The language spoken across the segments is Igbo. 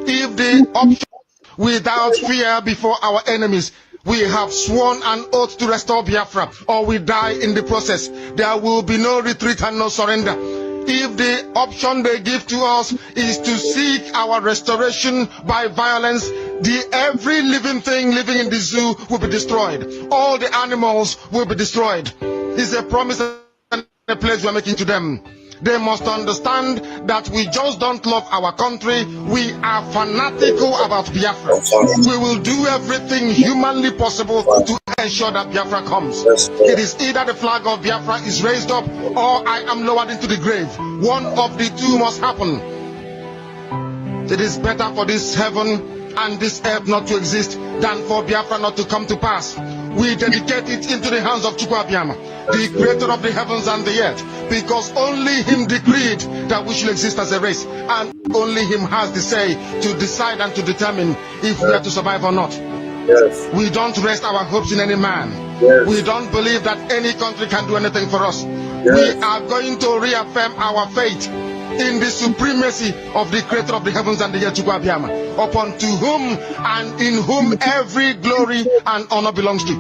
If the option without fear before our enemies, we have sworn an oath to restore Biafra, or we die in the process. There will be no retreat and no surrender. If the option they give to us is to seek our restoration by violence, every living thing living in the zoo will be destroyed. All the animals will be destroyed. It's a promise and a pledge we are making to them. They must understand that we just don't love our country. We are fanatical about Biafra. We will do everything humanly possible to ensure that Biafra comes. It is either the flag of Biafra is raised up or I am lowered into the grave. One of the two must happen. It is better for this heaven and this earth not to exist than for Biafra not to come to pass. We dedicate it into the hands of Chukwu Abiyama, the creator of the heavens and the earth, because only him decreed that we should exist as a race, and only him has the say to decide and to determine if we are to survive or not. Yes. We don't rest our hopes in any man. Yes. We don't believe that any country can do anything for us. Yes. We are going to reaffirm our faith in the supremacy of the creator of the heavens and the earth, Chukwu Abiyama, upon to whom and in whom every glory and honor belongs to.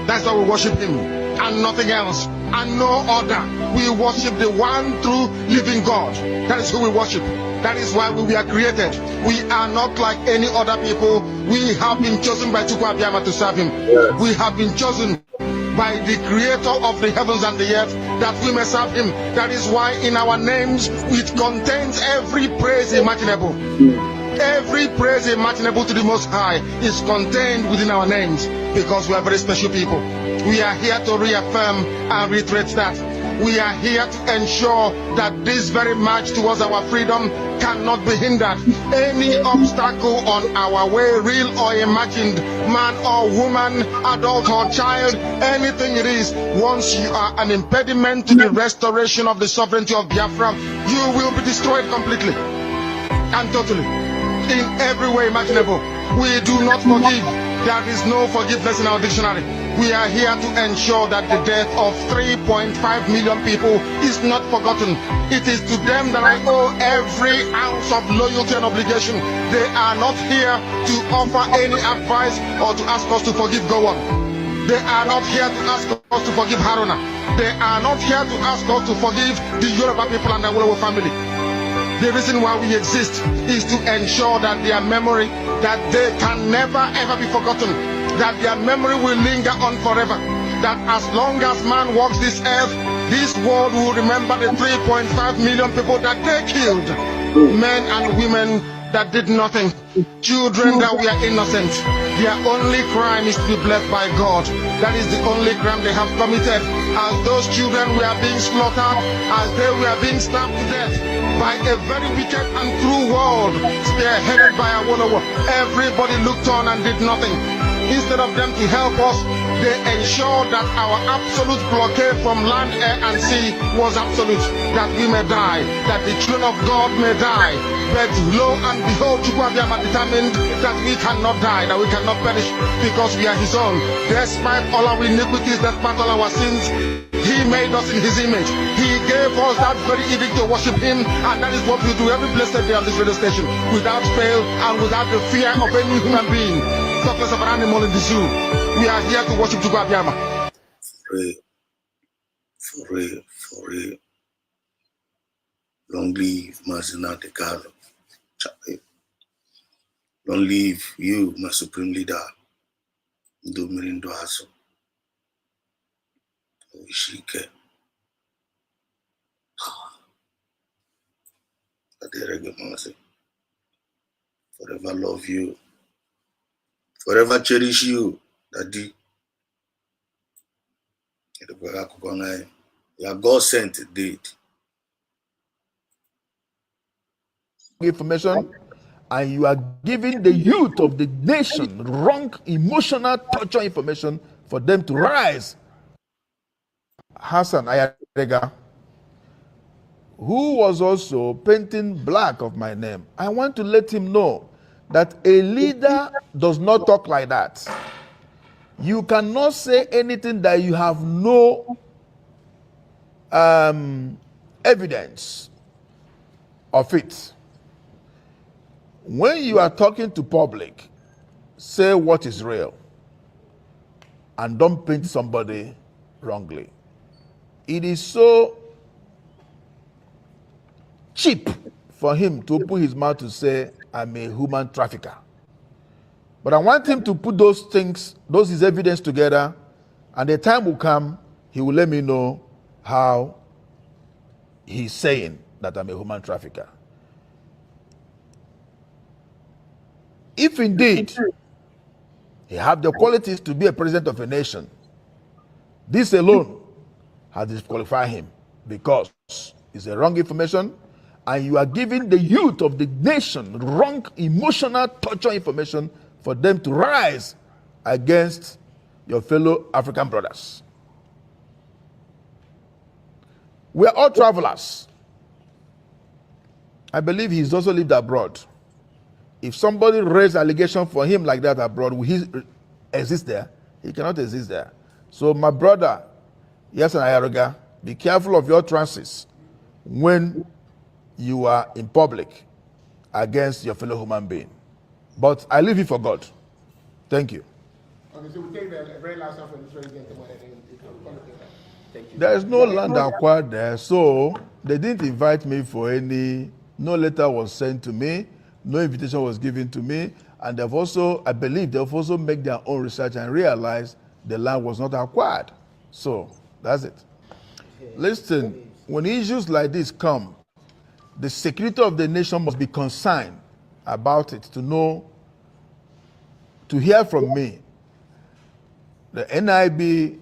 That's why we worship him and nothing else and no other. We worship the one true living God. That is who we worship. That is why we were created. We are not like any other people. We have been chosen by Chukwu Abiyama to serve him. Yes. We have been chosen by the creator of the heavens and the earth that we may serve him. That is why in our names it contains every praise imaginable. Every praise imaginable to the Most High is contained within our names, because we are very special people. We are here to reaffirm and reiterate that. We are here to ensure that this very march towards our freedom cannot be hindered. Any obstacle on our way, real or imagined, man or woman, adult or child, anything it is, once you are an impediment to the restoration of the sovereignty of Biafra, you will be destroyed completely and totally, in every way imaginable. We do not forgive. There is no forgiveness in our dictionary. We are here to ensure that the death of 3.5 million people is not forgotten. It is to them that I owe every ounce of loyalty and obligation. They are not here to offer any advice or to ask us to forgive Gowon. They are not here to ask us to forgive Haruna. They are not here to ask us to forgive the Yoruba people and the Wolowo family. The reason why we exist is to ensure that their memory, that they can never ever be forgotten, that their memory will linger on forever, that as long as man walks this earth, this world will remember the 3.5 million people that they killed, men and women that did nothing, children that were innocent. Their only crime is to be blessed by God. That is the only crime they have committed. As those children were being slaughtered, as they were being stabbed to death by a very wicked and cruel world, spearheaded by Awolowo, everybody looked on and did nothing. Instead of them to help us, they ensured that our absolute blockade from land, air, and sea was absolute, that we may die, that the children of God may die. But lo and behold, Chukwu Abiyama determined that we cannot die, that we cannot perish, because we are his own. Despite all our iniquities, despite all our sins, he made us in his image. He gave us that very edict to worship him, and that is what we do every blessed day on this radio station, without fail and without the fear of any human being, talkless of an animal in the zoo. We are here to worship Chukwu Abiyama. For real. Long live Mazina de Gallo. Long live you, my supreme leader. Dominindo Hasso. Oishike. Forever love you. Forever cherish you, Daddy. You are God sent indeed. Information, and you are giving the youth of the nation wrong emotional torture information for them to rise. Hassan Ayadega, who was also painting black of my name, I want to let him know that a leader does not talk like that. You cannot say anything that you have no evidence of it. When you are talking to public, say what is real and don't paint somebody wrongly. It is so cheap for him to open his mouth to say, I'm a human trafficker. But I want him to put those things, his evidence together, and the time will come, he will let me know how he's saying that I'm a human trafficker. If indeed he have the qualities to be a president of a nation, this alone has disqualified him because it's a wrong information and you are giving the youth of the nation wrong emotional torture information for them to rise against your fellow African brothers. We are all travelers. I believe he's also lived abroad. If somebody raised allegation for him like that abroad, will he exist there? He cannot exist there. So my brother, yes, and Ayaruga, be careful of your trances when you are in public against your fellow human being. But I leave it for God. Thank you. Okay, so we take the very last one from this president. There is no land acquired there, so they didn't invite me for any, no letter was sent to me, no invitation was given to me, and they've also, I believe they've also made their own research and realized the land was not acquired. So, that's it. Listen, when issues like this come, the security of the nation must be concerned about it to know, to hear from me. The NIB,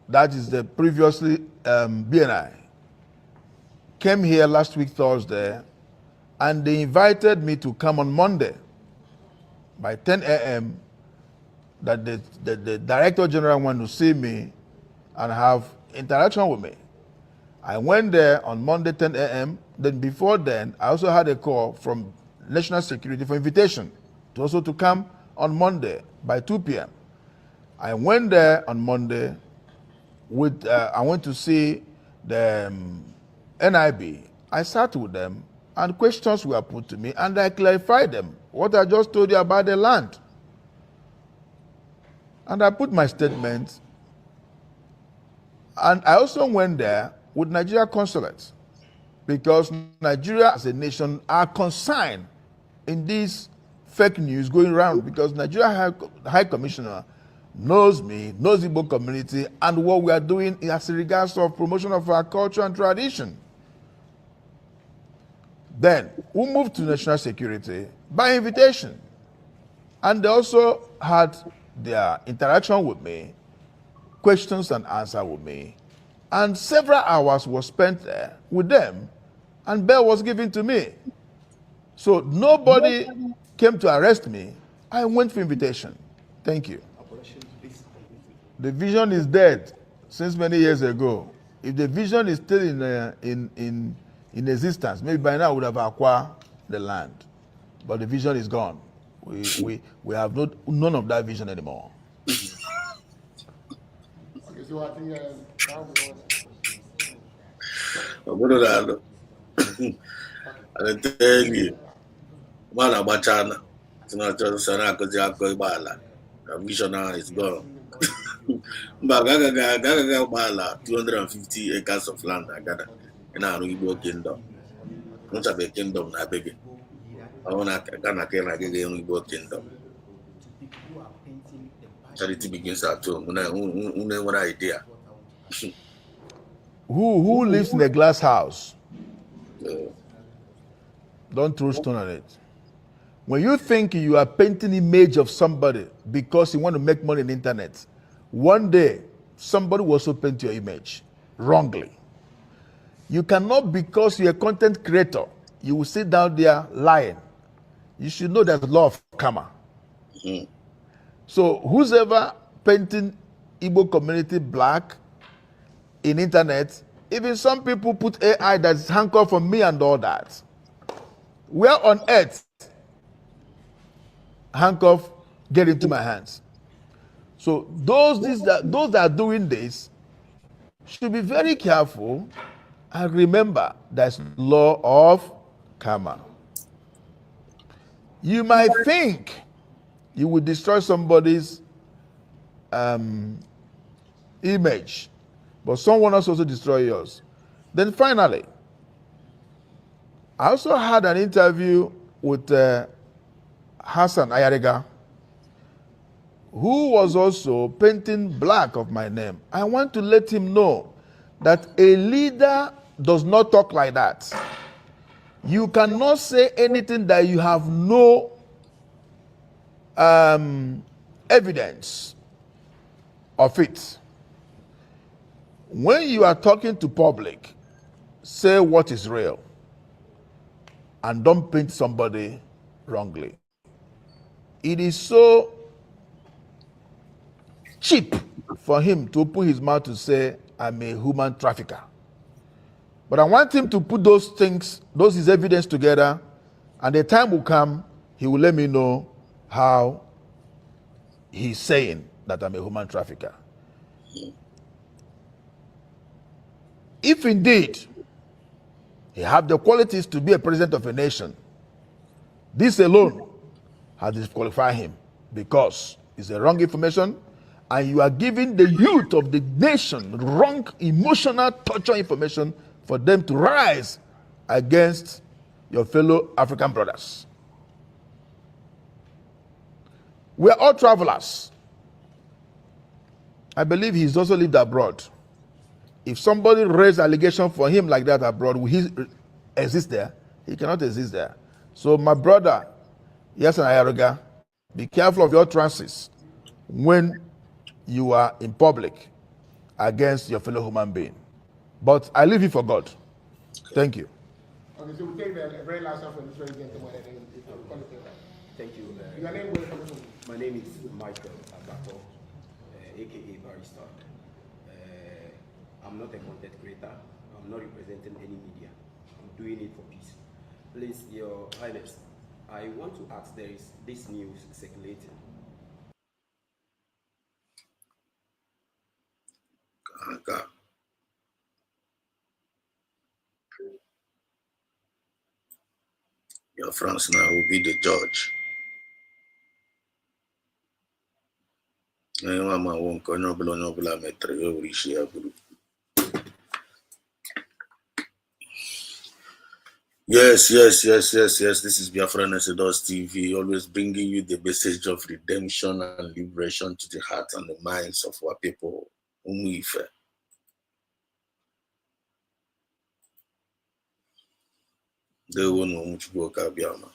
that is the previously BNI, came here last week Thursday, and they invited me to come on Monday by 10 a.m. that the Director General wanted to see me and have interaction with me. I went there on Monday 10 a.m. Then before then, I also had a call from National Security for invitation to also to come on Monday by 2 p.m. I went there on Monday with, I went to see the NIB. I sat with them and questions were put to me and I clarified them, what I just told you about the land. And I put my statement, and I also went there with Nigeria consulate because Nigeria as a nation are concerned in this fake news going around because Nigeria High Commissioner knows me, knows the Igbo community, and what we are doing as regards of promotion of our culture and tradition. Then we moved to national security by invitation. And they also had their interaction with me, questions and answers with me. And several hours were spent there with them, and bail was given to me. So nobody came to arrest me. I went for invitation. Thank you. The vision is dead since many years ago. If the vision is still in existence, maybe by now we would have acquired the land. But the vision is gone. We have none of that vision anymore. Okay, so I think I tell you, man, about China, it's not just a vision now is gone. But Gaga 250 acres of land I got in our Igbo kingdom. Not a big kingdom, I beg it. I want to get in Igbo kingdom. Charity begins at home. One idea. Who lives in a glass house? Don't throw stone on it. When you think you are painting image of somebody because you want to make money on the internet, one day somebody will also paint your image wrongly. You cannot, because you're a content creator, you will sit down there lying. You should know there's a law of karma. Mm-hmm. So who's ever painting Igbo community black in internet, even some people put AI that's handcuffed from me and all that. Where on earth handcuff get into my hands? So those that are doing this should be very careful and remember there's law of karma. You might think you will destroy somebody's image, but someone else also destroy yours. Then finally, I also had an interview with Hassan Ayariga, who was also painting black of my name. I want to let him know that a leader does not talk like that. You cannot say anything that you have no evidence of it. When you are talking to public, say what is real and don't paint somebody wrongly. It is so cheap for him to open his mouth to say, I'm a human trafficker. But I want him to put those things, those his evidence together, and the time will come, he will let me know how he's saying that I'm a human trafficker. If indeed he have the qualities to be a president of a nation, this alone has disqualified him because it's a wrong information and you are giving the youth of the nation wrong emotional torture information for them to rise against your fellow African brothers. We are all travelers. I believe he's also lived abroad. If somebody raised allegation for him like that abroad, will he exist there? He cannot exist there. So my brother, Yasan Ayaruga, be careful of your trances when you are in public against your fellow human being. But I leave you for God. Thank you. Okay, so we take the very last one from this very gentleman. Thank you. Your name, where from? My name is Michael Abato, aka Barrister. I'm not a content creator. I'm not representing any media. I'm doing it for peace. Please, Your Highness, I want to ask, there is this news circulating. Okay. Your France now will be the judge. Yes. This is Biafra Nesedos TV, always bringing you the message of redemption and liberation to the hearts and the minds of our people. Umuife. They won't know much go Kabiama.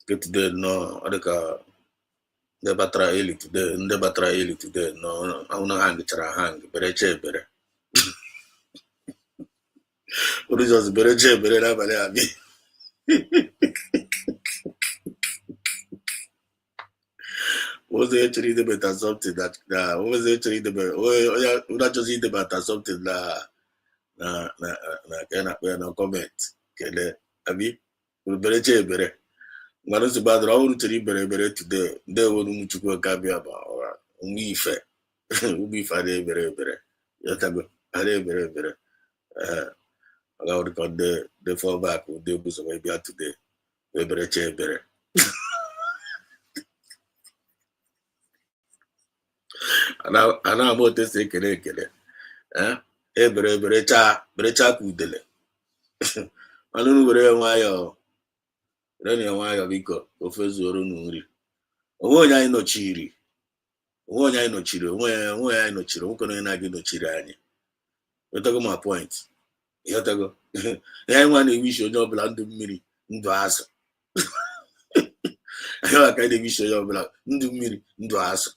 Get today, no, Adaka. The batra eli today, no, I wanna hang it hang, bereche bere. What is just bereche bere na bale abi? Was the actually the better something that what was actually the better? Oh yeah, not just the better something na kana comment. Kele abi, bereche bere. Ngano si badra unu chiri bere today. They wonu muchukwa kabia ba ora. Umife. Umifa de bere. Yotago. Ade bere. I would call the fall back with the books of Abia today. We bere che bere. And I'm about to say kele. Eh? Bere cha kudele. Anu bere wayo. Rani wayo biko ofezoro nuri. Onye anyị nọchiri. Onye anyị nọchiri. Nwoke na gị nọchiri anyị. Yotago my point. Yotago. Ya nwa na-ewishi onye ọbụla ndụ mmiri, ndụ azụ. Ya aka na-ewishi onye ọbụla ndụ mmiri, ndụ azụ.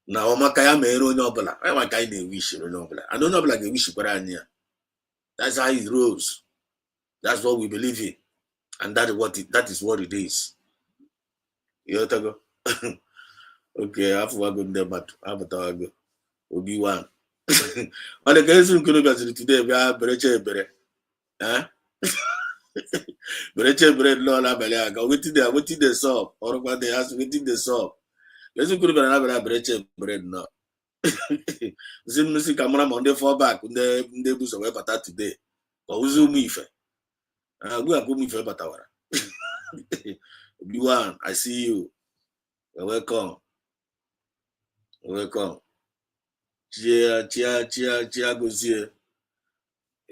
Na ọmaka ya mere onye ọbụla. Ya maka anyị na-ewishi onye ọbụla. And onye ọbụla ga-ewishikwara anyị ya. That's how it rolls. That's what we believe in. And that is what it is. Yotago. Okay, afụwago ndị mmadụ, apụtawago. Obi one. Ọ dị ka esi nkunu gaziri today bịa bereche ebere. Bereche ebere nọ n'abalị aga. Wetin dey sup? Ọrụkwa dey ask wetin dey sup? Esi nkunu bịara n'abalị bereche ebere nọ. Nsi ka mara ma ndị fall back ndị ebuso wee bata today. Ọ wụzi ụmụ ife. Agụ ụmụ ife batawara. Obi-Wan, I see you. You're welcome. You're welcome. Chia gozie.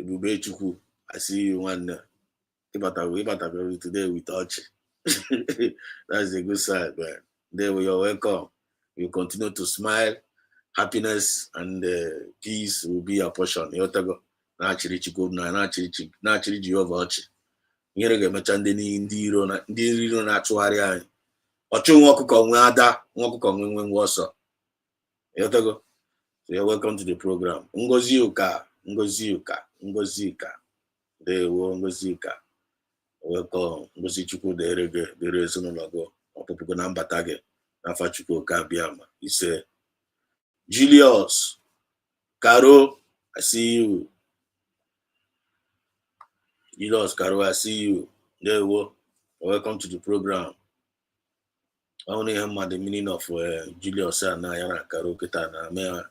Ebube Chukwu, I see you one. Ibata today we touch. That's a good side, man. There we are welcome. You continue to smile. Happiness and peace will be your portion. Yotago. Na-achịrị Chukwu na na-achịrị Jehova ọchị. Nyere ga-emecha ndị iro na-achụgharị anyị. Ọchụ nwa ọkụkọ nwe ada, nwa ọkụkọ nwe ọsọ. Yotago. So you're welcome to the program. Ngozi Uka. Dewo Ngozi Uka. Welcome. Ngozi Chukwu dere ezinụlọ gị. Ọpụpụgo na mbata gị. N'afa Chukwu Oka Biama. Ise. Julius. Caro, I see you. Julius, Caro, I see you. There we go. Welcome to the program. I only have the meaning of Julius and Yana Caro Kita na me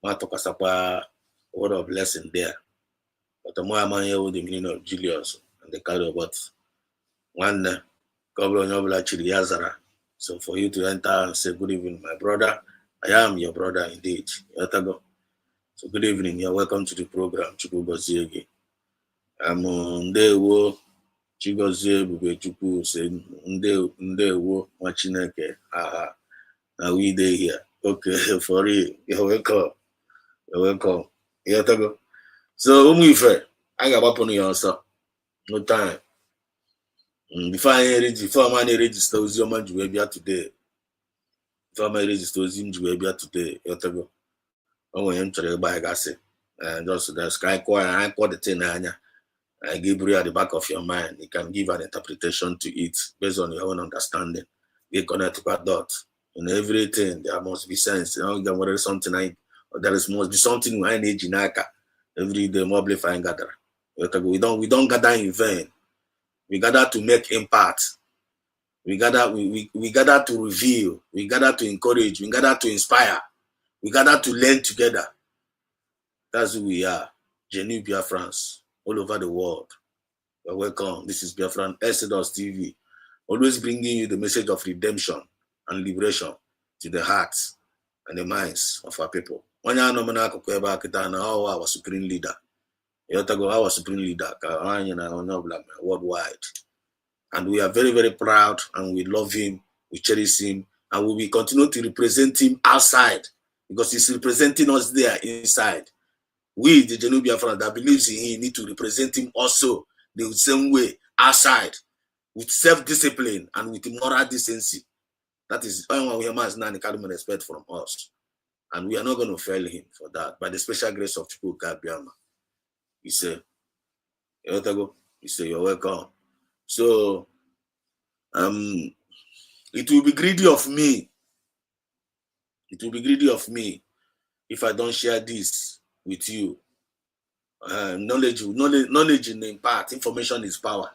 matokasapa word of blessing there. But the more I hear the meaning of Julius and the Caro, but one couple of Yazara. So for you to enter and say good evening, my brother. I am your brother indeed. So good evening. You're welcome to the program. Chukwu Goziegi. Ndewo Chigozie Bube Chukwu say Ndewo Machineke. Now we day here. Okay, for real. You're welcome. You're welcome. So Umuife, I got up on your answer. No time. Before I register with your man today. Before I register with him today. Oh, I'm trying to buy a gas. And just the sky core, I call the thing. I give you at the back of your mind. You can give an interpretation to it based on your own understanding. You connect to that dot. In everything, there must be sense. You know, there is something must be something I need in Naka. Every day, more fine gather. We don't gather in vain. We gather to make impact. We gather to reveal. We gather to encourage. We gather to inspire. We gather to learn together. That's who we are. Genuine Biafrans all over the world. You're welcome. This is Biafran Exodus TV. Always bringing you the message of redemption and liberation to the hearts and the minds of our people. Our supreme leader. Our supreme leader worldwide. And we are very, very proud and we love him, we cherish him, and we will continue to represent him outside because he's representing us there inside. We, the Genuine Biafran that believes in him, need to represent him also the same way outside with self-discipline and with moral decency. That is why we must not respect from us. And we are not going to fail him for that. By the special grace of Chukwu Biama. He said, you're welcome. So, it will be greedy of me. It will be greedy of me if I don't share this with you. Knowledge in impact. Information is power.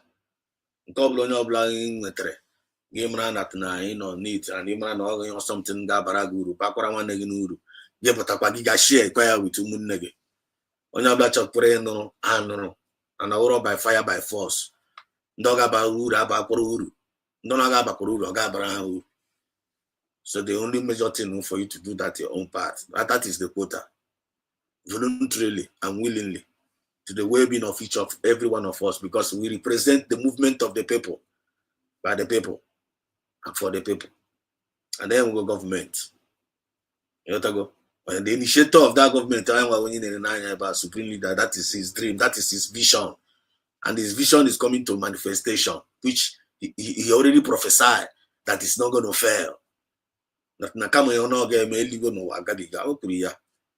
Game ran at nine or neat and Iman or something Gabaraguru, Pakora Neguru. Yepatapagiga share choir with Munege. On your batch of prayer, no, and a by fire by force. Doga Bauru, Abakururu. Donaga Bakuru, Gabarau. So the only major thing for you to do that your own part. That is the quota. Voluntarily and willingly to the well-being of every one of us, because we represent the movement of the people, by the people, and for the people. And then we go government. You know to go. And the initiator of that government, about supreme leader, that is his dream, that is his vision. And his vision is coming to manifestation, which he already prophesied that it's not going to fail. That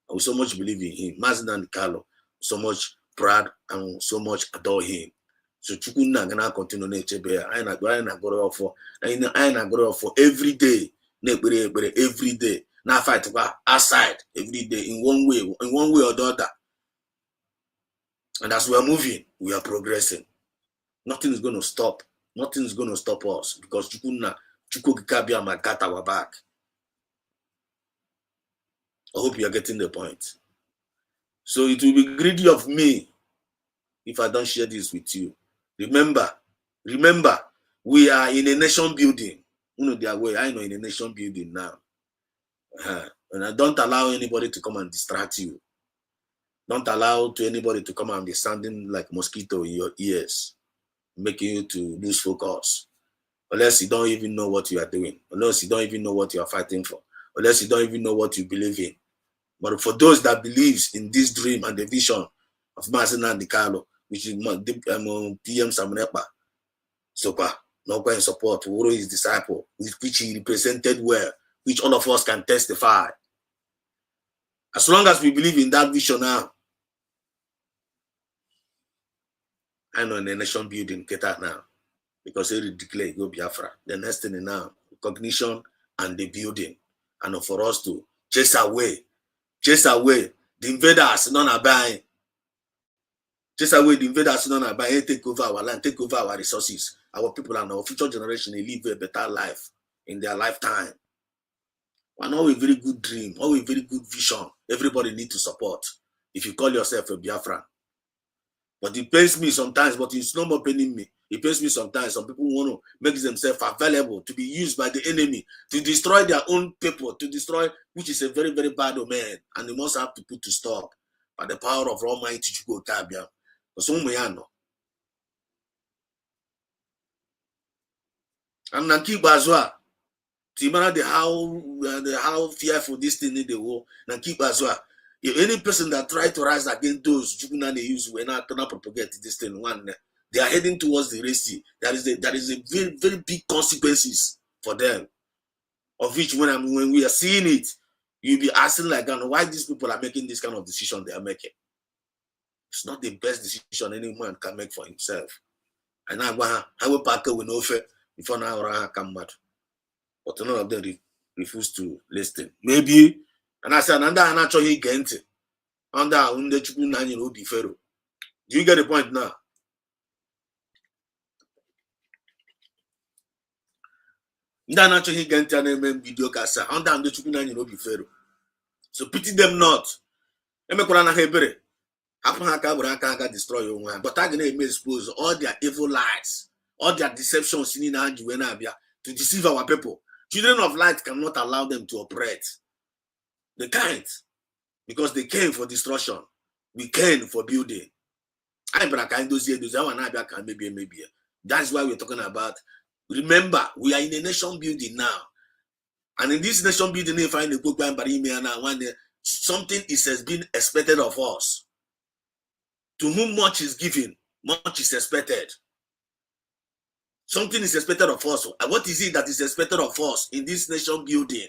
I will so much believe in him. Mazda Carlo, so much proud and so much adore him. So Chukuna gonna continue nature bear. I na go for every day. Every day. Now fight outside every day in one way or the other. And as we are moving, we are progressing. Nothing is going to stop. Nothing is going to stop us because Chukukabia got our back. I hope you are getting the point. So it will be greedy of me if I don't share this with you. Remember, We are in a nation building. You know their way. I know in a nation building now. And don't allow anybody to come and distract you. Don't allow anybody to come and be sounding like mosquito in your ears, making you to lose focus. Unless you don't even know what you are doing, unless you don't even know what you are fighting for, unless you don't even know what you believe in. But for those that believes in this dream and the vision of Masina and Carlo, which is PM Samunepa, Sopa, Nokwa in support, Uro his disciple, which he represented well, which all of us can testify. As long as we believe in that vision now, I know in the nation building, get out now. Because they declare go Biafra. The next thing now, recognition and the building. And for us to chase away the invaders, none are buying. Chase away the invaders, none are buying, take over our land, take over our resources. Our people and our future generation, they live a better life in their lifetime. And all a very good dream, all a very good vision, everybody need to support. If you call yourself a Biafran. But it pains me sometimes, but it's no more paining me. It pains me sometimes. Some people want to make themselves available to be used by the enemy to destroy their own people, to destroy, which is a very, very bad man. And they must have to put to stop by the power of Almighty Chukwu Kabia. And Nanki Bazwa, Timana, the how fearful this thing in the war, Nanki Bazwa. If any person that try to rise against those Jukuna they use, we're not gonna propagate this thing. One, they are heading towards the Red Sea. That is a very, very big consequences for them. Of which when we are seeing it, you'll be asking like, why these people are making this kind of decision they are making. It's not the best decision any man can make for himself. And now I will pack with no fair before now I come mad. But none of them refuse to listen. Maybe. And I said, and I'm actually get under Do you get the point now? Video under so pity them not. Destroy your one. But I can expose all their evil lies, all their deceptions to deceive our people. Children of light cannot allow them to operate. They can't. Because they came for destruction. We came for building. That's why we're talking about. Remember, we are in a nation building now. And in this nation building, if I find something has been expected of us. To whom much is given, much is expected. Something is expected of us. And what is it that is expected of us in this nation building?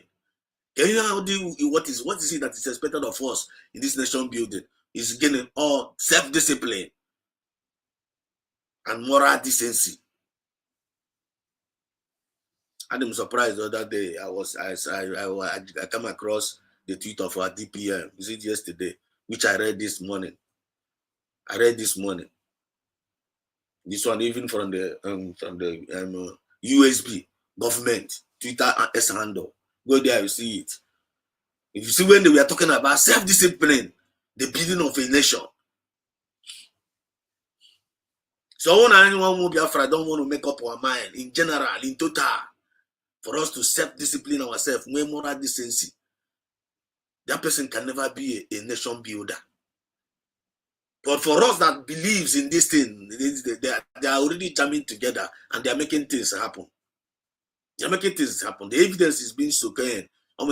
Can you know what is it that is expected of us in this nation building? Is getting all self-discipline and moral decency. I'm surprised the other day. I come across the tweet of our DPM. Is it yesterday? Which I read this morning. This one even from the USB government Twitter S handle. Go there, you see it. If you see when they were talking about self-discipline, the building of a nation. So when anyone will Biafra don't want to make up our mind in general, in total, for us to self-discipline ourselves, moral decency. That person can never be a nation builder. But for us that believes in this thing, they are already jamming together and they are making things happen. They are making things happen. The evidence is being so clear. But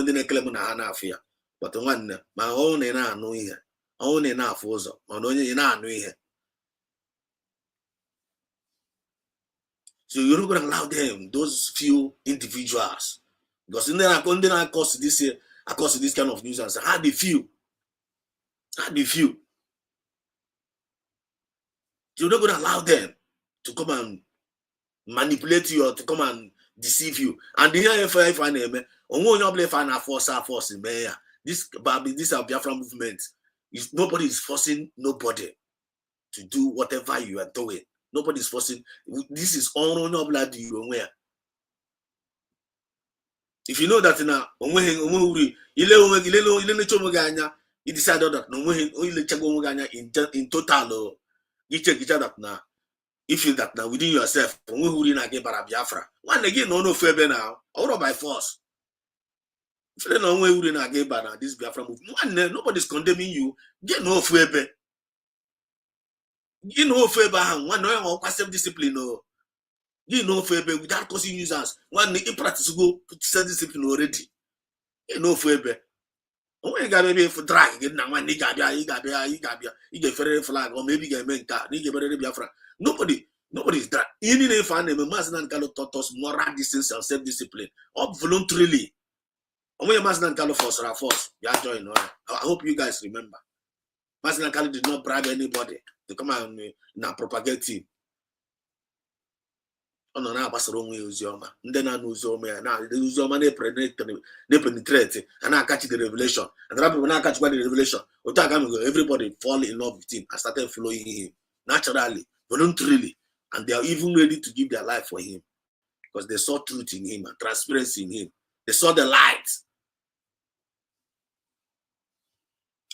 one, my own and I know here. Only enough was on only in our here. So you're not going to allow them, those few individuals, because in there, I cost this kind of news and say, how they feel? You're not going to allow them to come and manipulate you or to come and deceive you. And the here if I name force in there. This Biafra movement is nobody is forcing nobody to do whatever you are doing. Nobody is forcing. This is all no blood you aware. If you know that now, you decided that no in total. You check each other now. You feel that now within yourself, when we na get Biafra, one again no febe now, or by force. If you don't know we na get this Biafra movement, one nobody's condemning you. Get no febe. You know febe, one no self-discipline no. You know febe without causing users. One in practice go self-discipline already. You know febe. When you got maybe for drag, get now one nigga, you get federal flag, or maybe get men car, you get Biafra. Nobody's that. Any name for name, Master Kalo taught us moral distance and self-discipline. Or voluntarily. And when Master Kalo force or force, you are joining. I hope you guys remember. Master Kalo did not bribe anybody to come and now propagate him. Oh no, now pass wrong way Uzioma. Then I know Uzioma. Now the Uzioma they penetrate and I catch the revelation. And the people now catch by the revelation. Everybody fall in love with him and started following him naturally, voluntarily. And they are even ready to give their life for him because they saw truth in him and transparency in him. They saw the light.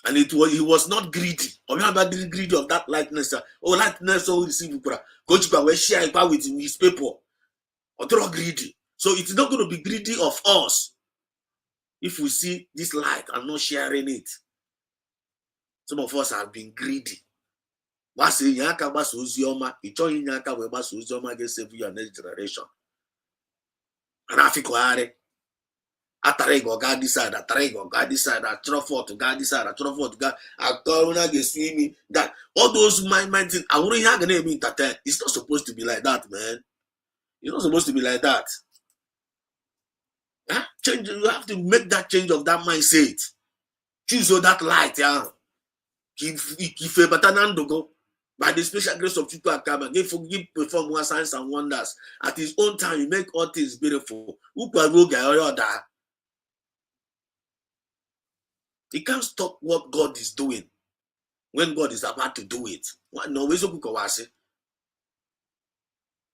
And he was not greedy. Or about the greedy of that lightness. Oh, lightness will receive coach will share it with his people. Or they're greedy. So it's not going to be greedy of us if we see this light and not sharing it. Some of us have been greedy. Basi nyaka basi uzioma, ichonyi nyaka we basi uzioma get save your next generation. And Africa are atarego God decide, atarego God decide, atrofo to God decide, atrofo to God, atoruna get swimming. That all those mind things, I wouldn't have name entertain. It's not supposed to be like that, man. It's not supposed to be like that. Huh? Change. You have to make that change of that mindset. Choose that light, yeah. If a batanando go. By the special grace of people Akaba, give perform more signs and wonders. At his own time, he make all things beautiful. He can't stop what God is doing when God is about to do it.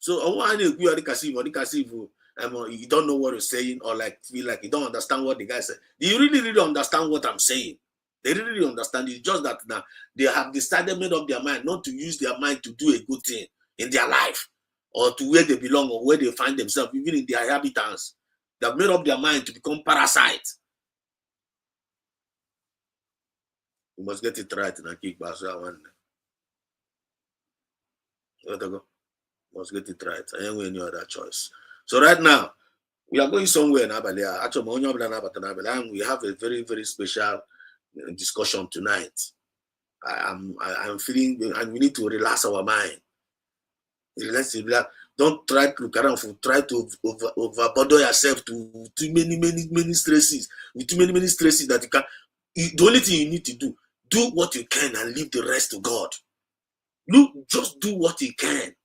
So you don't know what you're saying, or like feel like you don't understand what the guy said. Do you really understand what I'm saying? They really understand. It's just that now they have decided, made up their mind not to use their mind to do a good thing in their life or to where they belong or where they find themselves, even in their inhabitants. They have made up their mind to become parasites. We must get it right in a kickback. Must get it right. I ain't any other choice. So right now, we are going somewhere in Abalia. Actually, we have a very, very special discussion tonight. I'm feeling, and we need to relax our mind. Relax. Don't try to look around for try to overburden yourself to too many stresses. With too many stresses that you can. The only thing you need to do what you can and leave the rest to God. Just do what you can.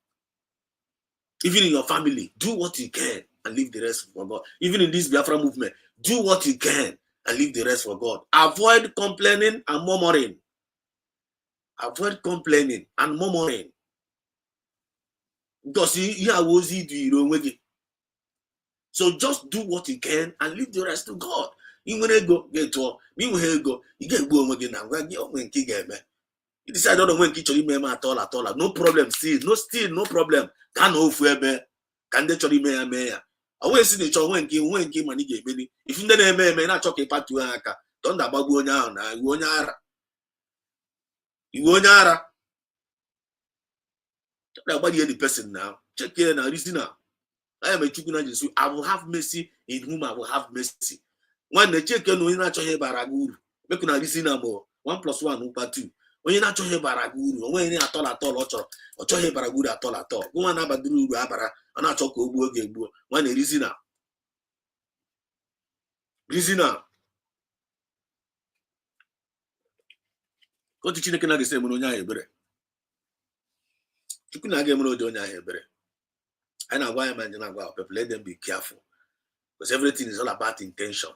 Even in your family, do what you can and leave the rest for God. Even in this Biafra movement, do what you can and leave the rest for God. Avoid complaining and murmuring. Avoid complaining and murmuring. Because so just do what you can and leave the rest to God. You decide on when at all. No problem, still no problem. Can they chori me? I always see the chore when money gave me. If you didn't not talk about to aka, don't about go down. You won't nobody hear the person now. Check here now, listen now. I am a chicken. I will have mercy in whom I will have mercy. When the check no natural here baraguru, make una listen now more. 1 + 1 equals 2. When you natural here baraguru, when you at all or here baraguru at all. Go on abaduru abara, and I talk obu ogebu. When you listen now. Listen now. Go to Chineke na the same no nya ebere. You can again no nya ebere. And why am I people? Let them be careful. Because everything is all about intention.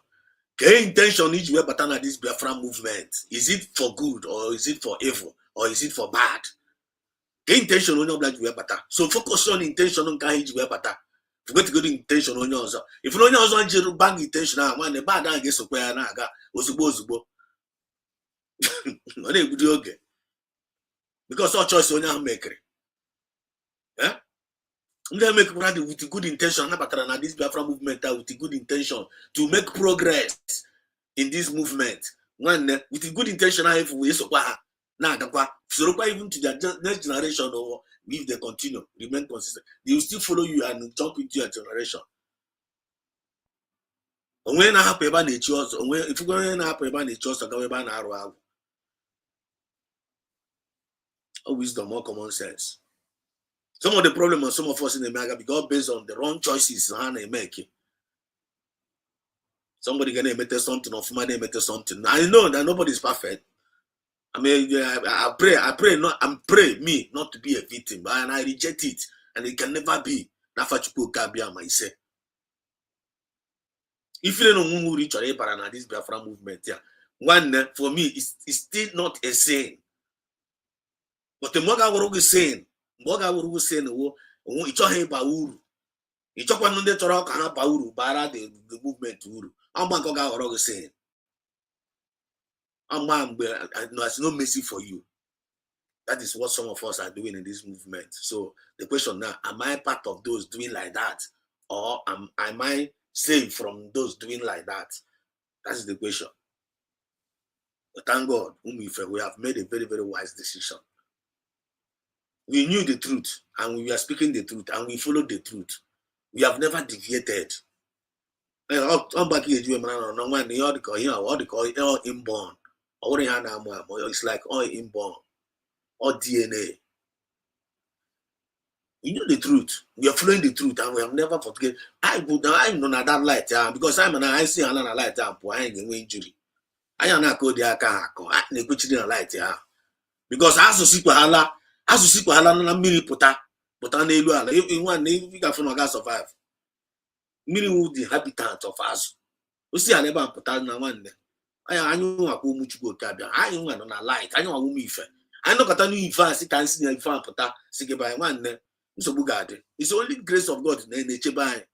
Intention each way but this Biafra movement. Is it for good or is it for evil? Or is it for bad? Intention on your black way better. So focus on intention on each way better. Forget to go to intention on yours. If you know yours on bang intention, when the bad I guess where I got was supposed because all choice on your maker. Eh? They make with good intention. This Biafra movement with good intention to make progress in this movement. One with good intention, if we so even to the next generation, or if they continue, remain consistent, they will still follow you and jump into your generation. When I have paper nature, if you're going to have paper nature, so go about an wisdom or common sense. Some of the problem of some of us in America because based on the wrong choices they make. Somebody gonna make something or somebody make something. I know that nobody's perfect. I mean, I pray not to be a victim, and I reject it, and it can never be. If you don't know who reach or this Biafra movement, yeah, one for me is still not a sin. But the Moga Wurugu saying, it's all about Uru. It's all about the movement Uru. I'm going to saying, there's no mercy for you. That is what some of us are doing in this movement. So the question now, am I part of those doing like that? Or am I saved from those doing like that? That is the question. But thank God, we have made a very, very wise decision. We knew the truth, and we are speaking the truth, and we followed the truth. We have never deviated. I'm back here, all inborn. It's like all inborn, all DNA. You know the truth. We are following the truth, and we have never forget. I'm not that light, because I see another light, I ain't getting injury. I am not called the Akako. I negotiate a light, because as to see na mmiri pụta n'elu ala nwa na if ga fun ga survive mmiri wu the habitat of azụ o si ala ebe a pụta na nwanne anyị nwa kwa ụmụchukwu oke abịa anyị nwa nọ na light anyị nwa ụmụ ife anyị nọkọta n'ife a si ka nsi na ife a pụta si gị banye nwanne nsogbu ga-adị. It's only grace of God na-echebe anyị.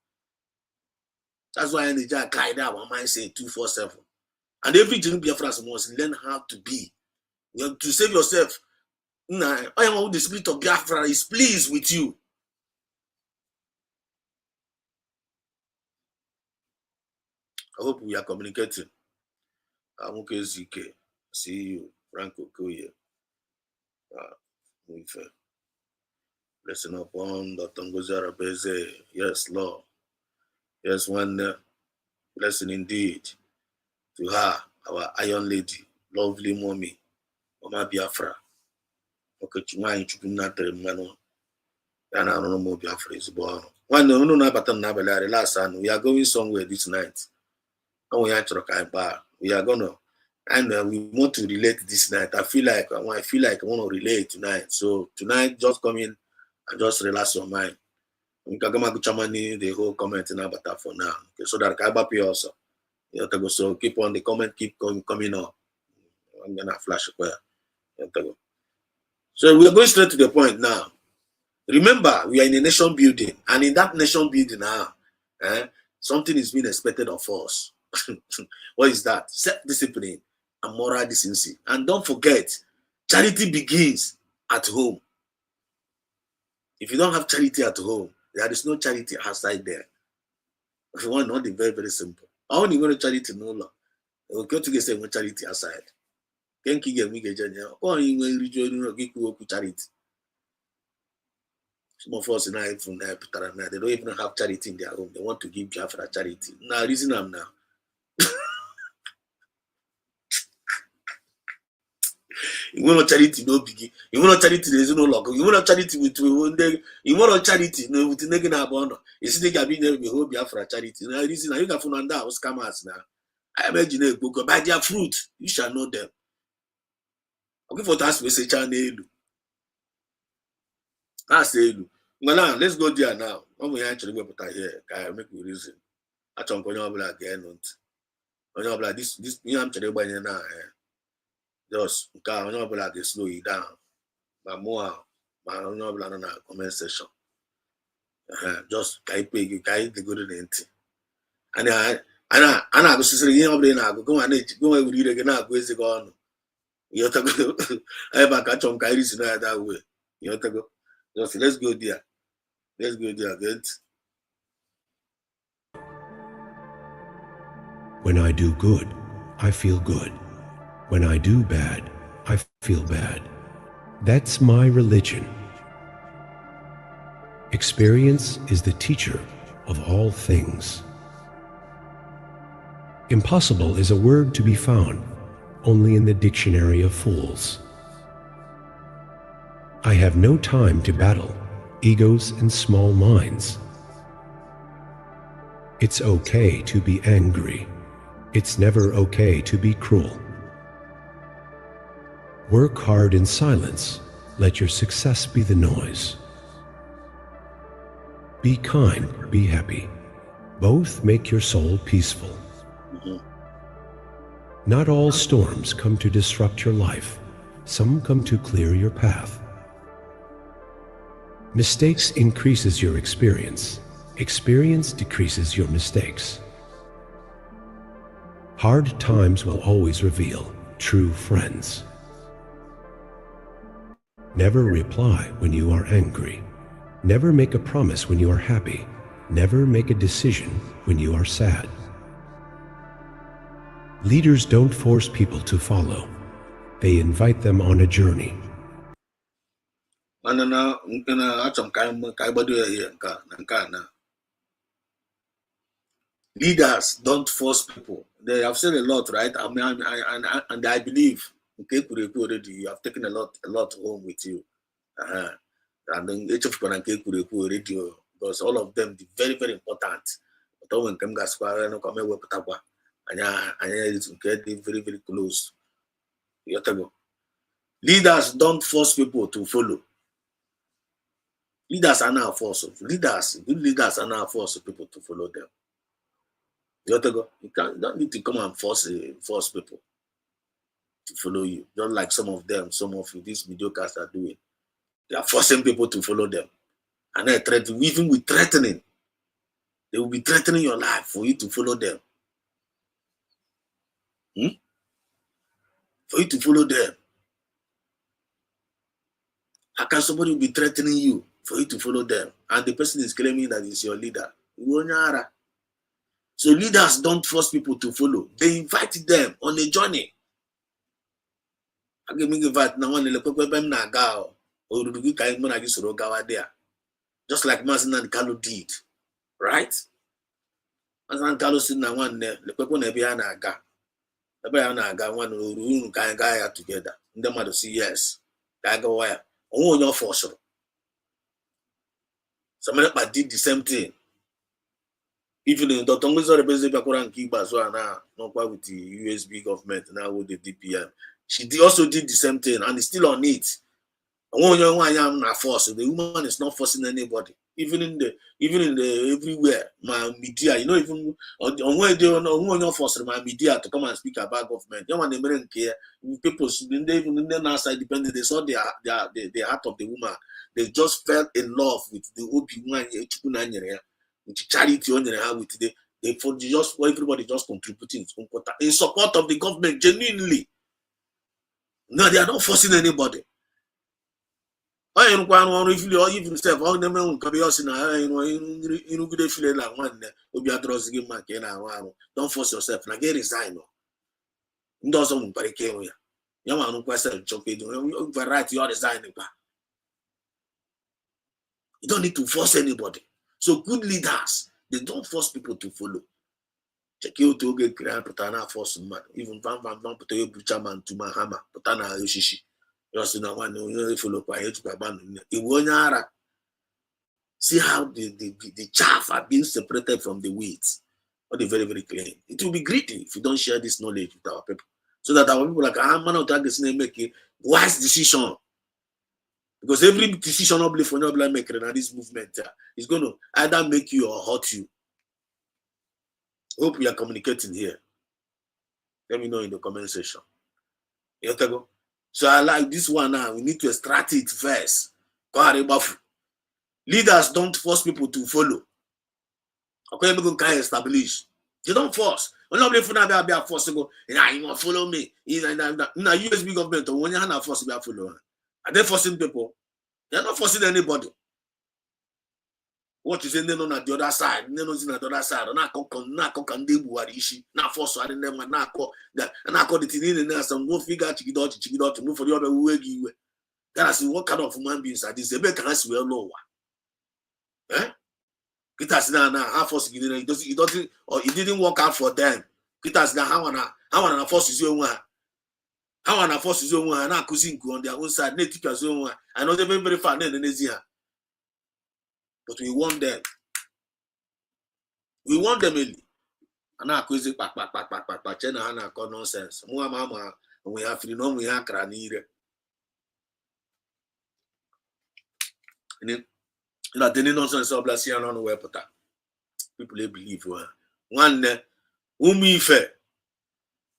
That's why I need to guide our mindset 247. And every Biafra must learn how to be. You know, to save yourself. The spirit of Biafra is pleased with you. I hope we are communicating. Amuke Zike, see you, Franco Koye. Blessing upon Dr. Ngozi Arabeze. Yes, Lord. Yes, one blessing indeed to her, our Iron Lady, lovely mommy, Mama Biafra. Okay, I don't know Biafra is born. One no last and we are going somewhere this night. And we are gonna and we want to relate this night. I feel like I want to relate tonight. So tonight, just come in and just relax your mind. The whole comment in Abata for now. Okay, so that I be also. So keep on the comment, keep coming up. I'm gonna flash a So we are going straight to the point now. Remember, we are in a nation building, and in that nation building now, something is being expected of us. What is that? Self-discipline and moral decency. And don't forget, charity begins at home. If you don't have charity at home, there is no charity outside there. If you want to know, the very, very simple. I only want charity no law. We'll go to get some charity outside. Can't you get me get or you will get charity. Some of us in our from there, they don't even have charity in their home. They want to give Biafra charity. Now, reason I'm now. You want charity no biggie. You want charity there is no logo. You want charity with one day. You want charity no with negative abandon. You see the gabi there be whole Biafra charity. Now reason you can find out scammers now. I imagine a book by their fruit. You shall know them. Okay, for that we say channel. I say well now let's go there now. When we actually go put here, I make we reason. I don't know again. This you am today by now. Just because slow you down. But more my comment section. Just guide the good in it. And I was saying, go and read again. Go on. You have to go. I back at some guys that way. You have to go. Just let's go there. Let's go there again. When I do good, I feel good. When I do bad, I feel bad. That's my religion. Experience is the teacher of all things. Impossible is a word to be found only in the dictionary of fools. I have no time to battle egos and small minds. It's okay to be angry. It's never okay to be cruel. Work hard in silence. Let your success be the noise. Be kind, be happy. Both make your soul peaceful. Not all storms come to disrupt your life. Some come to clear your path. Mistakes increases your experience. Experience decreases your mistakes. Hard times will always reveal true friends. Never reply when you are angry. Never make a promise when you are happy. Never make a decision when you are sad. Leaders don't force people to follow. They invite them on a journey. Leaders don't force people. They have said a lot, right? I mean, and I believe already you have taken a lot home with you. And then each of you radio, because all of them are very, very important. But when come Gaspar, no come with Patagua, and it's very, very close. Leaders don't force people to follow. Leaders are not forced. Good leaders are not forced people to follow them. You don't need to come and force people to follow you. Don't like some of these mediocres are doing. They are forcing people to follow them. And they threaten, even with threatening. They will be threatening your life for you to follow them. For you to follow them. How can somebody be threatening you for you to follow them? And the person is claiming that he's your leader. So leaders don't force people to follow. They invite them on a journey. I give me invite now one just like Mazen and Kalu did, right? Mazen and Kalu said now one the people one guy together. And them to say yes. Guy go wire. Oh, your force. Somebody did the same thing. Even in the Tongues of the President Kiba, so now not with the USB government, now with the DPM. She also did the same thing and is still on it. I am not forced. The woman is not forcing anybody. Even in the everywhere, my media, even on where they are not forcing my media to come and speak about government. You want to care. People even in the outside dependent, they saw the heart of the woman. They just fell in love with the Obi with charity on with today. They for just everybody just contributing in support of the government genuinely. No, they are not forcing anybody. Even self, all them don't force yourself. Now get resign. You don't resigning. You don't need to force anybody. So good leaders, they don't force people to follow. Check you to get Putana force man. Even Van put a butcher man to my hammer, Putana Yoshishi. Just in one follow by it to abandon. See how the chaff are being separated from the weeds. But they're very, very clean. It will be greedy if you don't share this knowledge with our people. So that our people like man of targets make a wise decision. Because every decision of belief for no maker in this movement is going to either make you or hurt you. Hope we are communicating here. Let me know in the comment section. So I like this one now. We need to extract it first. Leaders don't force people to follow. Okay, we can establish. You don't force. When nobody for now be forced to go, you want to follow me. Now USB government when you have force to be follow. Are they forcing people? They're not forcing anybody. What you say, no, on the other side, no, on the other side, and I can do what ishi, not force I didn't know, not call that, and I call it in and some more figure to move for the other way. That's what kind of human beings are these? They can ask well no one. Eh? It has now half force it doesn't or it didn't work out for them. It has now how force is your one. How force is your one and I couldn't go on their own side, native as your one. I know they're very far then in Asia. But we want them. We want them really. And I could say, China Hana nonsense. Mama, and we have to know we have cranire. And then, you know, the nonsense of Blasian on the web. People they believe one umi fe.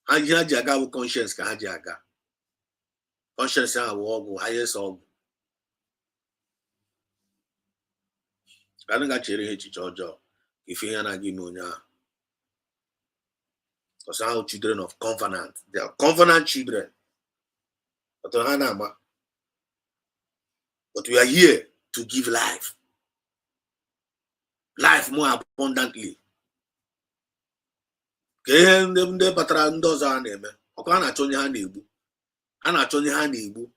Hajaga with conscience, Hajaga. Conscience, I will highest of. I don't got cherry hitch, Georgia. If you ain't give me now. Because our children of covenant, they are covenant children. But we are here to give life. Life more abundantly. Ndị batara ndị ọzọ a na-eme ọkwa a na-achọ onye ha na-egbu a na-achọ onye ha na-egbu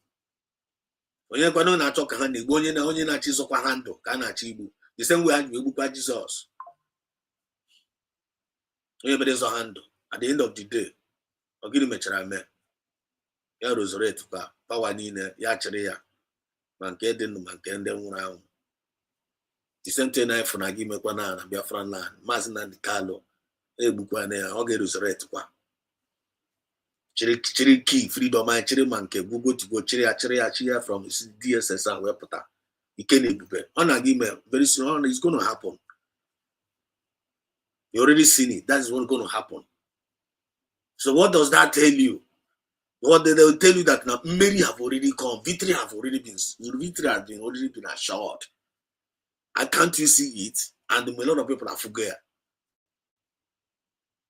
onye kwano na-achọ ka ha na-egbu onye na-achọ ịzọkwa ha ndụ ka a na-achọ igbu the same way ha ji egbukwa Jizọs onye bere ịzọ ha ndụ at the end of the day ọ gịnị mechara mee ya resurrect kwa power niile ya chịrị ya ma nke dị ndụ ma nke ndị nwụrụ anwụ the same thing na efu na gị mekwa na Biafra land Maazị Nnamdi Kanu egbukwa na ya ọ ga-resurrect kwa chiri key freedom anyị chiri ma nke gwugotigo chiri ya from DSS a wepụta ike na ebube ọ na-aga ime very soon it's going to happen. You already seen it. That is what's going to happen. So what does that tell you? What they will tell you that now Mary have already come, victory has already been assured. I can't you see it? And a lot of people are forget.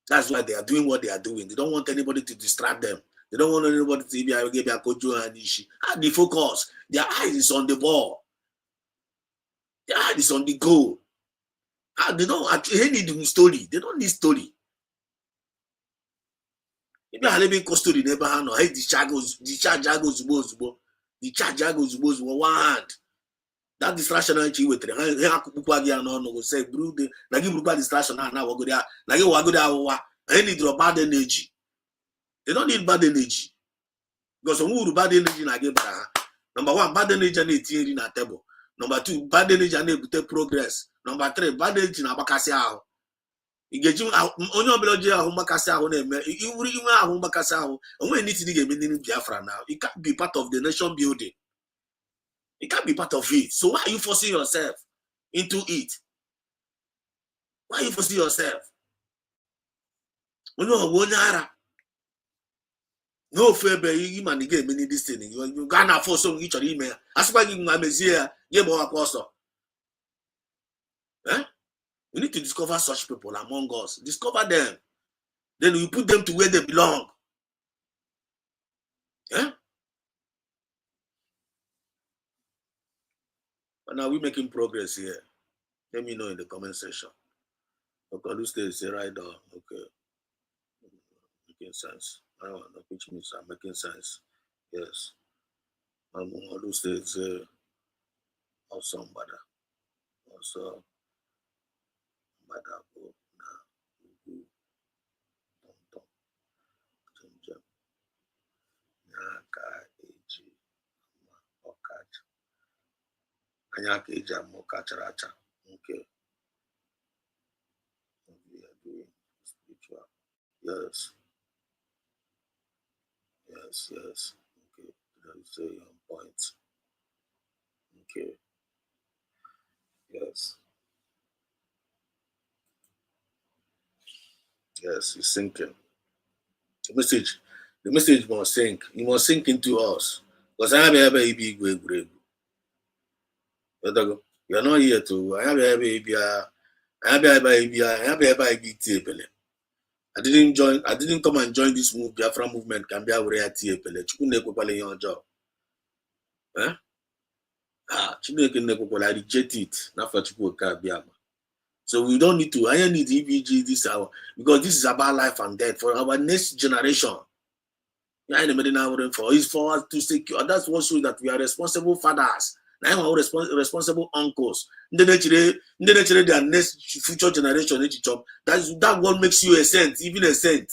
That's why they are doing what they are doing. They don't want anybody to distract them. They don't want anybody to be able to get a kojo and ishi. And the focus, their eyes is on the ball. Their eyes is on the goal. They don't actually need the story. They don't need story. If you have a story, never hand or hey, the charge goes one hand. That distraction actually with the say brood, like you distraction now go there, like you go there. I need your bad energy. They don't need bad energy. Because some bad energy na give number one, bad energy and theory na table. Number two, bad energy and progress. Number three, bad energy na bakasi ahụ. Igeji onye obele oje ahụ bakasi ahụ na-eme iwuri inwe ahụ bakasi ahụ onwe anything ga-eme n'ime Biafra now. It can't be part of the nation building. It can't be part of it. So why are you forcing yourself into it? Why are you forcing yourself? No favor you man again many this thing. You gonna force on each other email. As why you here, you also. We need to discover such people among us. Discover them. Then we put them to where they belong. But now we're making progress here. Let me know in the comment section. Okay, this is right now. Okay. Making sense. I don't know which means I'm making sense. Yes. I'm going to say awesome, but also Madabo na okay. We are doing spiritual. Yes. Okay. Let's say on point. Okay. Yes, it's sinking. The message must sink. It must sink into us. Because I have a baby. You're not here to. I have a baby. I didn't come and join this move. Biafra movement can be a reality. Your job. Chineke nekwukwala, I reject it. So we don't need to. I need EBG this hour because this is about life and death for our next generation. It's for us to secure. That's what shows that we are responsible fathers. Now we are responsible uncles. Their next future generation. That what makes you a saint, even a saint.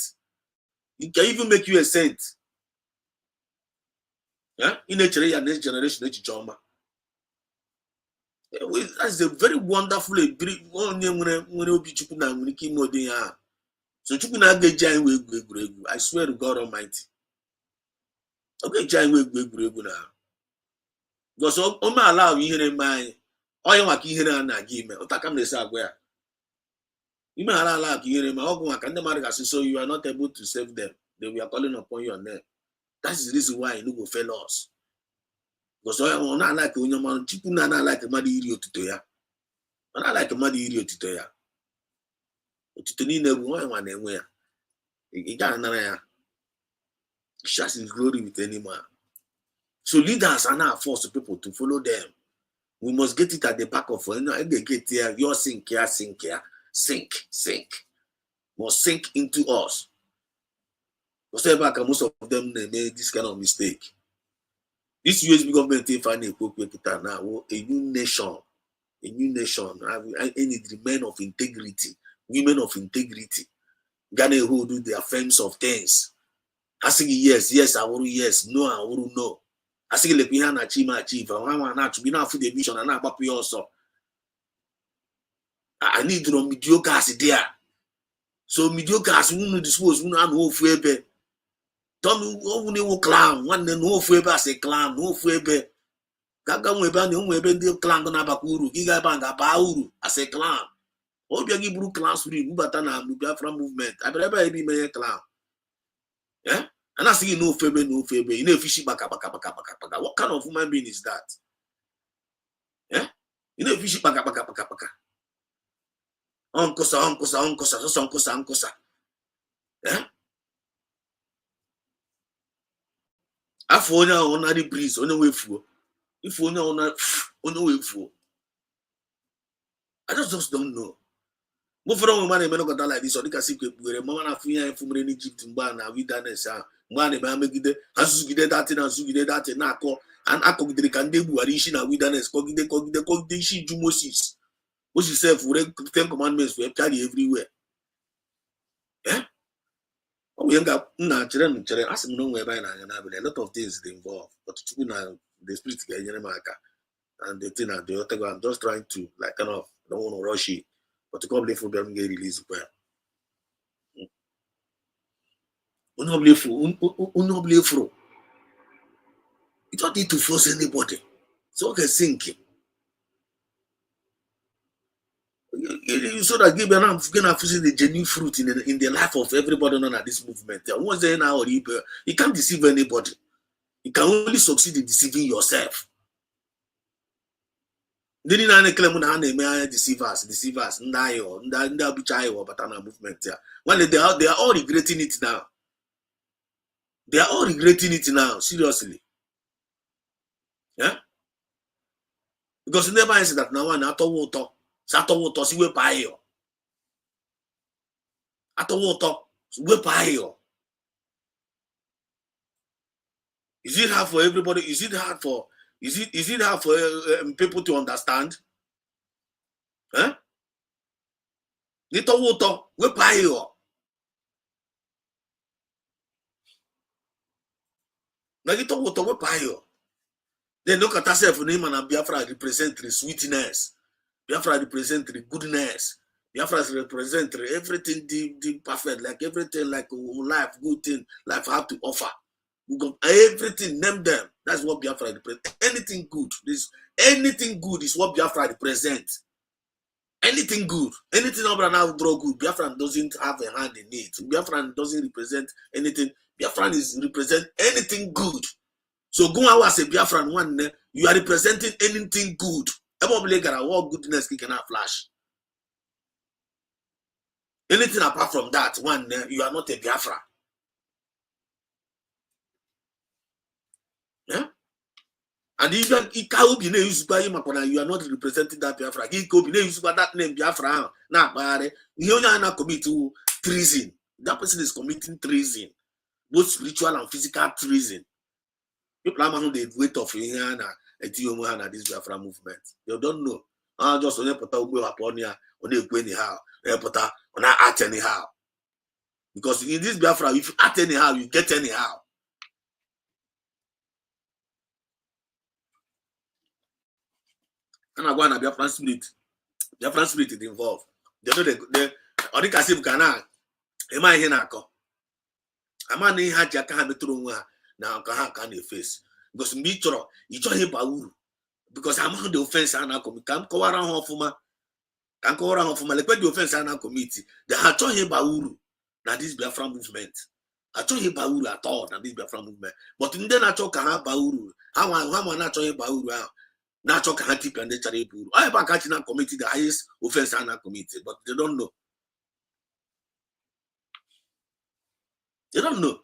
It can even make you a saint. Yeah, in your next generation. That's a very wonderful. So I swear to God Almighty. Okay, now. Because o ma allow ihe na mai onye maka ihe na na gi me otaka m na-esi agwa ya ime ala ka ihe ma ọgwụ maka ndị mmadụ gasị so you are not able to save them, they were calling upon your name. That is the reason why you go fail us. Because onye na like onye mmadụ Chukwu na like mmadụ iri otuto ya, ọ na like mmadụ iri otuto ya, otuto niile bụ onye nwa na-enwe ya, ị ga anara ya. Shares his glory with any man. So leaders are not forced people to follow them. We must get it at the back of they get here, your sink here, sink. Must sink into us. Because most of them they made this kind of mistake. This USB government now a new nation. I need the men of integrity, women of integrity. Ghana who do the affirms of things. Asking yes, I will yes, no, I will no. Asking the Piana achieve, I want not to be now for the vision and not also. I need to mediocre there. So mediocre won't dispose, won't know Febe. Don't know clown, one then no Febe as a clown, no Febe. Gaga Weban, no Weben, clown on Abakuru, Gigabanga, Bauru, as a clown. All the Gibru class free, Mubatana, Biafra movement. I never be a clown. Yeah? And I see no favor, you know, fishy baka. What kind of human being is that? Yeah? You know, fishy baka. Unkosa. Yeah? Afonya on the breeze, on the way through. If on the way through. I just don't know. Mo fọrọ mo mane meno kota like this, or dika sikwe bure mama na funya efumre ni Egypt mba na wilderness a mane ba megide asugide that na akọ an akogidere ka ndị egbuwara isi na wilderness kogide isi ju Moses self we 10 commandments we carry everywhere. Eh? Oh yenga na chere asị m no nwe ebe na anya na a lot of things they involve, but Chukwu na the spirit ga enyere m aka, and the thing and the other I'm just trying to like kind of don't want to rush it. But to come for them get released well. Unobly fro. You don't need to force anybody. So okay, thinking. So that give an the genuine fruit in the life of everybody known at this movement. Once they now you can't deceive anybody. You can only succeed in deceiving yourself. Didn't I claim on deceivers, Ndayo, Ndabichayo, Batana movement there. Well, they are all regretting it now. They are all regretting it now, seriously. Yeah? Because never said that now one after water, see we buy you. After water, we buy you. Is it hard for everybody? Is it hard for people to understand? Huh? Little water, we buy you. Now little water, we buy you. Then look at yourself in him and Biafra represent the sweetness. Biafra represent the goodness. Biafra represent everything the perfect, like everything like life, good thing, life have to offer. We got everything, name them. That's what Biafra represents. Anything good. Anything good is what Biafra represents. Anything good. Anything over now draw good. Biafra doesn't have a hand in it. Biafra doesn't represent anything. Biafra represent anything good. So go out as a Biafran one, you are representing anything good. What goodness can have flash. Anything apart from that one, you are not a Biafra. Yeah? And even Ikaobi ne use by him upon you are not representing that Biafra. Ikaobi ne use by that name Biafra. Now, but you not commit to treason. That person is committing treason, both spiritual and physical treason. People are know the weight of Hana and this Biafra movement. You don't know. I just on put upon ya on the anyhow. Put on act anyhow. Because in this Biafra, if you act anyhow, you get anyhow. And I go and Biafra spirit. Biafra spirit is involved. They know the only Kasim Kana. Am I here now? I'm not in Haja can be through now can face. Because me choro, you try him bauru. Because I'm on the offense and I come go around Hofuma. Can go around Hofuma. Like the offense and I committee. They are trying him bauru. Now this Biafra movement. I try him bauru at all. Now this Biafra movement. But in the natural can have bauru. How am not trying bauru out? Natural can keep and nature bauru. I have catching a committee the highest offense and I committee, but they don't know. They don't know.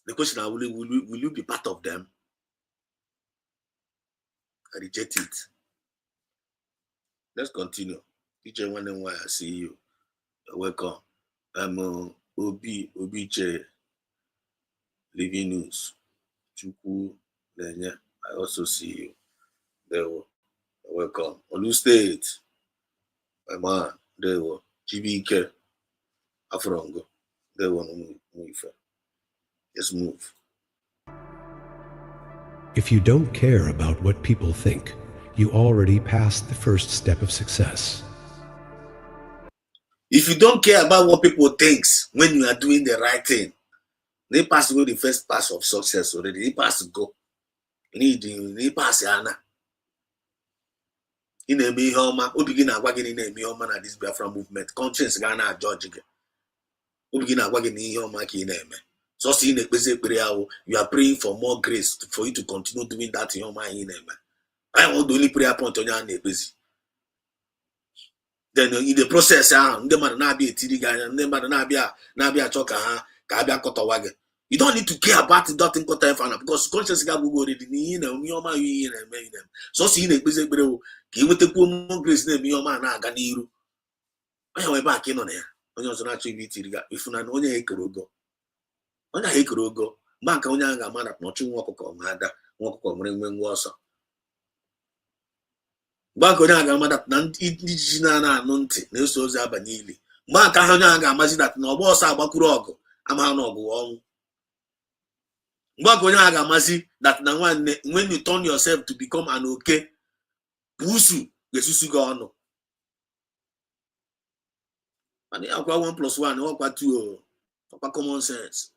The question is, will you be part of them? I reject it. Let's continue. DJ wondering why I see you. You're welcome. I'm OBJ Living News. Chuku Lenya. I also see you. There were. You're welcome. Olu State. My man. There were. GBK. Afrongo. There were. Let's move. If you don't care about what people think, you already passed the first step of success. If you don't care about what people think when you are doing the right thing, they pass go the first pass of success already. They pass go. They pass Anna. In a me homa, who begin a wagon in a me homa at this Biafra movement. Conscience Ghana George. Who begin a wagon in homa in a me. So seeing a basic prayer, you are praying for more grace for you to continue doing that in your mind in a man. I want the only prayer point on your busy. Then in the process, the man not be a TD guy, and the man not be a choker, Kabia Kotawaga. You don't need to care about it, nothing because conscious God will go in them. So seeing a basic prayer, give with the poor more grace name your man, Ganiru. I went back in on there. When you was not if you only a go. Onye ahụ ekere ogo mgba nke onye ahụ ga-ama na nọchụ nwa ọkụkọ ma ada nwa ọkụkọ nwere nwe ngwa ọsọ mgba nke onye ahụ ga-ama na ndị ijiji na-anụ ntị na-eso ozi aba n'ili mgba nke ahụ onye ahụ ga-amazi dat na ọgba ọsọ agbakwuru ọgụ amaghị na ọgụ ọnwụ mgba nke onye ahụ ga-amazi dat na nwanne when you turn yourself to become an oke busu ga-esusu gị ọnụ mana ya kwa 1+1 ọkwa 2 ọkwa common sense.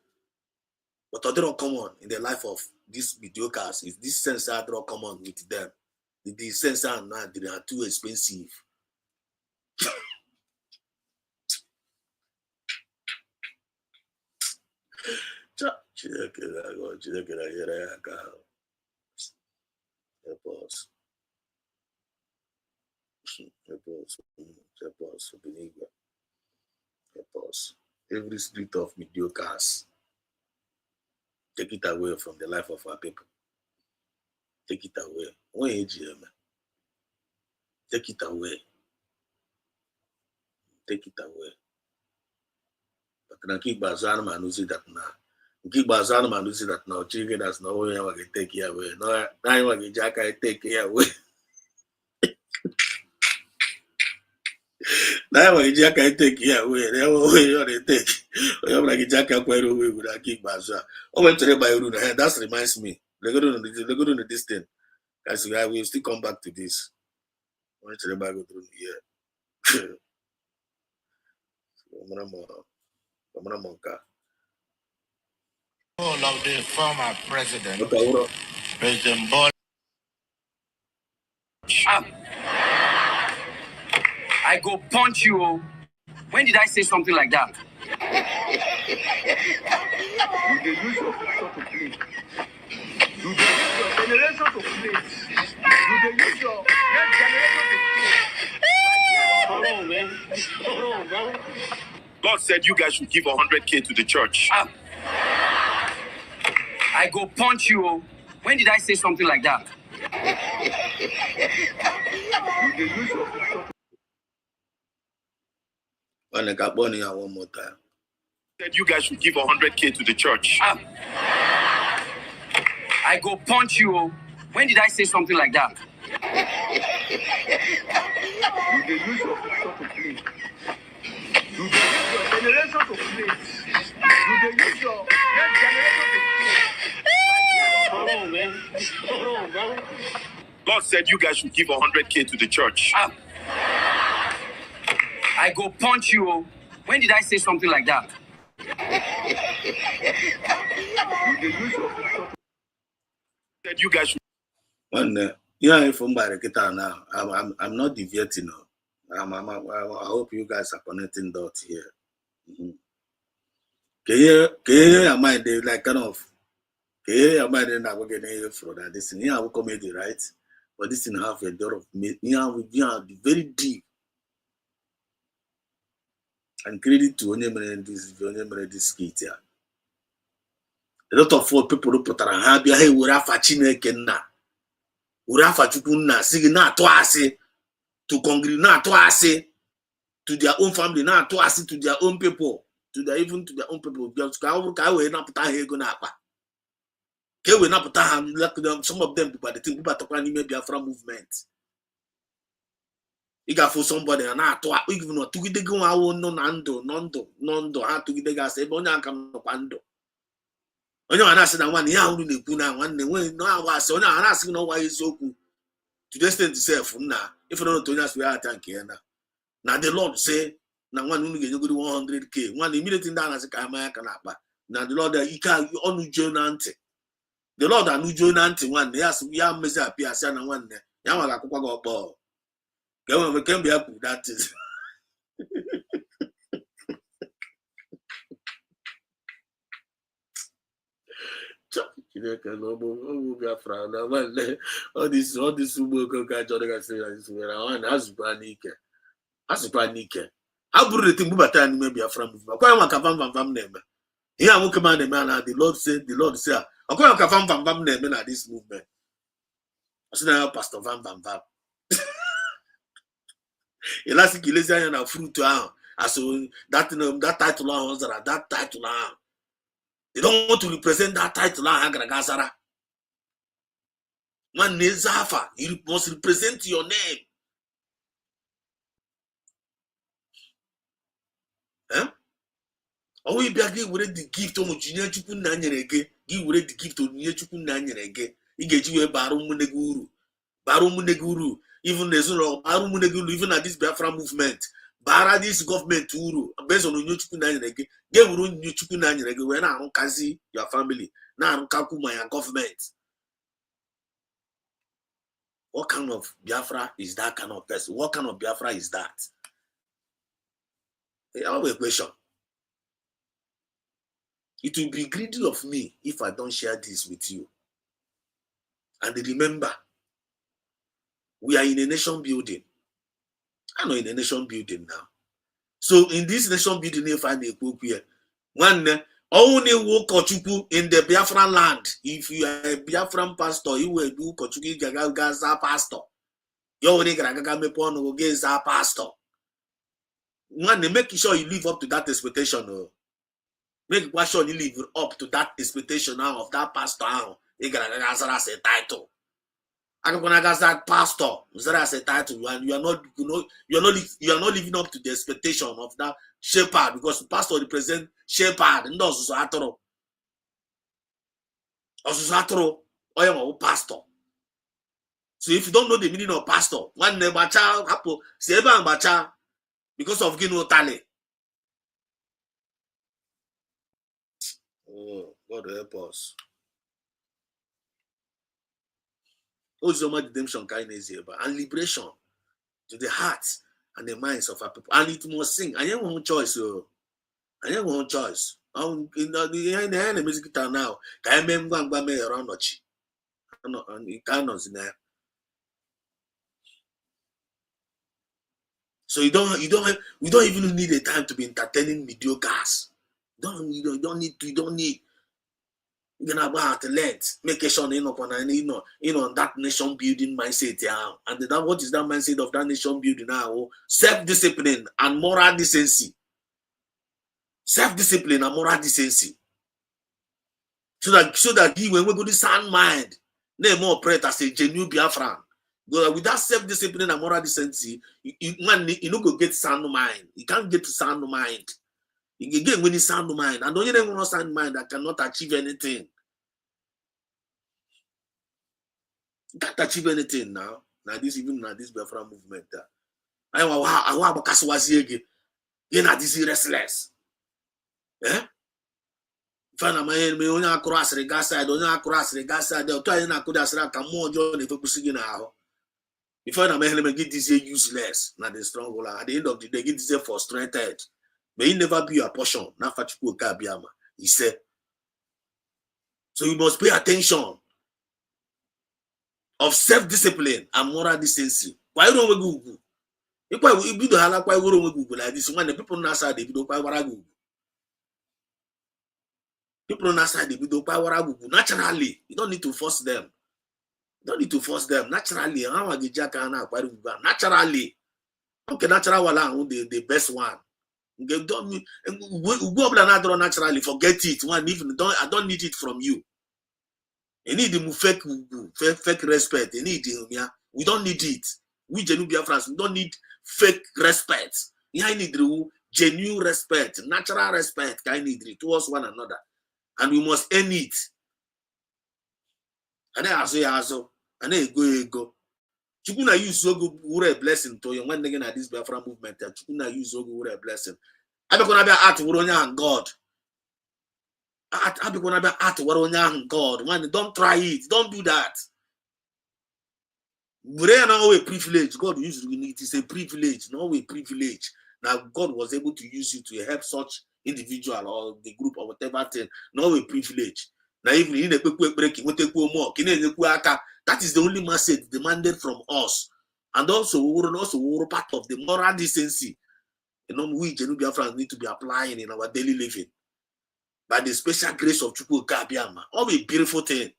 But other are common in the life of these mediocres. Is this sense are common with them? The sense are not, they are too expensive. Every spirit of mediocres. Take it away from the life of our people. Take it away. Take it away. Take it away. But now keep Bazan man who say that now. Keep Bazan man who say that now. Chicken that's no way I can take it away. No, I want to jack I take it away. Now I jack I take it away. They will take. I'm like jack I quite away with a kick Bazan. Oh, went to the Bayuru. That reminds me. They go to this thing. Guys, I will still come back to this. I went to the Bible through here. All of the former president, Okay, President Bola. I go punch you. When did I say something like that? You use your future to play. You use your generation to play. You use your next generation to play. Hold on, man. Hold on, bro. God said you guys should give 100K to the church. I go punch you. When did I say something like that? When I got money, one more time. Said you guys should give 100K to the church. I go punch you. Oh. When did I say something like that? God said you guys should give 100K to the church. I go punch you. Oh. When did I say something like that? Said you guys should. When from Barikita now, I'm not deviating now. I hope you guys are connecting dots here. Mm-hmm. Am I like kind of? Am I then I'm getting for that? This thing here will comedy, right? But this thing have a lot of me. We be very deep. And credit to this skit here. A lot of people who put on happy, hey, we're a Chineke na. Urafa chukuna sigi na toase to congregate na toase to their own family na toase to their own people to their even to their own people just ka we na put ha ego na akpa ke we na put ha like some of them people the thing people talk ni Biafra movement you got for somebody na to even no tugide go awo no na ndo ha tugide ga say onye aka no kwa ndo onye ana asị na nwanne ya hụrụ na-ekwu na nwanne nwe no awa asị onye ana asị na nwa eziokwu to the extent itself na if you don't know to we attack here now the Lord say na one unu ga-enye godi 100k one immediately ndị anasị ka ama ya ka na-akpa na the Lord ike ọnụ na ntị the Lord anụjuo na ntị nwanne ya sị ya mmezi apịa asị na nwanne ya nwa ga-akwụkwa gị ọkpọ ka enwere kemgbe ya kwuru that is Biafra na nwanne all this ugbo ka chọrọ gasị ya nwere nwanne azụkwa n'ike ha bụrụ rete mbubata n'ime Biafra movement ọkwa ya maka vam na-eme ihe a nwoke ma na-eme na the Lord say ọkwa ya maka vam na-eme na this movement ọsị na ya pastor vam ịlasị ka ilezi anya na fruit ahụ aso that title ahụ zara that title ahụ they don't want to represent that title ahụ ha gara gazara nwanne eze afa you must represent your name ọwụ ịbịa gị were the gift onyinye Chukwu nna nyere gị were the gift onyinye Chukwu nna nyere gị ị ga-eji wee bara ụmụnne gị uru even n'ezinụlọ bara ụmụnne gị uru even na this Biafra movement bara this government uru based on onyinye Chukwu nna nyere gị ga-ewere onyinye Chukwu nna nyere gị wee na-arụkazi your family na-arụkakwu ma ya government. What kind of Biafra is that kind of person? What kind of Biafra is that? I have a question. It will be greedy of me if I don't share this with you. And remember, we are in a nation building. I know in a nation building now. So in this nation building, if I need to here, one only walk Kochuku in the Biafran land. If you are a Biafran pastor, you will do Kochuku Gaza pastor. You only Gaga Mepon against our pastor. One, make sure you live up to that expectation. Make sure you live up to that expectation now of that pastor. You got as a title. I'm gonna get that pastor as a title, and you are not living up to the expectation of that shepherd because the pastor represents shepherd and also pastor. So if you don't know the meaning of pastor, one never child happen say bacha because of Gino Tale. Oh, God help us. Ozoma redemption kindness here, and liberation to the hearts and the minds of our people. And it must sing. I have one choice. I have one choice. In the music now, I remember around Nochi. And it cannot in there. So we don't even need a time to be entertaining mediocres. You don't need. You're gonna about let make sure you know that nation building mindset. Yeah. And then what is that mindset of that nation building now? Self-discipline and moral decency. Self-discipline and moral decency. So that you when we go to sound mind, name more operate as a genuine Biafran. With that self-discipline and moral decency, you don't go get sound mind. You can't get sound mind. You can get when you sound mind. And don't you know sound mind that cannot achieve anything. You can't achieve anything now. Now this Biafra movement. I want to Kaswazi again. You're not this restless. Eh? Fana mayen me onye across the gas side, the to na could as ka more join if pushing na ho. If I na get this useless, na the strong one. At the end of the day, get this frustrated. May it never be your portion. Na fachiku ka biama. He said. So you must pay attention of self-discipline and moral decency. Why don't we go? If we do the halak, why wouldn't we go like this? When the people na side they do quite what I go. People on side they do power naturally. You don't need to force them. Naturally. Naturally. Okay, natural wala the best one. Go naturally. Forget it. I don't need it from you. You need the fake respect. You need we don't need it. We genuine Biafrans, we don't need fake respect. I need genuine respect, natural respect. I need it towards one another. And we must earn it. And then I say, and then go. Chukuna use Zogu were a blessing to you when again at this Biafra movement. Chukuna use Zogu were a blessing. I be gonna be at Wuronya and God. I be gonna be at Wuronya and God. When don't try it, don't do that. We're not a privilege. God uses it is a privilege, not a privilege. Now God was able to use you to help such individual or the group or whatever thing, not a privilege. Now, even in a quick breaking, that is the only message demanded from us. And also, we're part of the moral decency. You know, we Genuine Biafrans need to be applying in our daily living. By the special grace of Chukwu Kabiama. All a beautiful thing.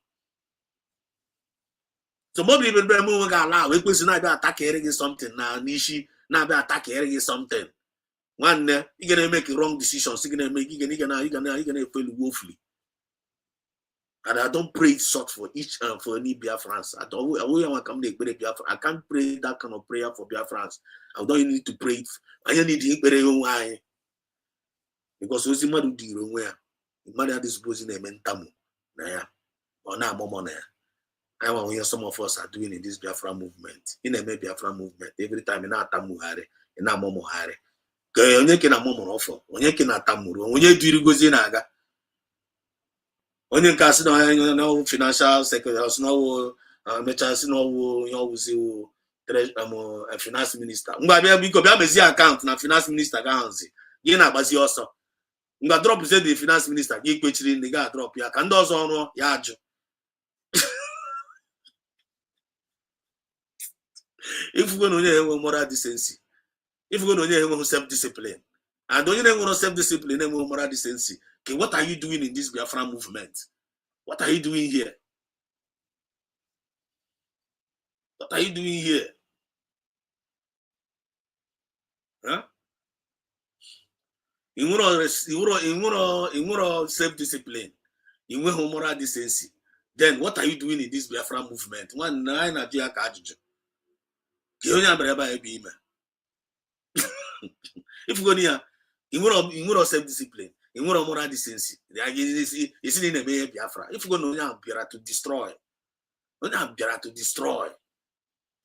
So, maybe even when we allow, we can attack something now, Nishi, now be attacking something. One you're gonna make wrong decisions. You're gonna fail woefully. And I don't pray it short for each for any Biafrans. I can't pray that kind of prayer for Biafrans. I don't need to pray it. I need to pray why. Because what's the matter with you? Where the mother disposing a mentamu. Naya or now momo. I want to hear some of us are doing in this Biafra movement. In a Biafra movement, every time in Atamuhare, in a momo hare. Onye ke na momo ofo, onye ke na tamuru, onye diri gozi na aga. Onye nke asị na financial secretary, no mecha asị no wuzi finance minister. Ngwa bịa biko bịa mezi account na finance minister ga hanzi. Gị na-agbazi ọsọ. Ngwa drop say the finance minister gị kwechiri ndị ga drop ya ka ndị ọzọ ọrụ ya ajụ. If we onye enwe moral decency, if we onye enwe self-discipline, and onye enwe self-discipline enwe moral decency, okay, what are you doing in this Biafra movement? What are you doing here? What are you doing here? Huh? You want self-discipline. You want moral decency. Then what are you doing in this Biafra movement? One nine at your card. If you go near, you want self-discipline. You want moral decency. It's in a Biafra. If you go no to destroy, to destroy,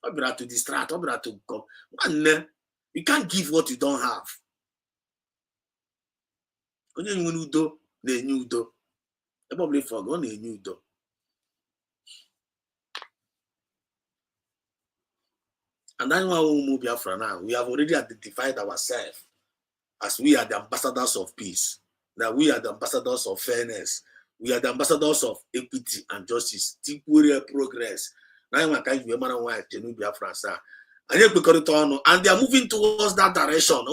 to distract, to come. Man, you can't give what you don't have. Onye udo na-enye udo. Probably forgot na-enye udo. And that's why we move Biafra now. We have already identified ourselves as we are the ambassadors of peace. That we are the ambassadors of fairness. We are the ambassadors of equity and justice. Temporary progress. Now we can be why Genuine Biafrans are. And they are moving towards that direction.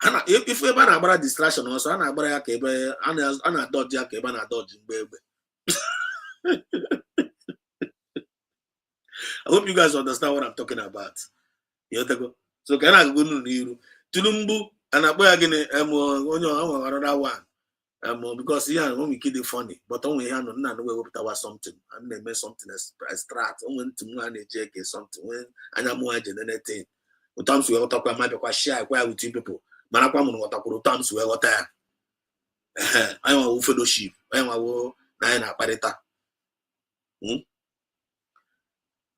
If we ban about distraction also, ana agbara ya ka ebe ana dodge ya ka ebe na dodge mgbe. I hope you guys understand what I'm talking about. So can I go to Tulumbu and I boy again another one. Because yeah, when we kid it funny, but only hand on none way something and they made something as start when to manage something when and I'm more anything. Times we all talk about my share with people. Manakwam no watakuru times we all time. I want fellowship. I want na parita.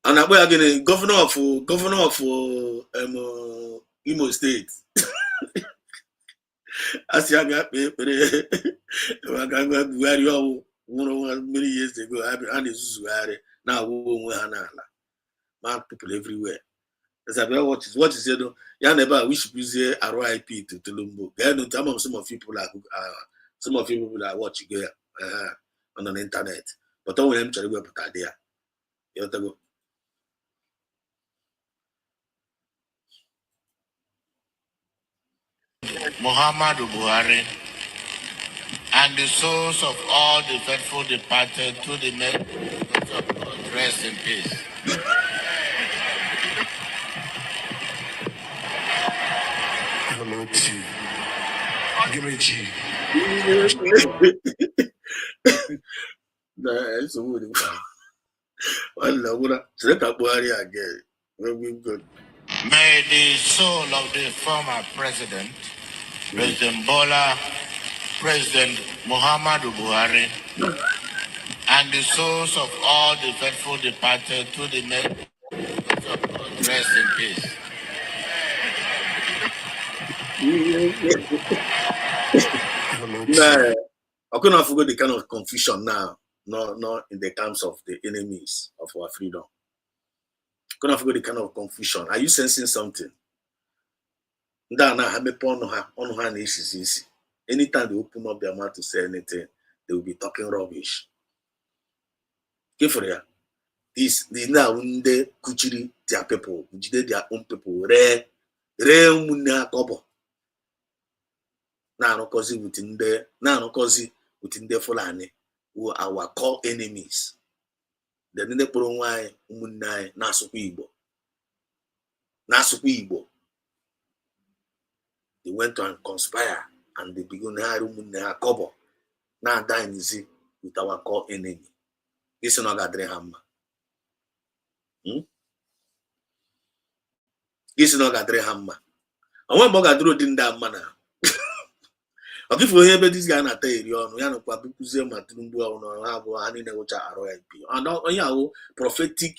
And I boy again governor of Imo State. As young many years ago, I now people everywhere. As I what is it? Yeah, never wish we say RIP to Tulumbu. Some of people are watching there on the internet. But I want to put that there. Muhammadu Buhari and the souls of all the faithful departed to the next rest in peace. Give me G. It's a wood. Again. Very good. May the soul of the former president, President Bola, President Muhammadu Buhari, and the souls of all the faithful departed to the next rest in peace. Nah, I couldn't forget the kind of confusion now, not in the terms of the enemies of our freedom. Couldn't forget the kind of confusion. Are you sensing something? Anytime they open up their mouth to say anything, they will be talking rubbish. These now they kuchiri their people, their own people, re muna kobo. Now within the Fulani who are our core enemies. The nile pụrụ nwanyị ụmụnne anyị na-asụkwa Igbo. They went to conspire and they began to hire ụmụnne ha kobo na dine with our core enemy. This is not gadre hamma. This is not gadre hamma. And when Bogadro didn't that manner. Okay, for here, but this guy not tell you, no, you know, Papuze Matumbu or have one in a watch RIP. And now, prophetic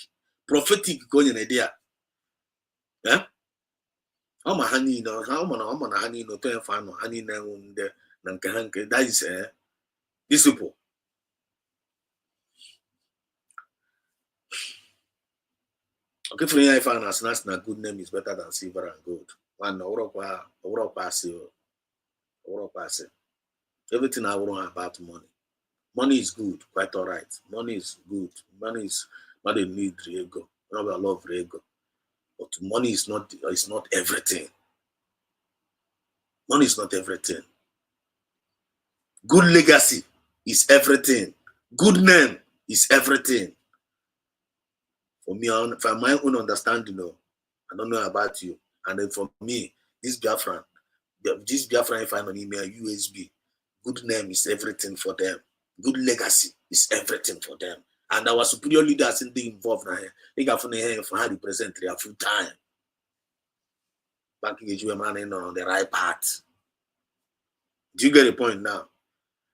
going in idea. Yeah? How my honey, no, how man, honey, no, 10 fan, honey, no, Nankahanke, that is this people. Okay, for here, I found as a good name is better than silver and gold. One, everything I want about money. Money is good, quite all right. Money is good. Money is not a need, Riego. Not a love, Riego. But money is not everything. Money is not everything. Good legacy is everything. Good name is everything. For me, for my own understanding, I don't know about you. And then for me, this Biafran, if I'm on email, USB, good name is everything for them. Good legacy is everything for them. And our superior leaders in the involved now, they got from here for how to present their full time. Back in the man on the right path. Do you get the point now?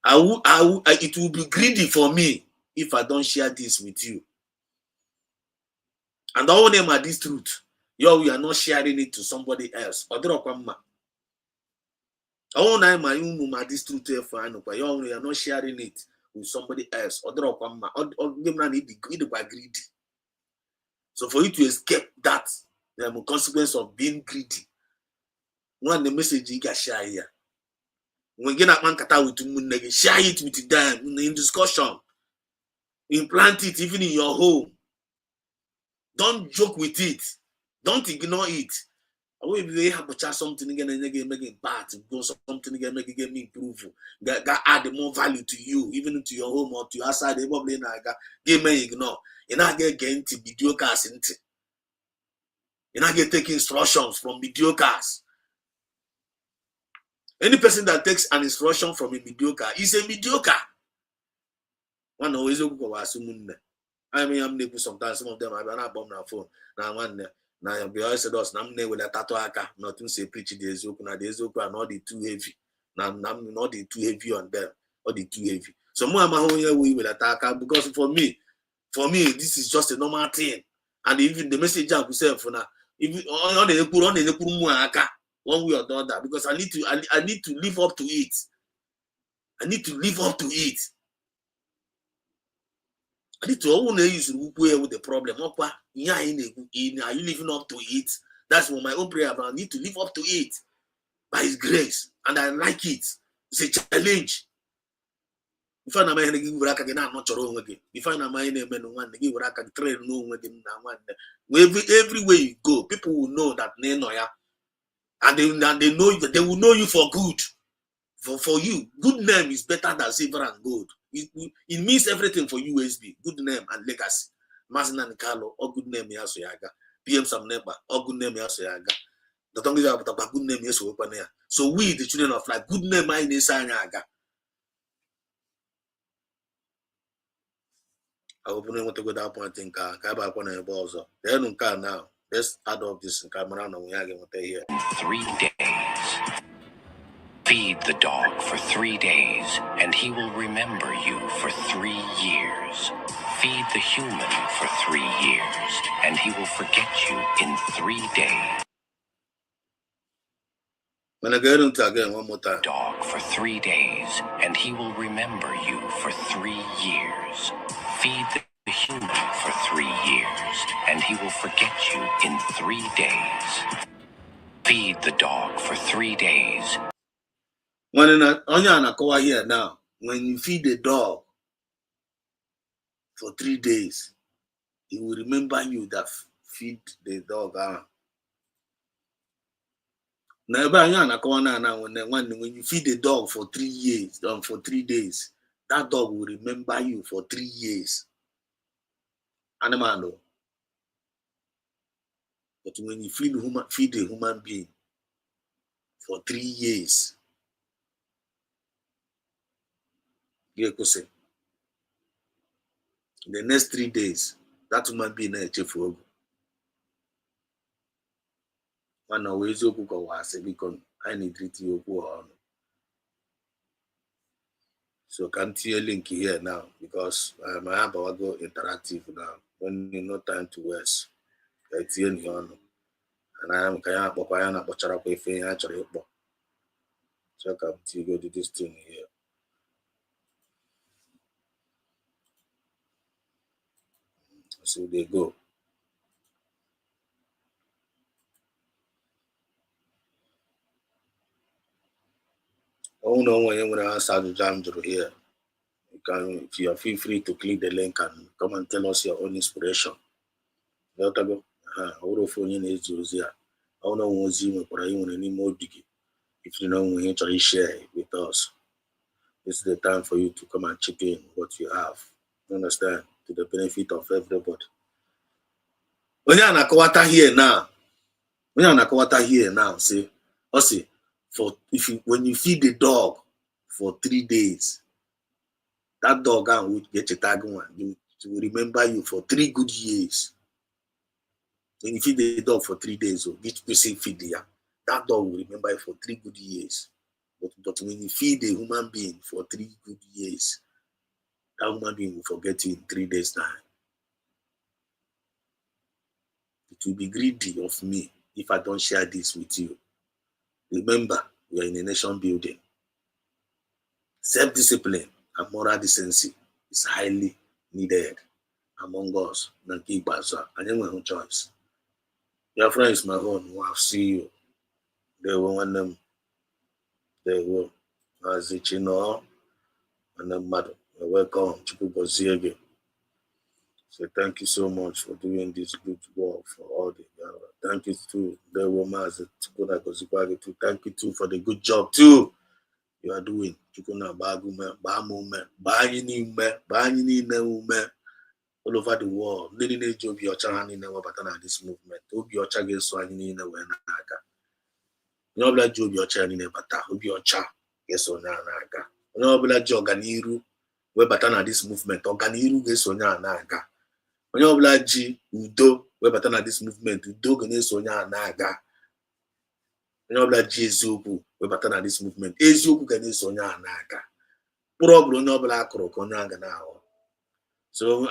It will be greedy for me if I don't share this with you. And all them are this truth. We are not sharing it to somebody else. All nine my this truth you are not sharing it with somebody else. Or them need greedy. So for you to escape that, the consequence of being greedy. One the message you can share here. When you get man kata with you, share it with them in discussion. Implant it even in your home. Don't joke with it. Don't ignore it. I will be able to something again and again, making part, go something again, making improve, add more value to you, even to your home or to your side. They probably game may ignore. You not get to mediocres, you not get taking instructions from mediocres. Any person that takes an instruction from a mediocre is a mediocre. One always go assume. I mean, I'm able sometimes some of them I not bomb my phone. Now one now be always said us nam with a tattoo aka, nothing say preach the Ezoku, now the Ezoku are not the too heavy. Now not the too heavy on them, or the too heavy. So more am I with attack because for me, this is just a normal thing. And even the message I say for now, if on the aka one way or the other, because I need to live up to it. I need to live up to it. I need to own use with the problem. Are you living up to it? That's what my own prayer. But I need to live up to it by His grace, and I like it. It's a challenge. If I am not your again. If I am everywhere you go, people will know that and they know that they will know you for good. For you, good name is better than silver and gold. It means everything for USB. Good name and legacy. Mazin and Carlo, or good name Yasoyaga. PM Sam Neba, or good name Yasoyaga. The tongue is about good name yes open here. So we, the children of life, good name I need Sanyaga. I open want to go that point in car, Kaba Kwana Bozo. They're no car now. Let's add up this in Cameron. We are going to here. 3 days. Feed the dog for 3 days, and he will remember you for 3 years. Feed the human for 3 years, and he will forget you in 3 days. When I get into again one more time. Dog for 3 days, and he will remember you for 3 years. Feed the human for 3 years, and he will forget you in 3 days. Feed the dog for 3 days. When I here now, when you feed the dog for 3 days, he will remember you that feed the dog. Now, when you feed the dog for 3 years, for 3 days, that dog will remember you for 3 years. Animal. But when you feed a human being for 3 years, in the next 3 days, that human being is a chef. One always because I need to treat you. So can't see a link here now because my app will go interactive now. When you no time to waste, it's in here. And I am Kaya Pokayana Bocharako actually. So come to go to this thing here. So they go. Oh no, when you answer the jam through here, if you feel free to click the link and come and tell us your own inspiration. If you know when you try to share it with us, this is the time for you to come and chip in what you have. You understand? To the benefit of everybody. When you're on here now, see, when you feed the dog for 3 days, that dog will get a tag one. To remember you for 3 good years. When you feed the dog for 3 days, or each person feed the that dog will remember you for 3 good years. But when you feed a human being for 3 good years, that human being will forget you in 3 days' time. It will be greedy of me if I don't share this with you. Remember, we are in a nation building. Self-discipline and moral decency is highly needed among us. And no choice. Your friend is my own. I'll see you. They will want them. They will. As it and them mother. Welcome. Chukugo again. So thank you so much for doing this good work for all the thank you to the woman too. Thank you too for the good job too you are doing. All over the world. This movement. N'ọbụla ji obi ọcha niile bata obi ọcha ga-esonye a na-aga. Onye ọbụla ji ọganiru wee bata na this movement ọganiru ga-esonye a na-aga. Onye ọbụla ji udo wee bata na this movement udo ga na-esonye a na-aga. Onye ọbụla ji eziokwu wee bata na this movement eziokwu ga na-esonye a na-aga. Mkpụrụ ọ bụla onye ọbụla akụrụ ka onye a ga na-aghọ. So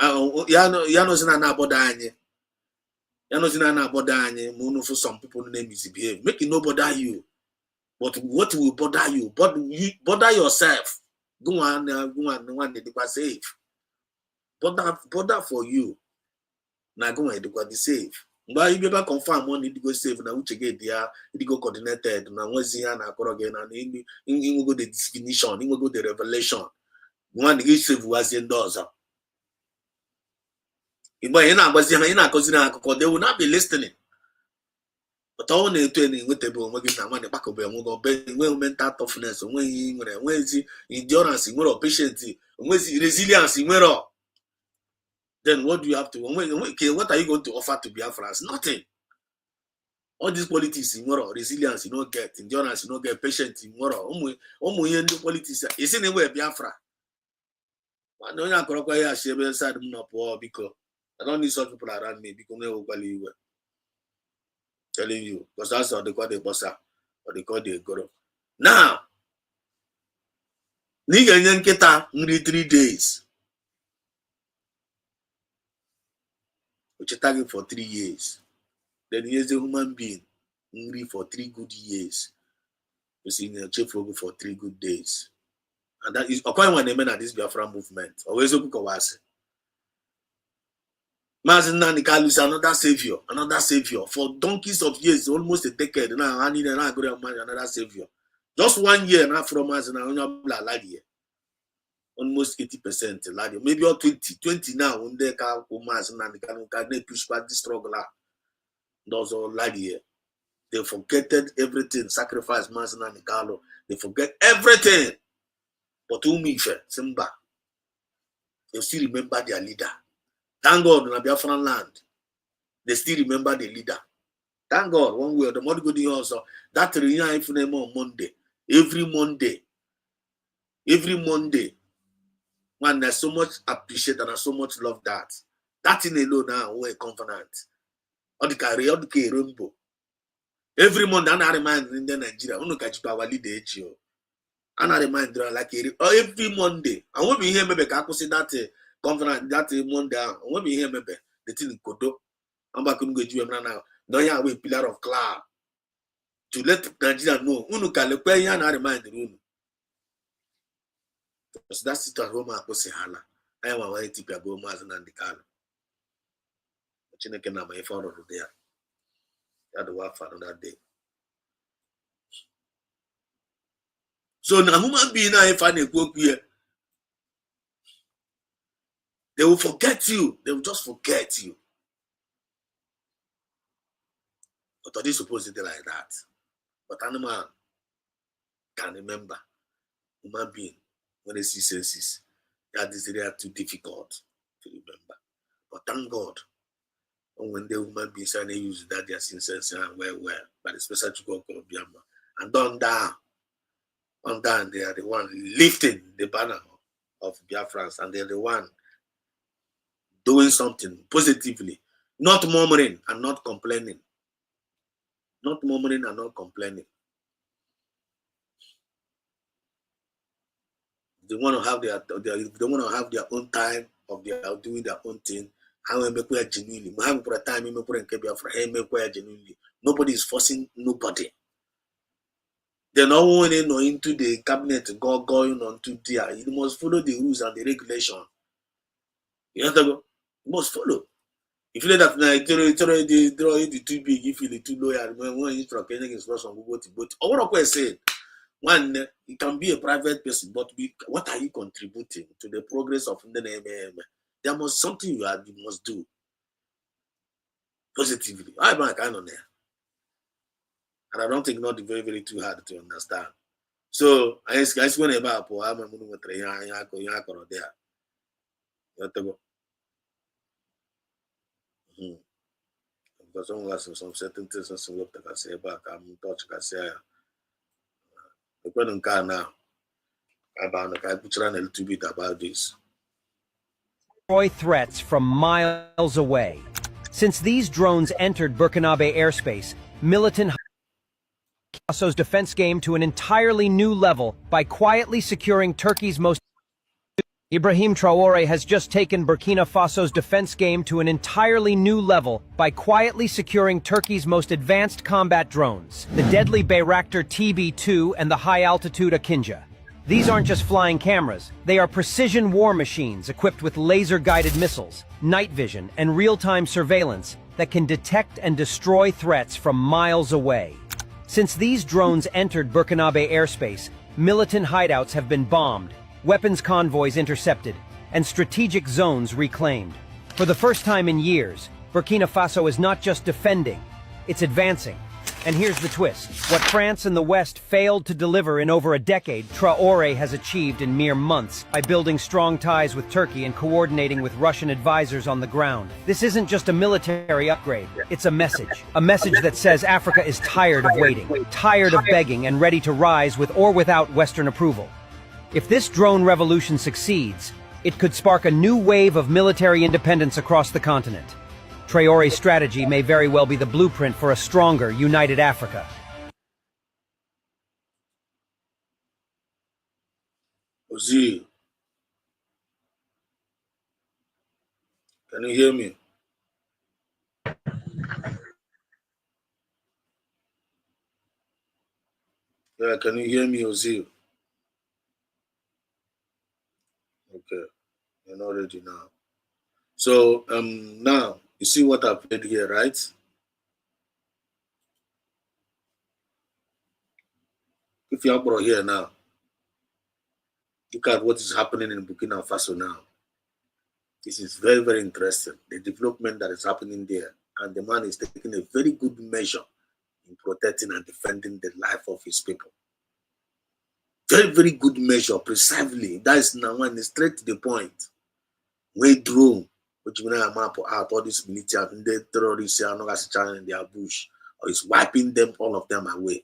ya nọzi na-abọda anyị. Ya nọzi na-abọda anyị ma unu for some people misbehave. Make it no bother you. But what will bother you? Bother yourself. Go on, they safe. Bother for you. Now go on, they safe. But if you ever confirm one need to go save, now which again they are, it go coordinated. Now once you are again, and you go the definition, you go the revelation. One you save was in doors. If by they will not be listening. But all the training with the boom, the back of them, mental toughness, when endurance, patience, resilience, then what do you have to? What are you going to offer to Biafrans? Nothing. All these qualities, resilience, you don't get, endurance, you don't get, patience, qualities. It's anywhere Biafra. I don't know how to because I don't need such people around me because they will value well. Telling you, because that's what they call the bossa or they call the guru. Now, nigga nketa only 3 days. Which is target for 3 years. Then he is a human being only for 3 good years. You see, a chief for 3 good days. And that is quite one name at this Biafra movement. Always open Kawase. Mazin is another savior. For donkeys of years, almost a decade now, I need another savior. Just 1 year now from Mazin, almost 80% lady, maybe or 20 now when they can Mazin and can push back the struggle. Those all lady. They forgetted everything, sacrifice Mazin and Carlo. They forget everything. But Simba, they still remember their leader. Thank God, in a Biafran land, they still remember the leader. Thank God, one way or the more good also. That reunion on Monday, every Monday, man, there's so much appreciate and I so much love that. That in alone now, we're confident. Or the career, or the rainbow. Every Monday, and I remind in Nigeria, I'm not catch our leader. And I remind her like every Monday. I won't be here, maybe I could see that. Confident that Monday, I won't be here, maybe the thing could do. I'm back to go to now. Don't you have a pillar of cloud to let Nigeria know? Unu can look where you and I remind the room. Because that's it at home. I could say, Hala. I am a white tip, I go Mazan and the car. But you can have my father there. That was for that day. So now, human being, I find a book here. They will forget you. They will just forget you. But are they supposed to be like that? But animal can remember. Human being, when they see senses, that is really too difficult to remember. But thank God, when the human beings are use that, they are senses and well, by the special to God of Biafra. And on down, they are the one lifting the banner of Biafrans, and they are the one doing something positively, not murmuring and not complaining. Not murmuring and not complaining. They want to have their own time of their doing their own thing. How we make genuinely. We have a time genuinely. Nobody is forcing nobody. They're not going into the cabinet going on to there. You must follow the rules and the regulation. You have to go. You must follow. If you let that they draw it too big, if you too low, when you try anything is not some but what I say, one, you can be a private person, but what are you contributing to the progress of the name? There must something you must do positively. I'm kind of there. And I don't think not very, very too hard to understand. So I just went about I'm going to there. Because some certain things and some can say back. I'm touch can say the question now. I put a little bit about this. Threats from miles away. Since these drones entered Burkinabe airspace, militant Faso's defense game to an entirely new level by quietly securing Turkey's most. Ibrahim Traore has just taken Burkina Faso's defense game to an entirely new level by quietly securing Turkey's most advanced combat drones, the deadly Bayraktar TB2 and the high-altitude Akinja. These aren't just flying cameras, they are precision war machines equipped with laser-guided missiles, night vision, and real-time surveillance that can detect and destroy threats from miles away. Since these drones entered Burkinabe airspace, militant hideouts have been bombed, weapons convoys intercepted, and strategic zones reclaimed. For the first time in years, Burkina Faso is not just defending, it's advancing. And here's the twist. What France and the West failed to deliver in over a decade, Traore has achieved in mere months by building strong ties with Turkey and coordinating with Russian advisors on the ground. This isn't just a military upgrade, it's a message. A message that says Africa is tired of waiting, tired of begging, and ready to rise with or without Western approval. If this drone revolution succeeds, it could spark a new wave of military independence across the continent. Traore's strategy may very well be the blueprint for a stronger, united Africa. Ozzy, can you hear me? Yeah, can you hear me, Ozzy? Okay, you're not ready now. So now you see what I played here, right? If you are here now, look at what is happening in Burkina Faso now. This is very, very interesting. The development that is happening there, and the man is taking a very good measure in protecting and defending the life of his people. Very, very good measure, precisely. That is now one straight to the point. We drone, which we now map out all these military and the terrorists are not in their bush, or is wiping them, all of them away.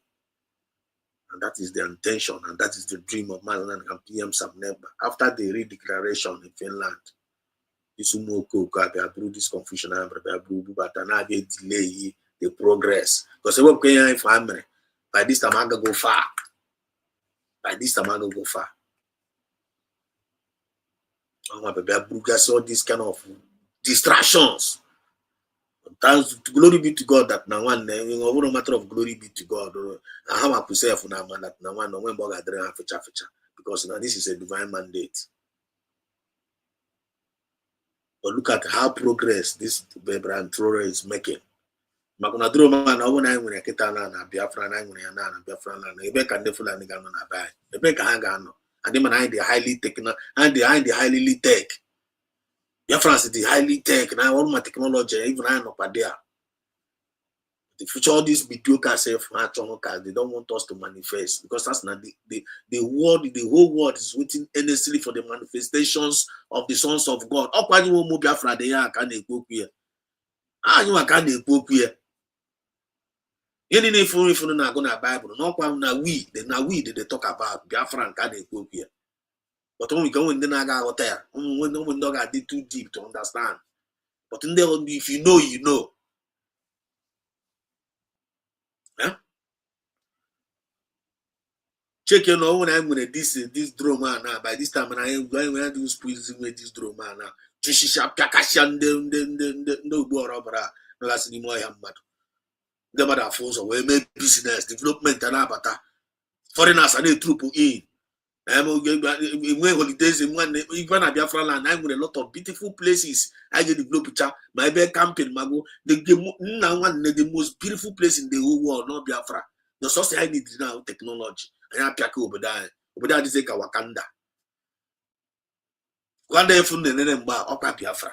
And that is the intention, and that is the dream of Malan and PM Samneba. After the re-declaration in Finland, this confusion, but now they delay the progress. Because by this time I go far. By this time I go far. All these kind of distractions. Thanks, glory be to God that now one no matter of glory be to God. I have to say for now that now one when because now this is a divine mandate. But look at how progress this Biafra Traore is making. Makuna draw man na wona nwere kita na Biafra na nwere na Biafra na ebe ka ndị Fulani ga no na bai. Ebe ka ha ga no. And them and the highly technical and the highly tech. Biafra is the highly tech now all my technology even I no there. The future all these mediocre self they don't want us to manifest because that's not the whole world is waiting earnestly for the manifestations of the sons of God. Oh, why you want Biafra they are can they go here? You can they go here? Any if you not gonna Bible, no one now we they talk about Biafra and can they go here? But when we go in the Naga hotel, when no one dog did too deep to understand. But in there, if you know, you know. Huh? Check you know when I'm gonna this drama now. By this time, I am going to do squeezing with this drama now. Chishisha Kakashan no borobra, no last anymore. The mother force away make business, development and abata. Foreigners are the troop in. When holidays in one even at Biafra land, I'm with a lot of beautiful places. I get the globe picture. My bed camping, Mago. Now one the most beautiful place in the whole world, not Biafra. The source I need now technology. I have Piako over there. Over there, this is Wakanda. One day from the Biafra,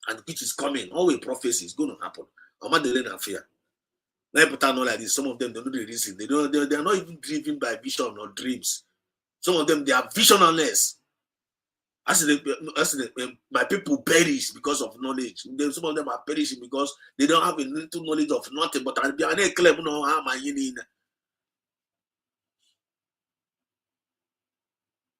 and which is coming, always prophecy is going to happen. I'm not fear. People like this. Some of them don't know the reason. They are not even driven by vision or dreams. Some of them they are visionless. My people perish because of knowledge. Some of them are perishing because they don't have a little knowledge of nothing. But I'll be an clear how am I.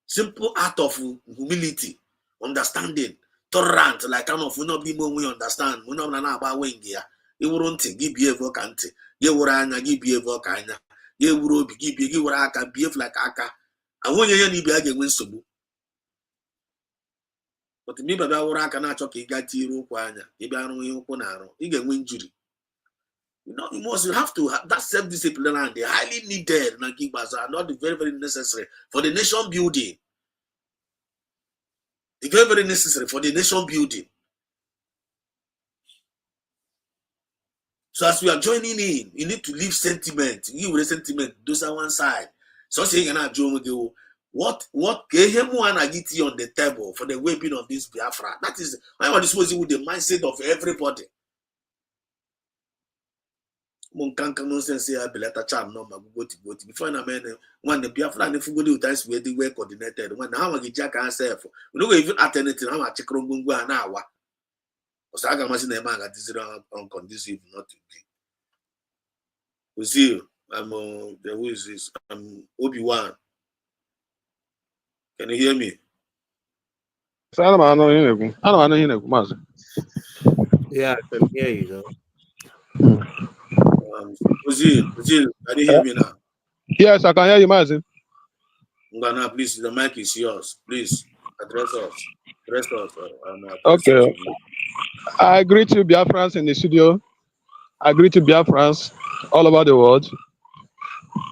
Simple act of humility, understanding, tolerant, like kind of we not be more we understand. We not about wing here. You won't give behavior can't. You will give behavior kind. You will give aka behave like aka. And when you need to win some. But me, but I will aka na choke got you kwanya. You be anu you kunaro. You get injury. You have to have that self-discipline and they highly needed. Not very, very necessary for the nation building. It's very, very necessary for the nation building. So as we are joining in, you need to leave sentiment. You will sentiment. Those are one side. So saying what get him one I get on the table for the well-being of this Biafra. That is I want to suppose with the mindset of everybody. Before I mean when the Biafra and the times where they were coordinated, when how we jack ourselves, we don't even attend it how much Krongungu an hour. Osaga machine a man that is unconducive not to be. We see you. Who is this? I'm Obi-Wan. Can you hear me? Yeah, I can hear you though. Ozil, can you hear me now? Yes, I can hear you, Mazin. Ngana, please, the mic is yours. Please, address us. Okay. I greet you, Biafrans in the studio. I greet you, Biafrans all over the world.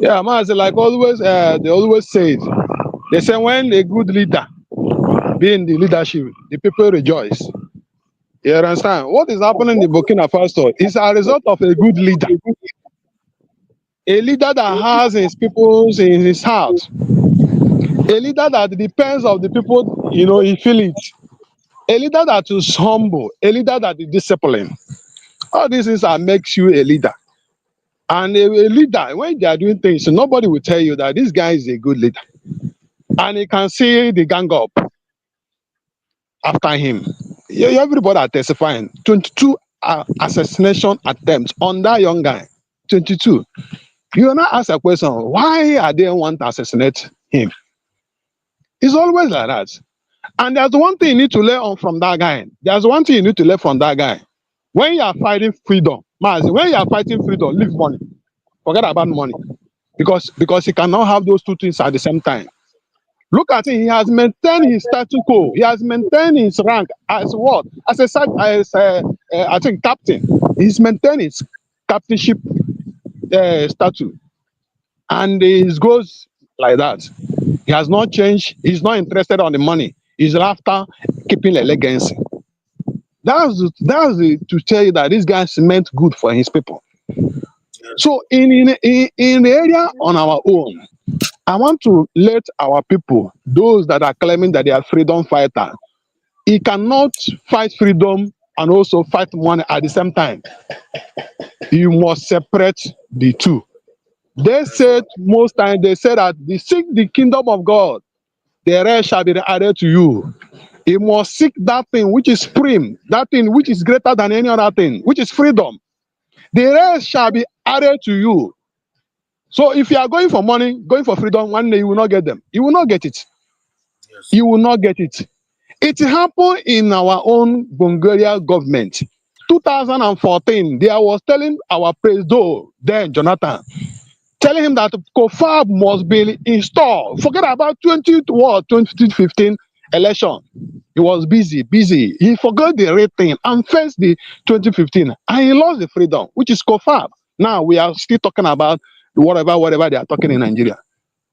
Yeah, Mazin, like always, they always say it. They say when a good leader be in the leadership, the people rejoice. You understand? What is happening in Burkina Faso is a result of a good leader. A leader that has his people in his heart. A leader that depends on the people, he feel it. A leader that is humble. A leader that is disciplined. All these things that makes you a leader. And a leader, when they are doing things, nobody will tell you that this guy is a good leader. And you can see the gang up after him. Everybody are testifying. 22 assassination attempts on that young guy. 22. You will not ask a question, why are they want to assassinate him? It's always like that. And there's one thing you need to learn on from that guy. There's one thing you need to learn from that guy. When you are fighting freedom, when you are fighting freedom, leave money. Forget about money. Because he cannot have those two things at the same time. Look at him. He has maintained his status quo. He has maintained his rank as what? I think captain. He's maintained his captainship status. And it goes like that. He has not changed. He's not interested on the money. He's after keeping a legacy. That's to tell you that this guy meant good for his people. So in the area on our own, I want to let our people, those that are claiming that they are freedom fighters, he cannot fight freedom and also fight money at the same time. You must separate the two. They said most times they say that seek the kingdom of God, the rest shall be added to you. You must seek that thing which is supreme, that thing which is greater than any other thing, which is freedom. The rest shall be added to you. So if you are going for money, going for freedom, one day you will not get them. You will not get it. Yes. You will not get it. It happened in our own Bulgaria government. 2014, they was telling our president, then Jonathan, telling him that COFAB must be installed. Forget about 2015 election. He was busy. He forgot the right thing and faced the 2015. And he lost the freedom, which is COFAB. Now we are still talking about whatever they are talking in Nigeria.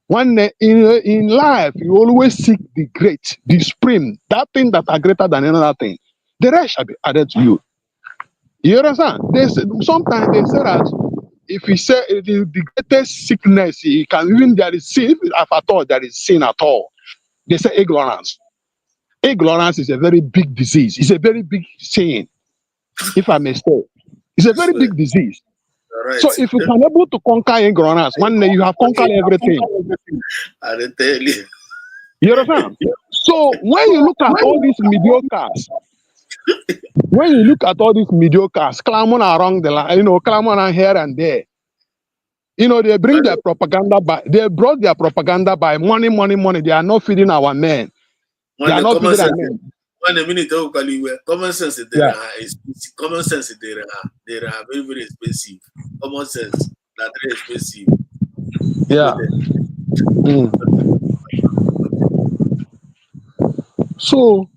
One in life, you always seek the great, the supreme, that thing that are greater than another thing. The rest shall be added to you. You understand? Sometimes they say that if you say the greatest sickness, there is sin, if at all there is sin at all, they say ignorance. Ignorance is a very big disease. It's a very big sin, if I may say. It's a very big disease. Right. So if you can able to conquer ignorance, one day you have conquered everything. I didn't tell you. You understand? So when you look at all these mediocres, clamoring around the line, clamoring here and there, they bring their propaganda by, they brought their propaganda by money. They are not feeding our men. They are not feeding our men. When the minute of common sense is there, common sense is there. They are very, very expensive. Common sense, that very expensive. Yeah. So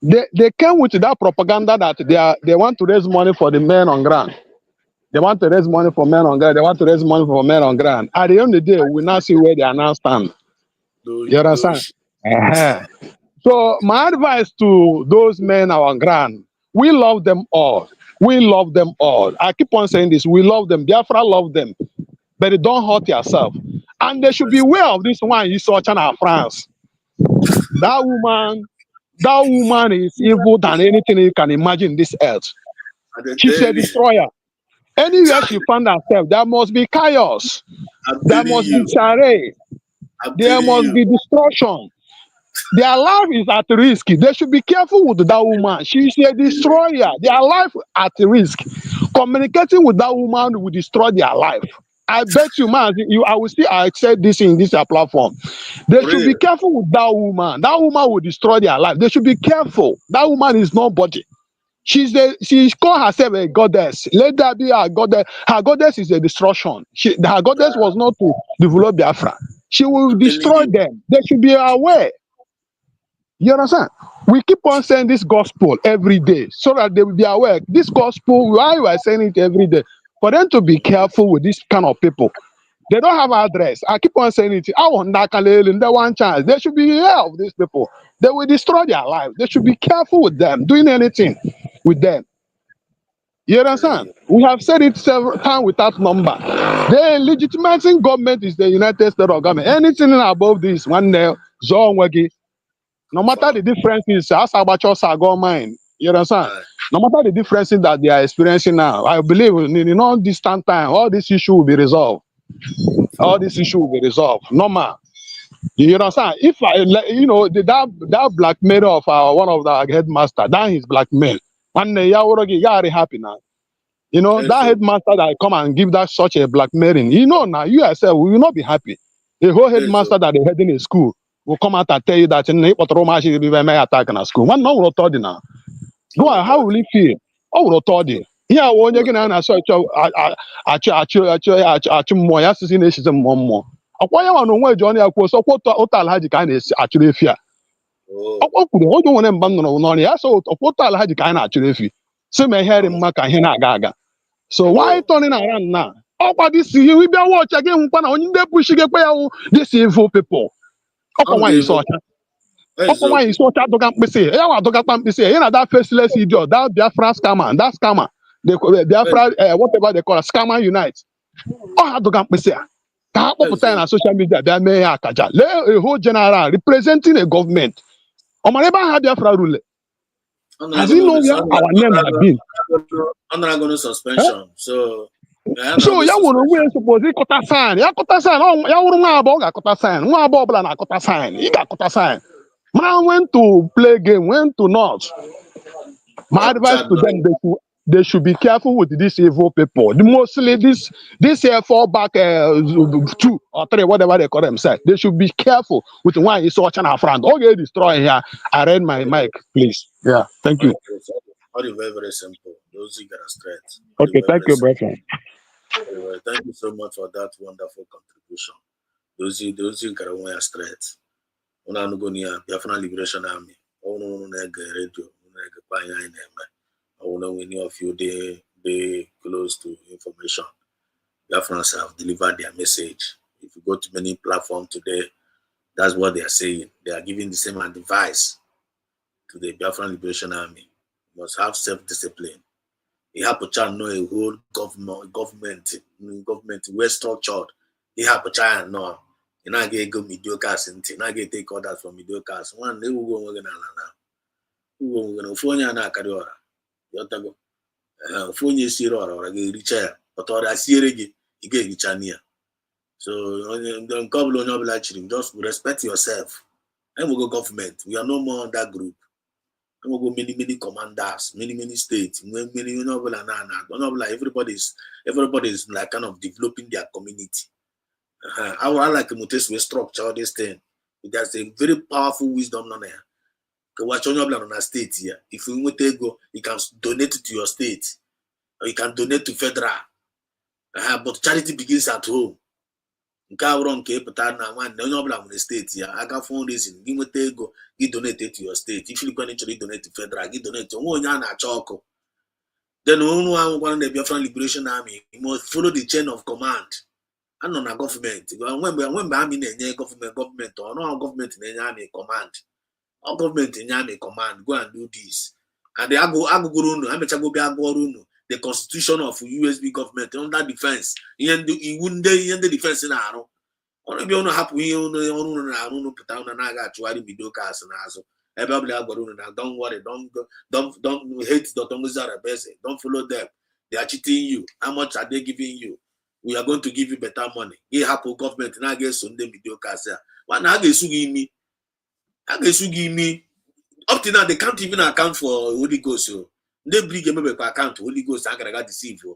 they came with that propaganda that they want to raise money for the men on ground. They want to raise money for men on ground. They want to raise money for men on ground. At the end of the day, we now see where they are now stand. You understand? So my advice to those men on ground, we love them all. We love them all. I keep on saying this. We love them. Biafra love them. But don't hurt yourself. And they should be aware of this one you saw China France. That woman is evil than anything you can imagine this earth. She's a destroyer. Anywhere she found herself, there must be chaos. There must be charade. There must be destruction. Their life is at risk. They should be careful with that woman. She's a destroyer. Their life at risk. Communicating with that woman will destroy their life. I bet you, man, I said this in this platform. They should be careful with that woman. That woman will destroy their life. They should be careful. That woman is nobody. She called herself a goddess. Let that be her goddess. Her goddess is a destruction. Her goddess was not to develop Biafra. She will destroy them. They should be aware. You understand? We keep on saying this gospel every day so that they will be aware. This gospel, why we are saying it every day? For them to be careful with this kind of people. They don't have address. I keep on saying it. I want that one chance. They should be aware of these people. They will destroy their lives. They should be careful with them, doing anything with them. You understand? We have said it several times without number. The legitimizing government is the United States of government. Anything above this, one day, no matter the differences, as about your mind, you understand? No matter the differences that they are experiencing now, I believe in no distant time, all this issue will be resolved. All this issue will be resolved. Normal. You understand? If that blackmail of one of the headmaster, that is blackmail. And you are happy now. That headmaster that come and give that such a blackmailing, now you yourself will not be happy. The whole headmaster that they head in a school will come out and tell you that attack in a school. One no will tell you now. No, how will he feel? Oh, will tell you. Yeah, when you're gonna search more, yes, in this more. Akwa wa no nwe Johnny akwo so kwota Alhaji ka na achuru efi a. Akwa kwuru o jo nwere mba no no ya so kwota Alhaji ka na achuru efi. So me hearing maka ihe na aga. So why turning around now? Okwa this we be watch again nkwa na onye ndị push gekwe ya this evil people. Okwa nwa yi so ọcha. Okwa nwa yi so ọcha doga mkpịsị. Ya wa doga mkpịsị. You know that faceless idiot, that Biafra scammer, that scammer. The Biafra whatever they call a scammer unite. Oh doga mkpịsị a. Ka akpọpụta na social media bịa mee ya akaja. Lee a whole general representing a government. Ọmara ebe aha Biafra rule. Has he known where our name has been? Honorable suspension. So ya nwere onwe suppose ịkọta sign. Ya kọta sign. Ya wụrụ nwa abụọ ga-akọta sign. Nwa abụọ ọbụla na-akọta sign. Ị ga-akọta sign. Mana when to play game, when to not. My advice to them, they should be careful with these evil people. Mostly this fallback 2 or 3, whatever they call themselves. They should be careful with one is watching our friend. Okay, destroy here. I read my mic, please. Yeah, thank you. Very, very simple. Those who get straight. Okay, thank you, brother. Thank you so much for that wonderful contribution. Those who get away straight. Una no go near Biafra Liberation Army. Oh no, radio. I want to many of you they close to information. Biafrans have delivered their message. If you go to many platforms today, that's what they are saying. They are giving the same advice to the Biafra Liberation Army. You must have self-discipline. You have to know a whole government well structured. You have to try and know ị na-aga ego mediocres ntị na-aga take orders from mediocres nwanne ewugo onwe gị n'ala na ugwo onwe gị na ofu onye a na-akarị ọra yọtago ofu onye siere ọra ga-ericha ya ọta ọrịa siere gị ị ga-ericha ya so nke ọbụla onye ọbụla chiri just respect yourself. Enwego government, we are no more on that group. Enwego many commanders, many states, many onye ọbụla onye ọbụla everybody's like kind of developing their community. I like Mutes we structure all this thing. There's a very powerful wisdom on there. Watch onye ọbụla on a state here. If you want to go, you can donate to your state, or you can donate to federal. But charity begins at home. Nke abụrụ nke ịpụta na nwanne onye ọbụla nwere steeti ya aka fundraising gị nweta ego gị donate to your state. If you want to donate to federal gị donate onwe onye a na-achọ ọkụ. Then ọrụ ahụ gwara na Biafra Liberation Army, you must follow the chain of command. Anọ na gọọmenti mgbe amị na-enye gọọmenti ọnụ gọọmenti na-enye amị command. Ọ gọọmenti enye amị command, go and do this. And agụgụrụ unu amechago bịa gụọrụ unu the constitution of USB government under defense iwu ndị defense na-arụ ọrụ bịa unu hapụ ihe ọrụ unu na-arụ unu pụta unu na-aga achụgharị mediocres n'azụ ebe ọ bụla ya gwara unu na don't worry don't hate Dr. Rebeze, don't follow them, they are cheating you. How much are they giving you? We are going to give you better money. Gị hapụ gọọmenti na-aga eso ndị mediocres a mana a ga-esu gị imi up to now they can't even account for Holy Ghost. Ndị brig emebekwa akaụntụ Holy Ghost agaraga deceive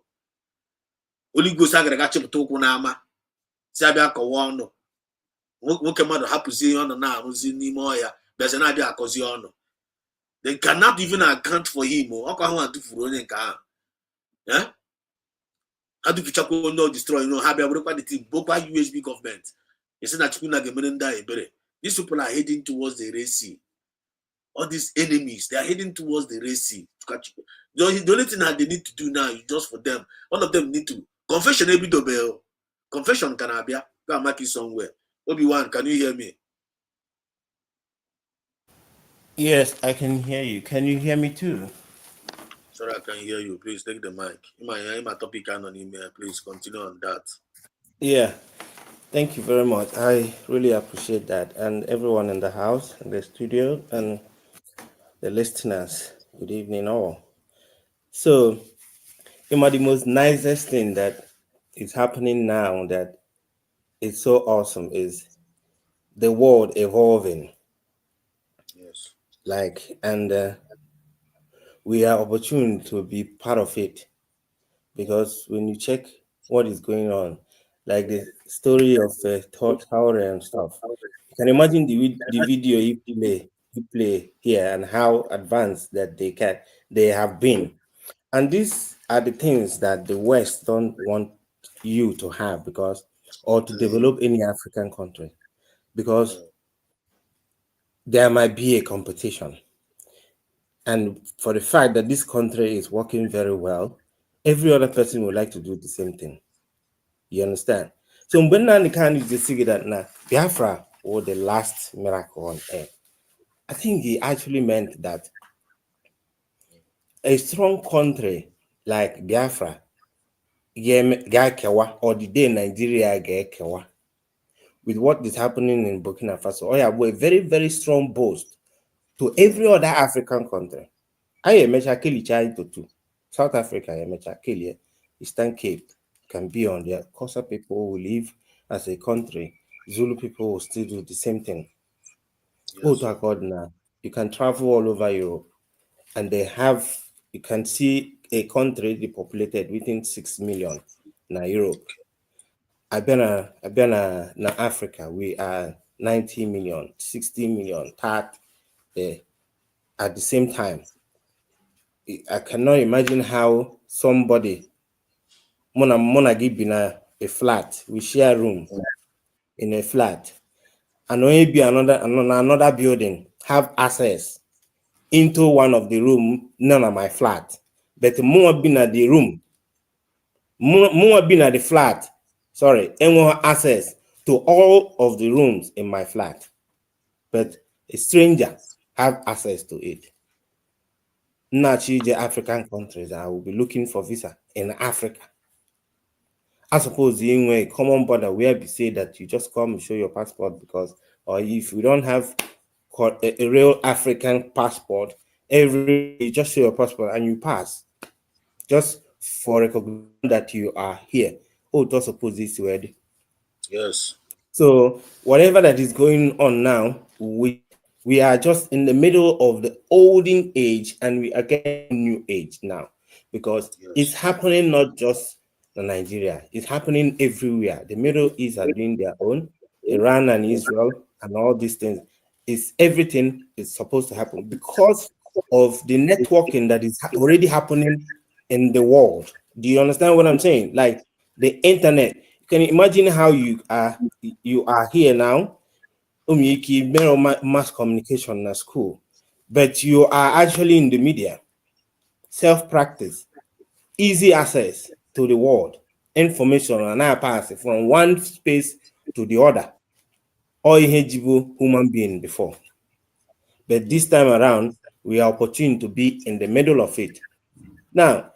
Holy Ghost agaraga chepụta ụkwụ n'ama si abịa kọwa ọnụ nwoke mmadụ hapụzie ihe ọnụ na-arụzi n'ime ọhịa bịazi na-abịa akọzi ọnụ. They cannot even account for him. Ọkwa ahụ atụfuru onye nke ahụ ha dụfichakwa onye o destroy ha bịa werekwa the team bokwa USB gọọmenti esi na Chukwu na ga-emere ndị a ebere. These people are heading towards the Red Sea. All these enemies, they are heading towards the Red Sea. The only thing that they need to do now is just for them. All of them need to confession every double. Confession can be go and mark it somewhere. Obi-Wan, can you hear me? Yes, I can hear you. Can you hear me too? Sorry, I can hear you. Please take the mic. My topic and on email. Please continue on that. Yeah. Thank you very much. I really appreciate that. And everyone in the house, in the studio, and the listeners, good evening all. So, the most nicest thing that is happening now that is so awesome is the world evolving. Yes. And we are opportune to be part of it, because when you check what is going on, like the story of Tower and stuff, you can imagine the video you play here and how advanced that they have been. And these are the things that the West don't want you to have, or to develop any African country, because there might be a competition. And for the fact that this country is working very well, every other person would like to do the same thing. You understand? So when I can just see that now Biafra was the last miracle on earth, I think he actually meant that a strong country like Biafra, or the day Nigeria Kewa, with what is happening in Burkina Faso, a very, very strong boast to every other African country. I am to South Africa, Eastern Cape can be on there. Xhosa people will live as a country. Zulu people will still do the same thing. Yes, now, you can travel all over Europe, and you can see a country depopulated within 6 million. Now Europe, I've been Africa. We are 90 million, 60 million. At the same time, I cannot imagine how somebody Mona give in a flat. We share room in a flat, and only be another building have access into one of the room, none of my flat. But more been at the room, more been at the flat. Sorry, and more access to all of the rooms in my flat. But a stranger have access to it. Not the African countries, I will be looking for visa in Africa. I suppose in a common border where we say that you just come and show your passport because, or if you don't have a real African passport, you just show your passport and you pass, just for recognition that you are here. Oh, don't suppose this word. Yes. So whatever that is going on now, we are just in the middle of the olden age and we are getting new age now, because it's happening not just in Nigeria, it's happening everywhere. The Middle East are doing their own, Iran and Israel and all these things. It's everything is supposed to happen because of the networking that is already happening in the world. Do you understand what I'm saying? Like the internet. You can imagine how you are here now. Mass communication at school, but you are actually in the media. Self-practice, easy access to the world, information, and I pass from one space to the other. Or human being before. But this time around, we are opportune to be in the middle of it. Now,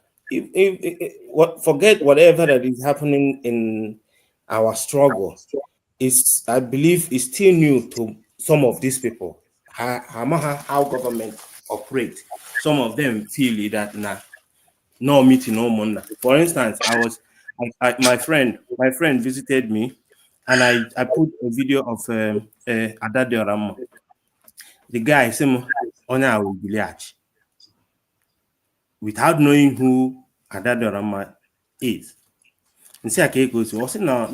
forget whatever that is happening in our struggle. I believe it's still new to some of these people. How government operates. Some of them feel that no meeting, no money. For instance, my friend visited me, and I put a video of Adade Orama. The guy said, "Onya will be without knowing who Adade Orama is." And see, I goes, "Was no,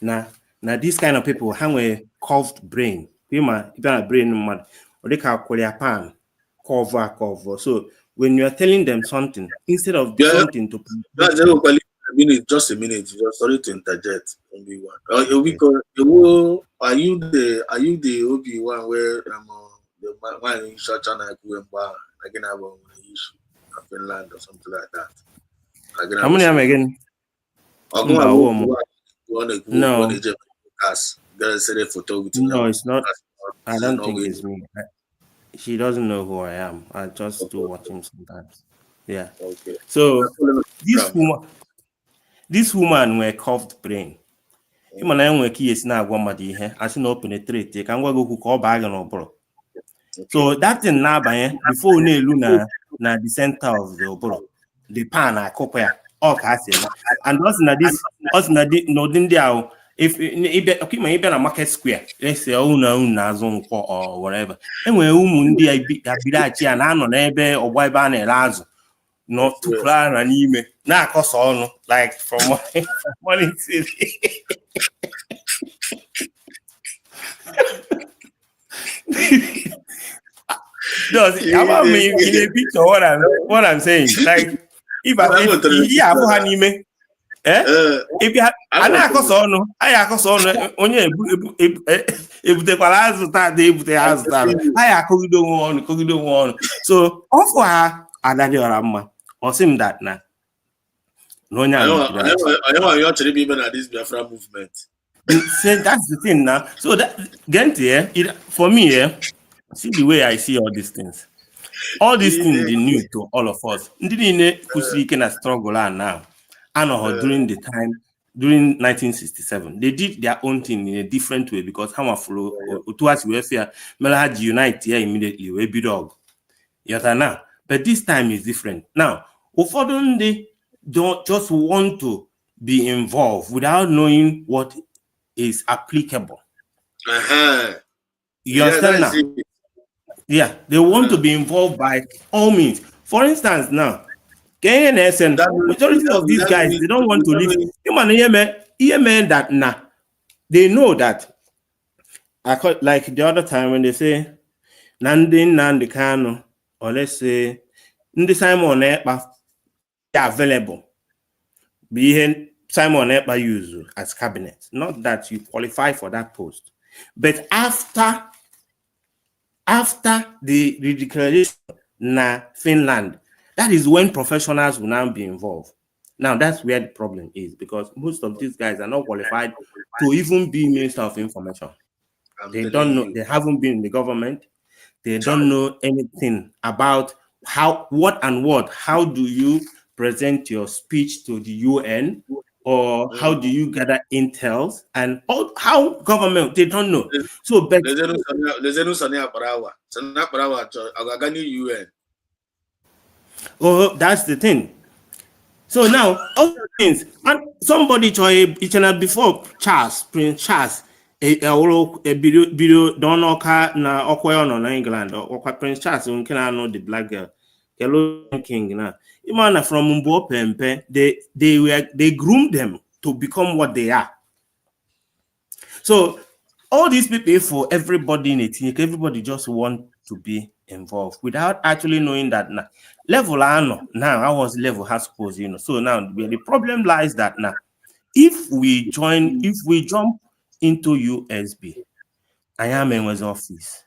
now these kind of people have a curved brain. Brain mad, or they can call their pan cover. So when you are telling them something, instead of something to just a minute. Just sorry to interject. Only one. Are you the Obi-Wan where the man in Shachana Kuemba again have an issue of Finland or something like that? How many am again? No. No, it's not. I don't think it's me. She doesn't know who I am. I just do watch him sometimes. Yeah. Okay. So this woman were curved brain. Human enwe ka esi na-agwa mmadụ ihe asị na o penetrate ka ngwa gị okwu ka ọ baa gị n'ụbụrụ. So that thing na-abanye before na-elu na the center of the ụbụrụ, the pan akụkọ ya ọ ka asị eme. And also na n'ụdị ndị ahụ, if ịbịa na market square, ese unu na-azụ nkwọ or whatever, enwere ụmụ ndị abirachi ya na-anọ n'ebe ọgba ebe a na-ere azụ nọ tụpụrụ ara n'ime na-akọsa ọnụ like from morning till about me in a picture what I'm saying, like if ha n'ime if a na-akọsa ọnụ anyị akọsa ọnụ onye ebutekwara azụ taa ebute azụ taa anyị akọgide onwe ọnụ. So ọfụ ha Adade Orama or sim that na onye I actually be even at this Biafra movement. Say that's the thing now. So that Gent here, for me, see the way I see all these things. All these things they new to all of us. Ndine can struggle now. I know during the time during 1967, they did their own thing in a different way because how flow towards welfare, Melahad unite here immediately, we be dog. Now, but this time is different. Now, they don't just want to be involved without knowing what is applicable. You understand now? Yeah, they want to be involved by all means. For instance, now, majority of these guys, they don't want to live. That they know that. Like the other time when they say, Nandi Kano, or let's say, Ndi Simon Ekpa available. Be Simon Ekpa used as cabinet. Not that you qualify for that post. But after the declaration na Finland, that is when professionals will now be involved. Now that's where the problem is, because most of these guys are not qualified to even be Minister of Information. They don't know, they haven't been in the government, they don't know anything about how do you present your speech to the UN, or how do you gather intels, and how government, they don't know. So but oh, that's the thing. So now all things, and somebody try before Prince Charles a video don't know na okwa no na England or Prince Charles can know the black girl yellow king na imana from Mbo Pempe, they groomed them to become what they are. So all these people, for everybody in it, everybody just want to be involved without actually knowing that now level I know now I was level has supposed, so now where the problem lies that now if we jump into USB, I am in his office.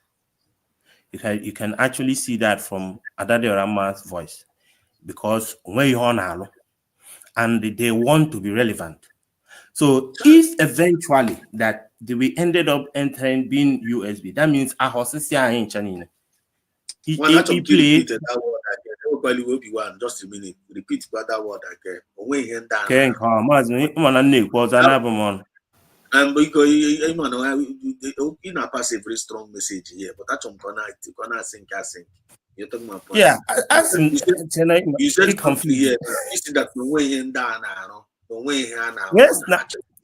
You can actually see that from Adade Rama's voice, because when you are and they want to be relevant. So if eventually that we ended up entering being USB, that means a horses in China. Just a minute. Repeat that word again. And because you know, pass a very strong message here, but that's gonna think. You're talking about point. Yeah, you said something here. You see that the way in down now, the way here now. Yes,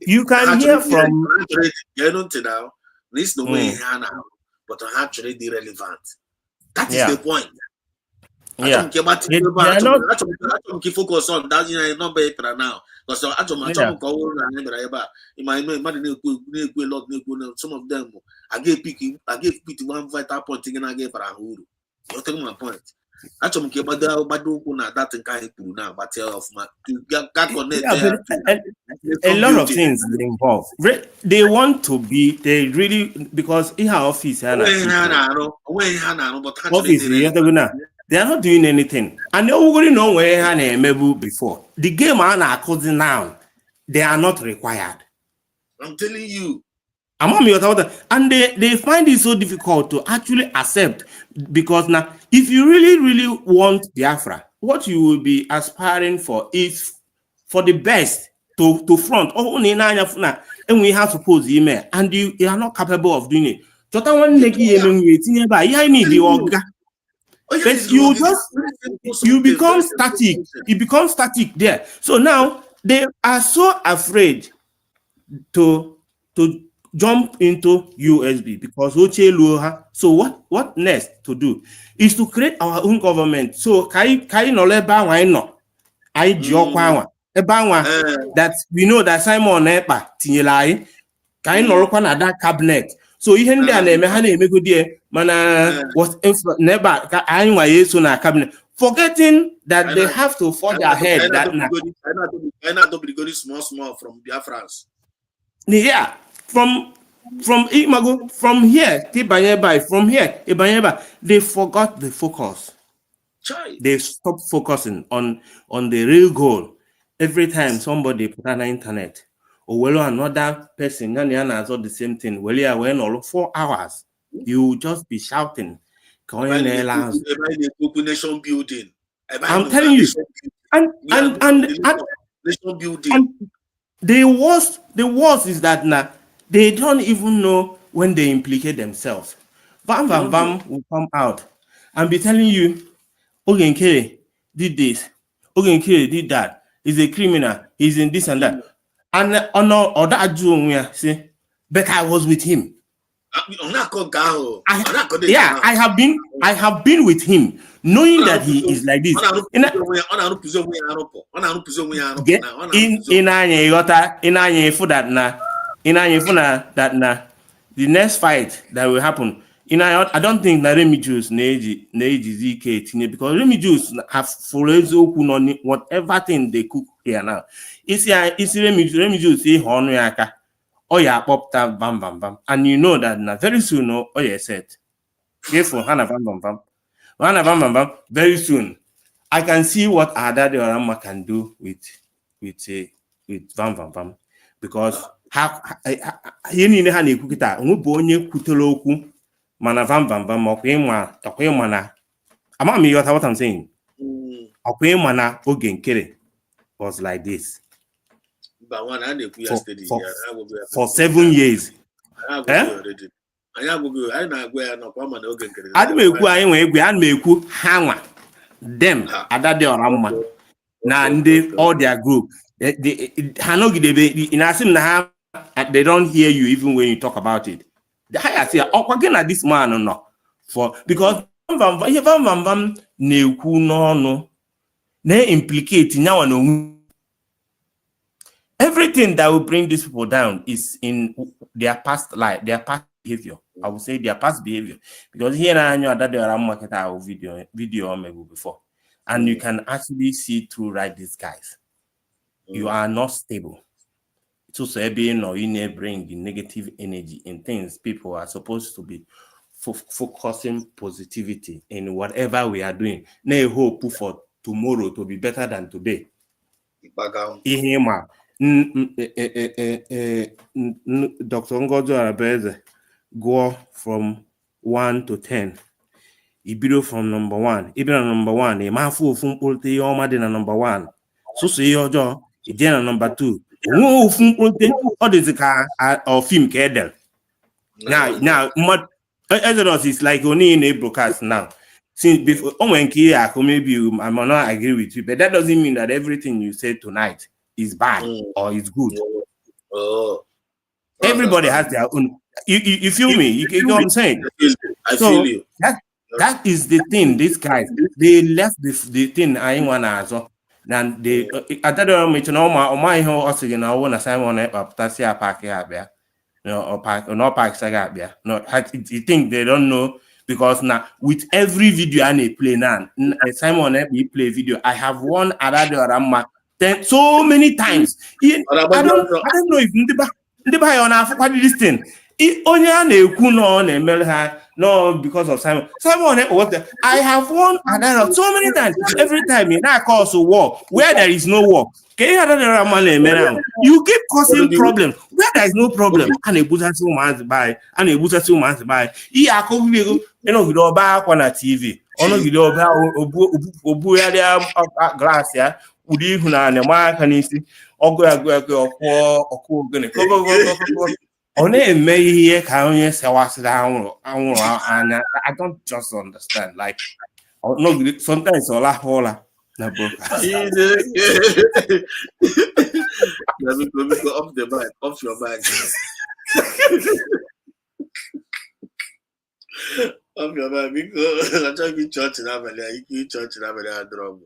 you can hear from. You don't know. This no way here now, but actually irrelevant. That is the point. Yeah. Focus on that not better now. Because some of them I gave PT one vital point again. I gave Rahuru. You're taking my point. That now, but a lot of things involved. They want to be, they really, because in her office, they are not doing anything. And they already know where they maybe before. The game are causing now, they are not required. I'm telling you. And they find it so difficult to actually accept, because now, if you really want Biafra, what you will be aspiring for is for the best to front. And we have supposed email, and you are not capable of doing it. But you become static. You become static there. So now they are so afraid to jump into USB because so what next to do is to create our own government. So that we know that Simon Epa Tinyelai that cabinet. So even there cabinet, forgetting that they have to forge ahead that small from Biafrans. Yeah, from Imago, from here, they forgot the focus. They stopped focusing on the real goal. Every time somebody put on the internet, or well, another person, the same thing. Well, yeah, when all 4 hours, you will just be shouting. Nation building. I'm telling you, and nation building. The worst is that now they don't even know when they implicate themselves. Bam will come out and be telling you, Ogenkere did this, Ogenkere did that, he's a criminal, he's in this and that. And or that say, but I was with him. I have been with him, knowing that he is like this. The next fight that will happen. I don't think that Remy Jews because Remy Jews have followed on whatever thing they cook here now. It's Remy Jews say Honoyaka. Oh yeah, pop that bam. And you know that now very soon, oh yeah, set. Careful, Hana bam. Very soon. I can see what Adade Orama can do with bam. Because you need to mana bam what I'm saying. Ogenkere was like this. But one and if we are for steady, for, yeah, I will be for 7 years. I will be Eh? already. I am going. I na go no come and okay. Adị m ekwu anyị nwee egwe, ana m ekwu ha nwa dem ada dị ọra mma na ndị all their group ha nọgidebe na-asị m na ha they don't hear you even when you talk about it. Ha ya sị ọkwa gị na this man nọ for because ihe vam na-ekwu n'ọnụ na-implicate nyawa na onwe. Everything that will bring these people down is in their past life, their past behavior. I would say their past behavior. Because here I know that there are market our video maybe before. And you can actually see through right these guys. You are not stable. It's also being or you bring the negative energy in things. People are supposed to be focusing positivity in whatever we are doing. They hope for tomorrow to be better than today. Dr. Ngozo Arabeze go from 1 to 10. Ibido from number 1. Even on number 1, a man full funpulte yoma na number 1. So say your jaw, a number 2. Who funpulte or the car or film kedel. Now, Exodus is like only in a broadcast now. Since before, maybe I might not agree with you, but that doesn't mean that everything you say tonight is bad or is good. Everybody has their own. You feel me? You get what I'm saying? I feel you. That is the thing. These guys, they left the thing I want to. And they, I don't mention all my whole oxygen. I want to sign on up. That's your pack here, or pack or not pack saga here. No, you think they don't know because now with every video I play now, Simon we play video. I have one other so many times. I don't know if ndị ba ya na-afụkwa this thing. Onye a na-ekwu no because of Simon. I have won another so many times. Every time that cause a war where there is no war. You keep causing problems where there is no problem. And a busa so much by and a busa so much by. Na TV. Ono video obu ya glass ya. Udi huna na ma kanisi. Ogo ọkụ ogene ọ na-eme ihe ka onye sewasịrị anwụrụ anya. I don't just understand like sometimes ọ lahụ ụra na broadcast. Off the mic, off your mic. Off your mic because I'm trying to be church in Amelia. You church in Amelia drum.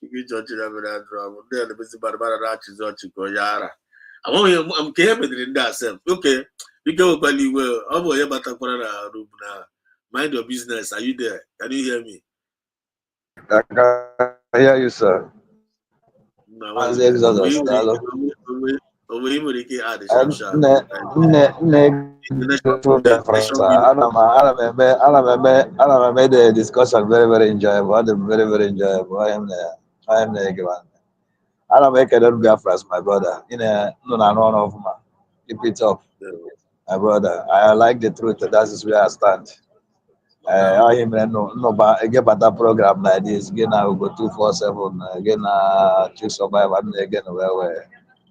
You church in Amelia drum. Then the best part about that is what you call Yara. I'm careful in that sense. Okay, we go very well. I'm going to have a room now. Mind your business. Are you there? Can you hear me? I can hear you, sir. No, I made the discussion very, very enjoyable. Very, very enjoyable. I am the I don't make a Biafra, my brother. Keep it up, my brother. I like the truth. That is where I stand. I am get that program like this. Again, I will go 247. Again, to survive and again where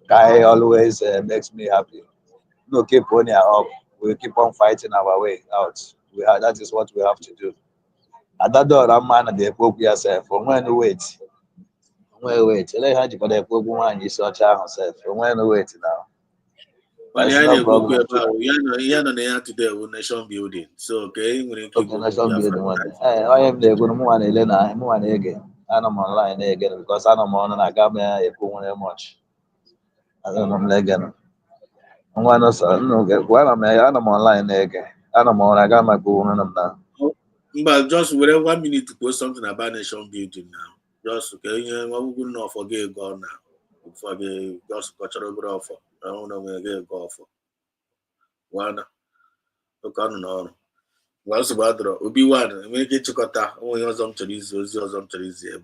guy always makes me happy. No, keep on up. We keep on fighting our way out. That is what we have to do. At that door, I'm man the poke yourself. For when wait. Wait. Let her for the poke one you saw herself. For when wait now. No problem. Today with nation building. So okay, nation building one. I am the good one again. And I'm online again because I'm on I got me a much. I don't know again. While I'm online again. I'm on I got my phone now. But just whatever 1 minute to post something about nation building now. Just okay, what we not forget God now. Forget just cultural offer. I don't know where get go for. One. Okay, no. What's about the Obi one? Make it chukota. Only some trees, some trees here.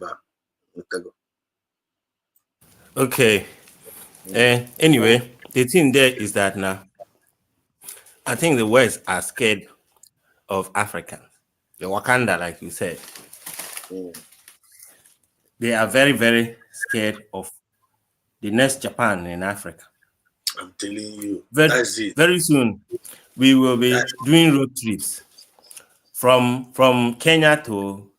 Okay. Anyway, the thing there is that now I think the West are scared of Africans. The Wakanda, like you said. They are very, very scared of the next Japan in Africa. I'm telling you, Very, that's it. very soon, we will be doing road trips from Kenya to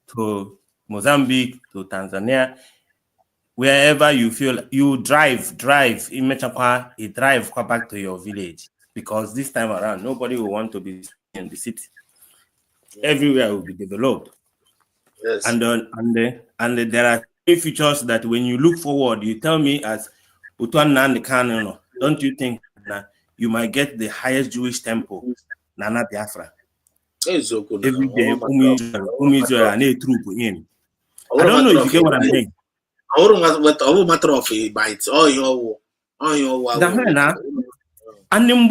Mozambique to Tanzania. Wherever you feel you drive, in Mechakwa, you drive back to your village, because this time around nobody will want to be in the city. Everywhere will be developed. Yes. And there are three features that when you look forward, you tell me as Utuan Nandekano, don't you think that you might get the highest Jewish temple, Nana Biafra? Every day, Israel and a troop in. I don't know if you get what I'm saying. Matter of a bite. And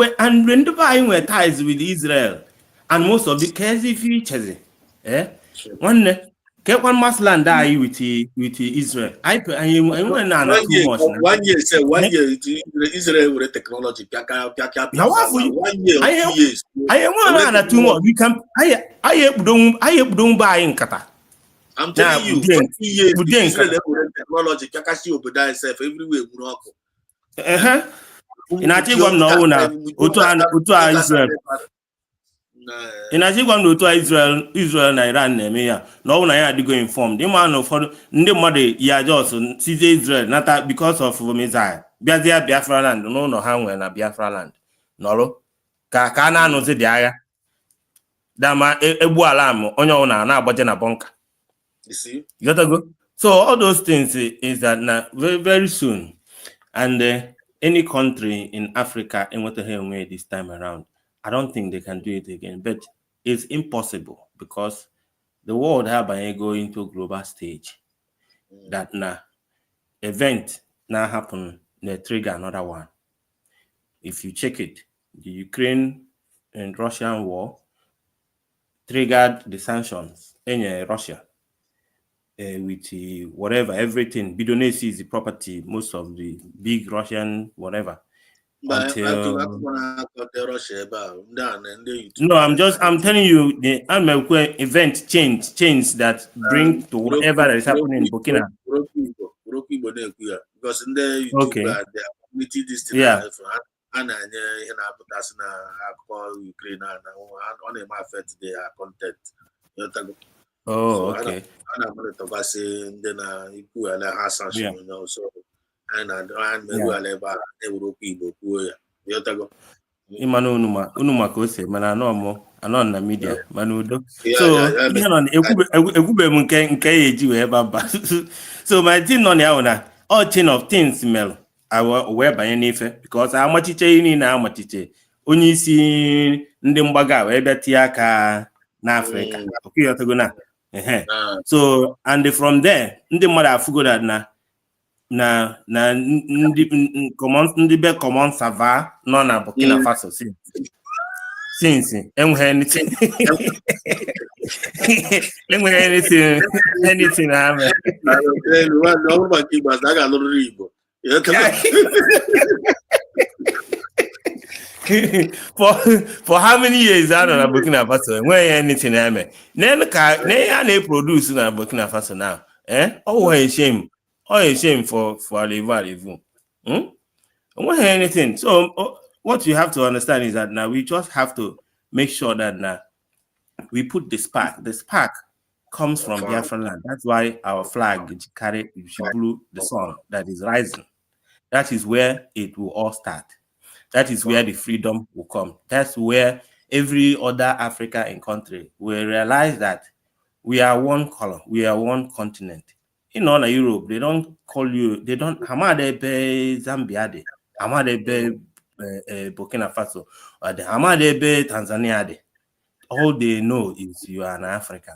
when the buying were ties with Israel, and most of the crazy features, one get one must land die with Israel. I went on too much. 1 year, say 1 year, Israel with technology. Now, 1 year, 2 years. I am one too much. We can. I don't buy in Qatar. I'm telling you, 20 years, Israel with technology. Everywhere. In a Tigwam no na Utua Israel. In a Tigwam no Israel na Iran na no na ya go informed. The man of ndị mmadụ ya just see Israel nata because of Messiah. Biafra land no ha nwe na Biafra land. Nolo ka na anụzi dị agha. Dama egbu ala am onye ọna na agbaje na bunker. You see? You got to go. So all those things is that now very, very soon, and any country in Africa in what the hell way this time around, I don't think they can do it again. But it's impossible because the world have go into a global stage. That now event now happen, they trigger another one. If you check it, the Ukraine and Russian war triggered the sanctions in Russia. With whatever, everything. Bidonesi is the property, most of the big Russian whatever. Until no, I'm telling you, the event change that bring to whatever that is happening in Burkina. Because in the YouTube, Okay. They are community this thing. Yeah. And Ukraine on a matter their content. Oh, okay. And I'm going to say then you has sanction, you know, so and maybe I'll ever Imano unuma ka ose mana anọ na media mana udo so ihe nọ egwube m nke ya eji wee baba so my thing nọ na na all chain of things mel wee banye n'ife because amachiche ini na amachiche onye isi ndị mgbaga wee bịa tie aka n'Africa okuyọtago na so and from there ndị mmadụ afụgo na ndị be common sava nọ na Burkina Faso since enweghị anything na for how many years I don't know Burkina Faso enweghị anything na ya na-produce na Burkina Faso now oh a shame. Oh, a shame for Alivu. Anything. So what you have to understand is that now we just have to make sure that now we put the spark. The spark comes from Biafra land. That's why our flag carry blue the sun that is rising. That is where it will all start. That is where the freedom will come. That's where every other African country will realize that we are one color, we are one continent. In all Europe, they don't call you, they don't, Hamadebe Zambia, Hamadebe Burkina Faso, or the Hamadebe Tanzania. All they know is you are an African.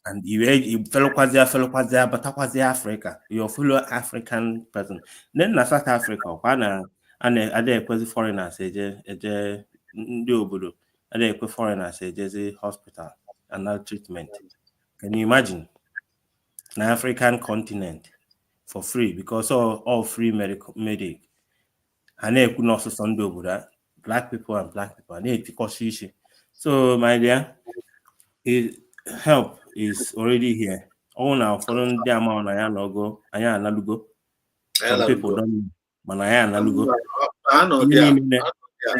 And you fellow Kwazia, but Africa, your fellow African person. Then na South Africa, and other foreigners, other foreigners, hospital and now treatment. Can you imagine? An African continent for free because all free medic and they could also Sunday that black people and black people so my dear help is already here all now following the amount I logo Some people don't know. I know.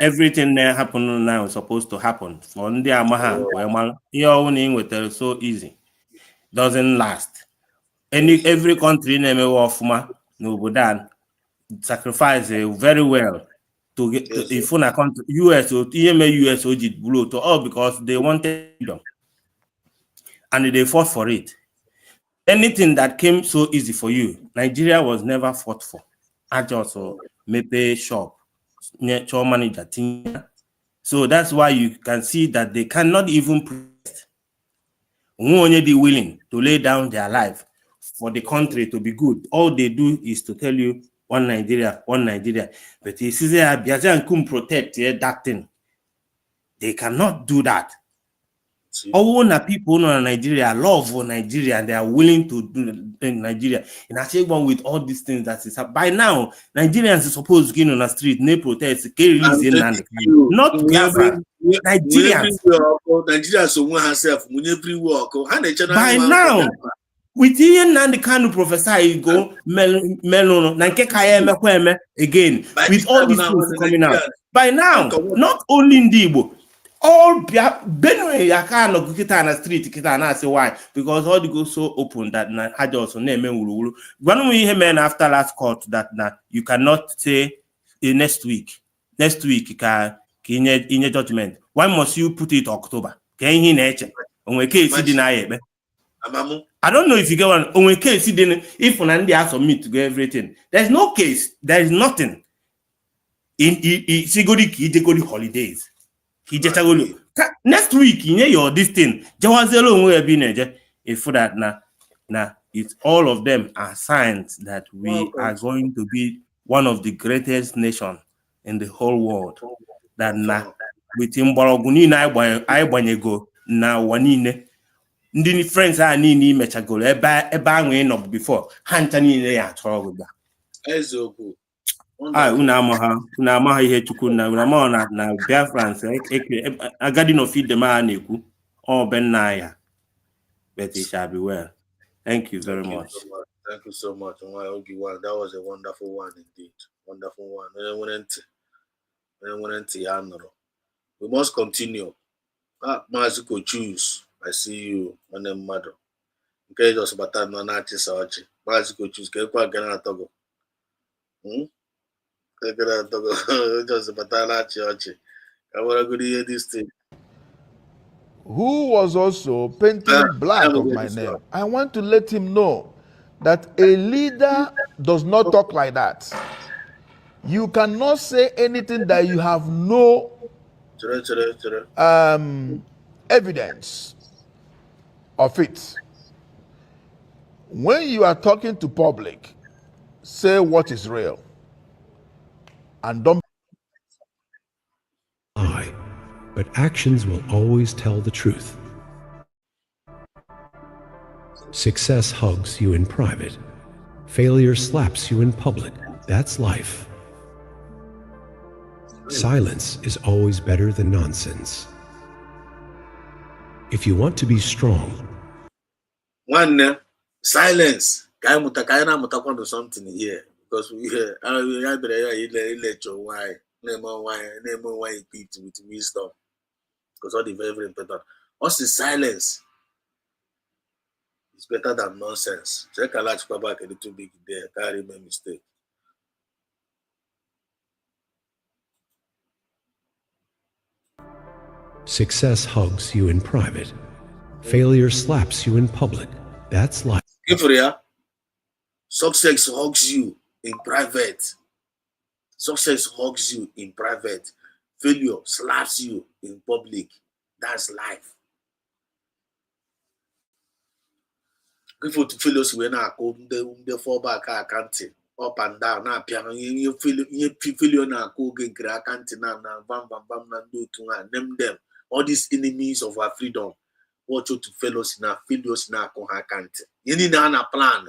Everything that happen now is supposed to happen. For ndị amaha, well, so easy. Doesn't last. Every country na-emewe ọfụma n'obodo sacrifice very well to get if una country US or US or all because they wanted freedom and they fought for it. Anything that came so easy for you, Nigeria was never fought for. I just maybe shop manager. So that's why you can see that they cannot even be willing to lay down their life for the country to be good. All they do is to tell you one Nigeria. But he says they can protect that thing. They cannot do that. All the people in Nigeria love Nigeria and they are willing to do in Nigeria. And I say one with all these things that is by now, Nigerians are supposed to get on the street, they protest, not Biafra. Nigerians. By now, with Ian and the kind of prophesy go melono, again, with all these things coming out. By now, not only in Igbo, all Benue Yakano Kitana Street, Kitana say why? Because all the go so open that I also name Ulu. When we hear men after last court that you cannot say next week in your judgment. Why must you put it October? Can he nature? On a case he deny I don't know if you get one on a case he didn't if Nandi has submit to get everything. There's no case, there is nothing. In Sigodi holidays. He just next week in your this thing. Jawazelo will be if for that now it's all of them are signs that we are going to be one of the greatest nations in the whole world. That now with Imboroguni I banyego now wanine. Ndini friends are nini mechagolo eba no before hantani ya toroga. Ezoku. Unamaha ihe chukwu na Biafra agadi no feed the man eku all benaya. But it shall be well. Thank you very much. Thank you so much. That was a wonderful one indeed. Wonderful one. We must continue. Mazuko choose. I see you, my name mother. Okay, just about time no na chisachi. Mazuko choose. Ke kwa gana togo. Just about that church. I want to go hear this thing. Who was also painting black of my name. I want to let him know that a leader does not talk like that. You cannot say anything that you have no evidence of it. When you are talking to public, say what is real. And don't lie, but actions will always tell the truth. Success hugs you in private. Failure slaps you in public. That's life. Silence is always better than nonsense. If you want to be strong, one silence. Something here. Because we hear, why with wisdom. Because all the very, very important. What's the silence? It's better than nonsense. Check a large back a little big there. Can't make mistake. success hugs you in private. Failure slaps you in public. That's life. Success hugs you in private. Success hugs you in private. Failure slaps you in public. That's life. People to failures when I go the fallback accounting up and down. Now, you failure now go get accounting now. Bam bam bam na do to name them. All these enemies of our freedom. Watch out to failures now, failures now go accounting. You need a plan.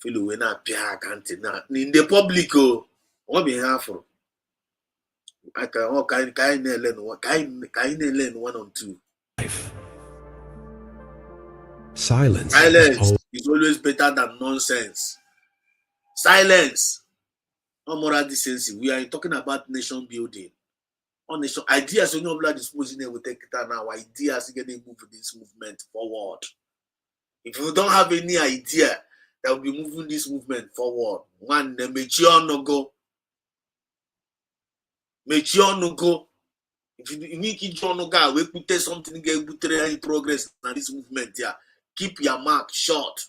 Failure when I pay accounting now in the public. Oh, what be half? I can all kind learn one or two. Life. Silence. Silence. is always better than nonsense. Silence. No moral decency. We are talking about nation building. On nation ideas, when you're disposing, we take it now. Ideas get move this movement forward. If you don't have any idea that will be moving this movement forward, one no go. No go. If you make it no go, we put something get any progress in this movement. Yeah, keep your mouth short.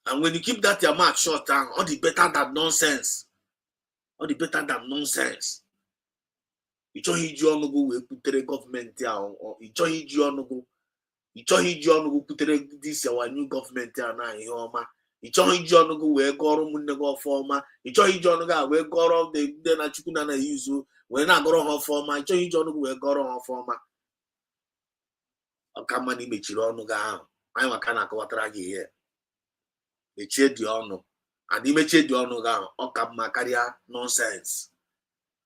And when you keep that your mouth short, down, all the better than nonsense. All the better than nonsense. You don't you no go we put government here, or you don't you no go. You don't you no go put this our new government here now. You don't you no go we go mun go forma. You don't you no go we go the na chukuna na use we na go on forma. You don't you no go we go on forma. Okama ni mechiri onu ga ahụ. Anyị maka na akọwatara gị ihe. Mechie dị ọnụ. And imechie dị ọnụ ga ahụ, ọ ka mma karịa nonsense.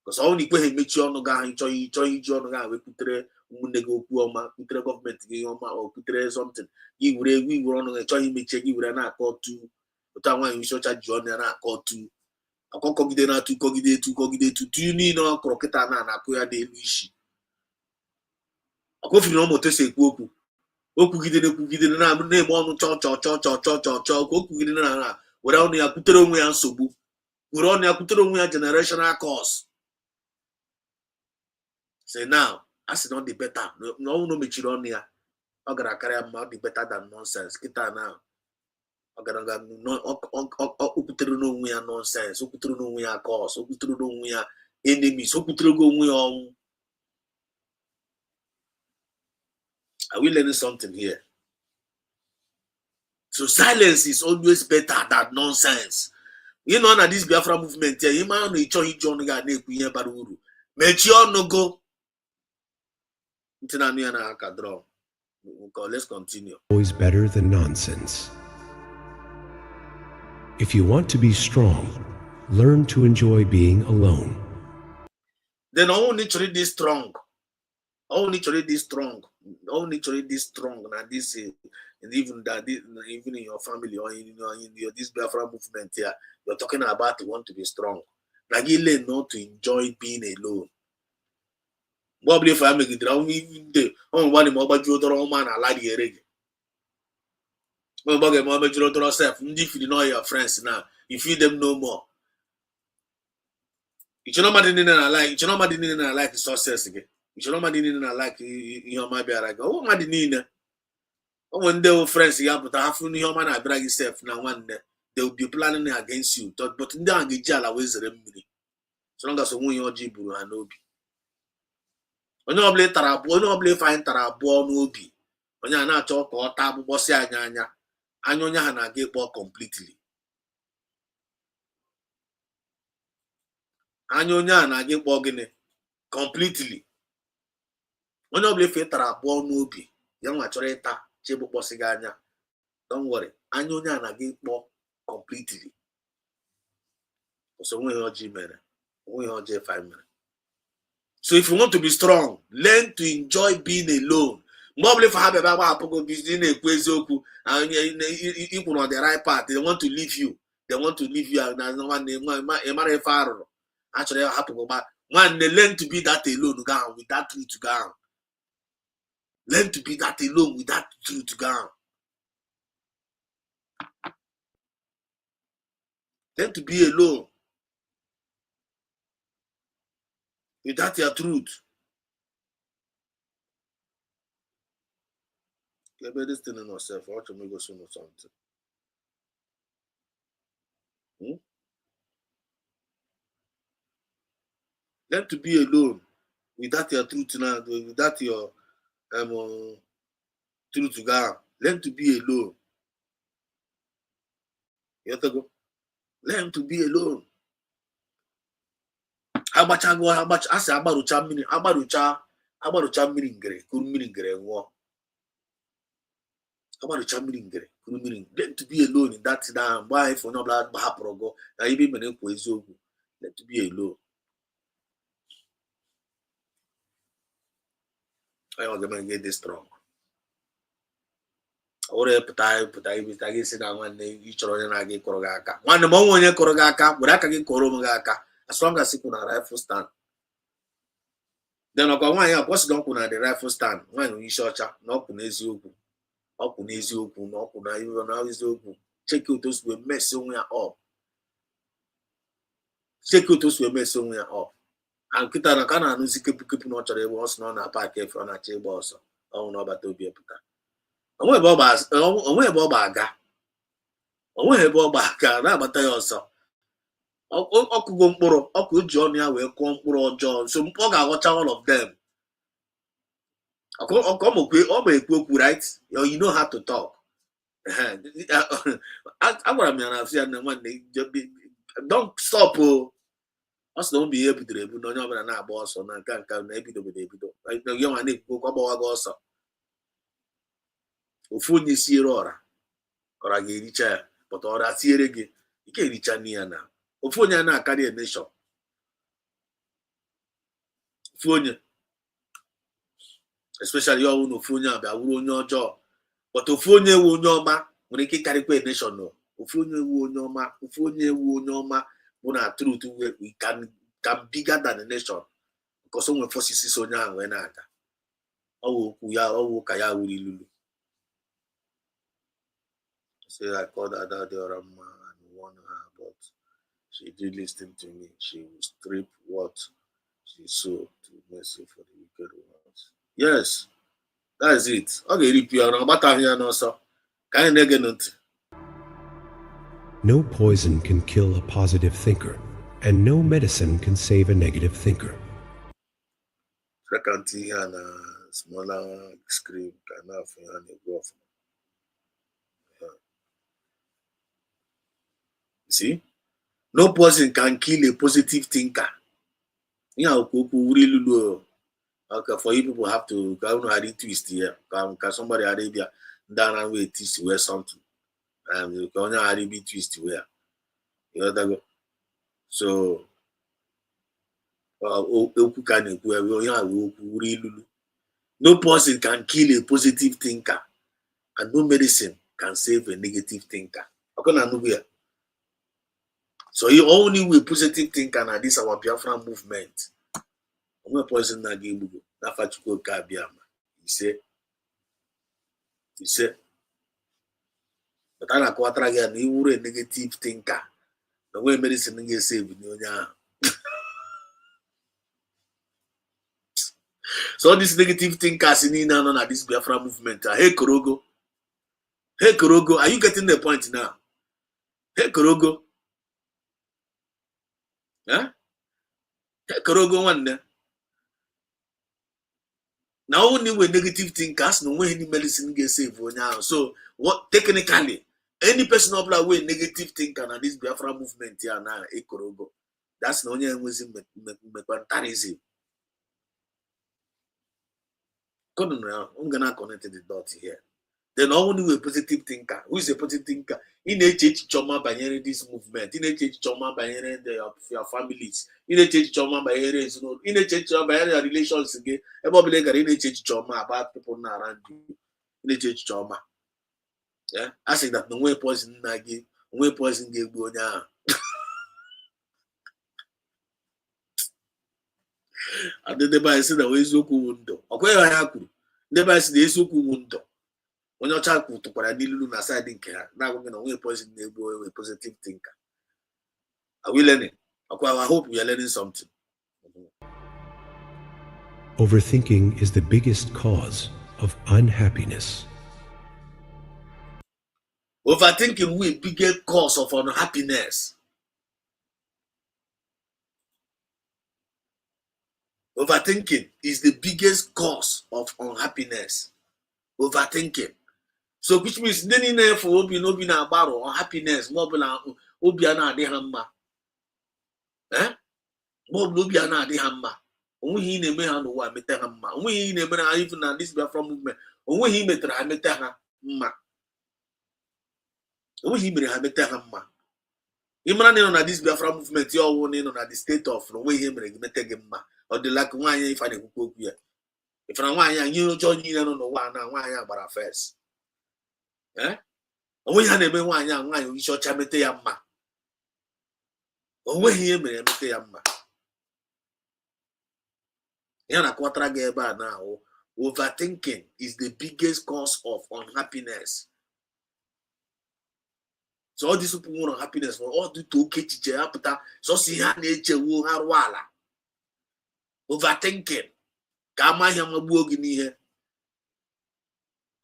Because all the people mechi ọnụ ga ahụ, ịchọ iji ọnụ ga ahụ wepụtere ụmụnne gị okwu ọma, pụtere gọọmenti gị ọma, or pụtere something. Gị were ọnụ gị, ịchọghị imechie gị were na-akọ otu. Otu a nwaanyị isi ọcha ji ọnụ ya na-akọ otu. Akọ kọgide na atụ, kọgide etu, tu niile ọ kụrụ kịta na-akụ ya n'elu isi. Ọkọfiri na ọmụta esi ekwu okwu. Okwugide na-eme ọnụ chọ ka okwugide na were ọnụ ya kwutere onwe ya nsogbu, were ọnụ ya kwutere onwe ya generational cause. Say now, as not the better. No mechiri ọnụ ya. Ọ gara karịa mma, ọ dị better than nonsense. Kita now. Ọ gara o kwutere n'onwe ya nonsense, o kwutere n'onwe ya cause, o kwutere n'onwe ya enemies, o kwutere n'onwe ya ọnwụ. Are we learning something here? So silence is always better than nonsense. You know that this Biafra movement here, you might know each other ga na-ekwu ihe bara uru. Mechie ọnụ go. Let's continue. Always better than nonsense. If you want to be strong, learn to enjoy being alone. Then I only need to read this strong. Only to read this strong. Only to read this strong. And this and even that even in your family or in your this Biafra movement here, you're talking about you want to be strong. Like you learn not to enjoy being alone. Probably if I make it wrong, even the one in mobile you man I like the reggae. Mobile mobile you self. If you know your friends now, you feed them no more. It's not my dinner like it's not my dinner like success again. It's not my dinner like you might be like, oh, my dinner. When they were friends, you have to have your man, I brag yourself now one day. They will be planning against you. But in the Angel, always remember. So long as you your Jiburu and Obi. When you play Tarabu, when you play fine Tarabu and Obi, when you are not talk or tabu bossy anyanya, Anyonya and I get ball completely. Anyonya and I get ball completely. When you play fine Tarabu and Obi, young machoreta. Don't worry. Anyonya na get more completely. So we are 5 minutes. So if you want to be strong, learn to enjoy being alone. Mobile for have about business and you on the right path. They want to leave you. They want to leave you. And one far. Actually, happen about one. They learn to be that alone down with that truth down. Learn to be that alone with that truth down. Learn to be alone with that your truth. You better this thing in yourself. I want to make us know something. Learn to be alone with that your truth now, with that your truth to God. Learn to be alone. You have to go. Learn to be alone. How much I go? How much I say about mini ngere, mini ngere wo. About mini ngere, mini. Learn to be alone in that down. Why for no blood bahaprogo? Now you be many poezo. Learn to be alone. I want to get this strong. ore pụta ibita gị si na nwanne ị chọrọ onye na-aga ịkọrọ gị aka nwanne ma onwe onye kọrọ gị aka were aka gị kọrọ onwe gị aka as long as ịkwụ na rifle stand then ọkwa nwaanyị a kwụsịrị ọkwụ na the rifle stand nwaanyị onye isi ọcha na ọkwụ n'eziokwu na ọkwụ na iwe na eziokwu cheki otu o si wee mesi onwe ya up nkịta na ka na-anụzi kepụ na ọ chọrọ ebe ọ sị na ọ na-apaki efe ọ na-achọ ịgba ọsọ ọnwụ na ọbata obi epụta onwe ebe ọ ga na-agbata ya ọsọ ọkụgo mkpụrụ ọkụ ji ọnụ ya wee kụọ mkpụrụ ọjọọ so ọ ga-aghọcha all of them ọ ma ekwu okwu right you know how to talk agwara m ya na afọ ya na nwanne don't stop ọ sị na ụmụ ihe bidoro ebu na onye ọbụla na-agba ọsọ na nka na ebidobedo ebido ya nwa na-ekwu okwu agbawa gị ọsọ ofu onye siere ọra ga-ericha ya pụta ọra tiere gị ike ericha n'ihe ya na ofu onye a na-akarị nation ofu onye especially ọnwụ na ofu onye a bịa wuru onye ọjọọ but ofu onye ewu onye ọma nwere ike ịkarịkwa nation ofu onye ewu onye ọma bụ na truth we can bigger than the nation because o nwere forces onye ahụ wee na-aga ọwụ ka ya wuru ilulu say I called her that Orama and warned her, but she did listen to me. She will strip what she sowed to mercy for the wicked ones. Yes, that is it. Okay, repeat. No poison can kill a positive thinker, and no medicine can save a negative thinker. Second thing and a smaller screen can have go off. See, no person can kill a positive thinker. Okay, for you people have to twist here. Can somebody Arabia down and wait twist where something? And you can only twist where. You know that. So, no person can kill a positive thinker, and no medicine can save a negative thinker. So you only will positive thinker na this our Biafra movement. Only person na game na fachuko ka biama. He said, but I na kwatra ya na iwuru a negative thinker. The way medicine nge save ni onya. So this negative thinkers in na this Biafra movement. Hey Korogo, are you getting the point now? Hey Korogo. Huh? Korogo one now only with negative thinkers no way any medicine get save now. So what technically any person of like way negative thinker and this Biafra movement here now Korogo. That's no only was in me. I'm gonna connect the dot here. Then only with positive thinker. Who is a positive thinker? In a church choma by this movement, in a church choma by your families, in a church choma by in a church by relations again, about in a church choma about people around you, in a church choma. Yeah, I say that no way poison nagi, no way poison gave go now. And then the Bible said that way is okay window. Okay, I have to. The Bible said is okay window. When your child put to Paradilu na side in care, now we're going to poison a positive thinker. Are we learning? I hope we are learning something. Overthinking is the biggest cause of unhappiness. Overthinking will be the biggest cause of unhappiness. Overthinking is the biggest cause of unhappiness. Overthinking. So which means then for obi no be na baro unhappiness more than obi ana ade hamma. More obi ana ade hamma. Onwe na eme ha no wa meta hamma. Onwe na eme na even na this Biafra movement. Onwe metra ha meta ha mma. Onwe mere ha meta ha mma. Imra no na this Biafra movement you all no na the state of no we mere meta ge mma. Or the like nwanya if I dey kwukwu okwu ya. If na nwanya anyi ojo nyi no no wa na nwanya agbara first. onwe ya na-eme nwaanyị a nwaanyị isi ọcha mete ya mma onweghị ihe mere emete ya mma ya na kwatara gị ebe a na overthinking is the biggest cause of unhappiness. So all these people want happiness for all the to echiche ya pụta so si ha na-echewo ha rụọ ala overthinking ka amaghị amagbuo gị n'ihe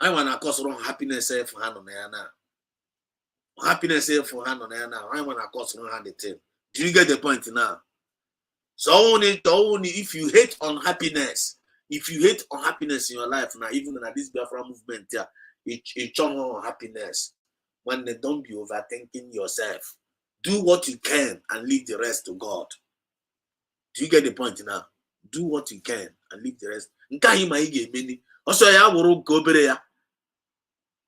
anyị nwa na-akọsụrụ happiness efu ha nọ na ya na happiness efu ha nọ na ya na anyị nwa na-akọsụrụ ha the thing. Do you get the point now? So only if you hate unhappiness, if you hate unhappiness in your life now, even in this Biafra movement, yeah, it's on happiness. When they don't be overthinking yourself, do what you can and leave the rest to God. Do you get the point now? Do what you can and leave the rest. Also, ya wuru nkobere ya.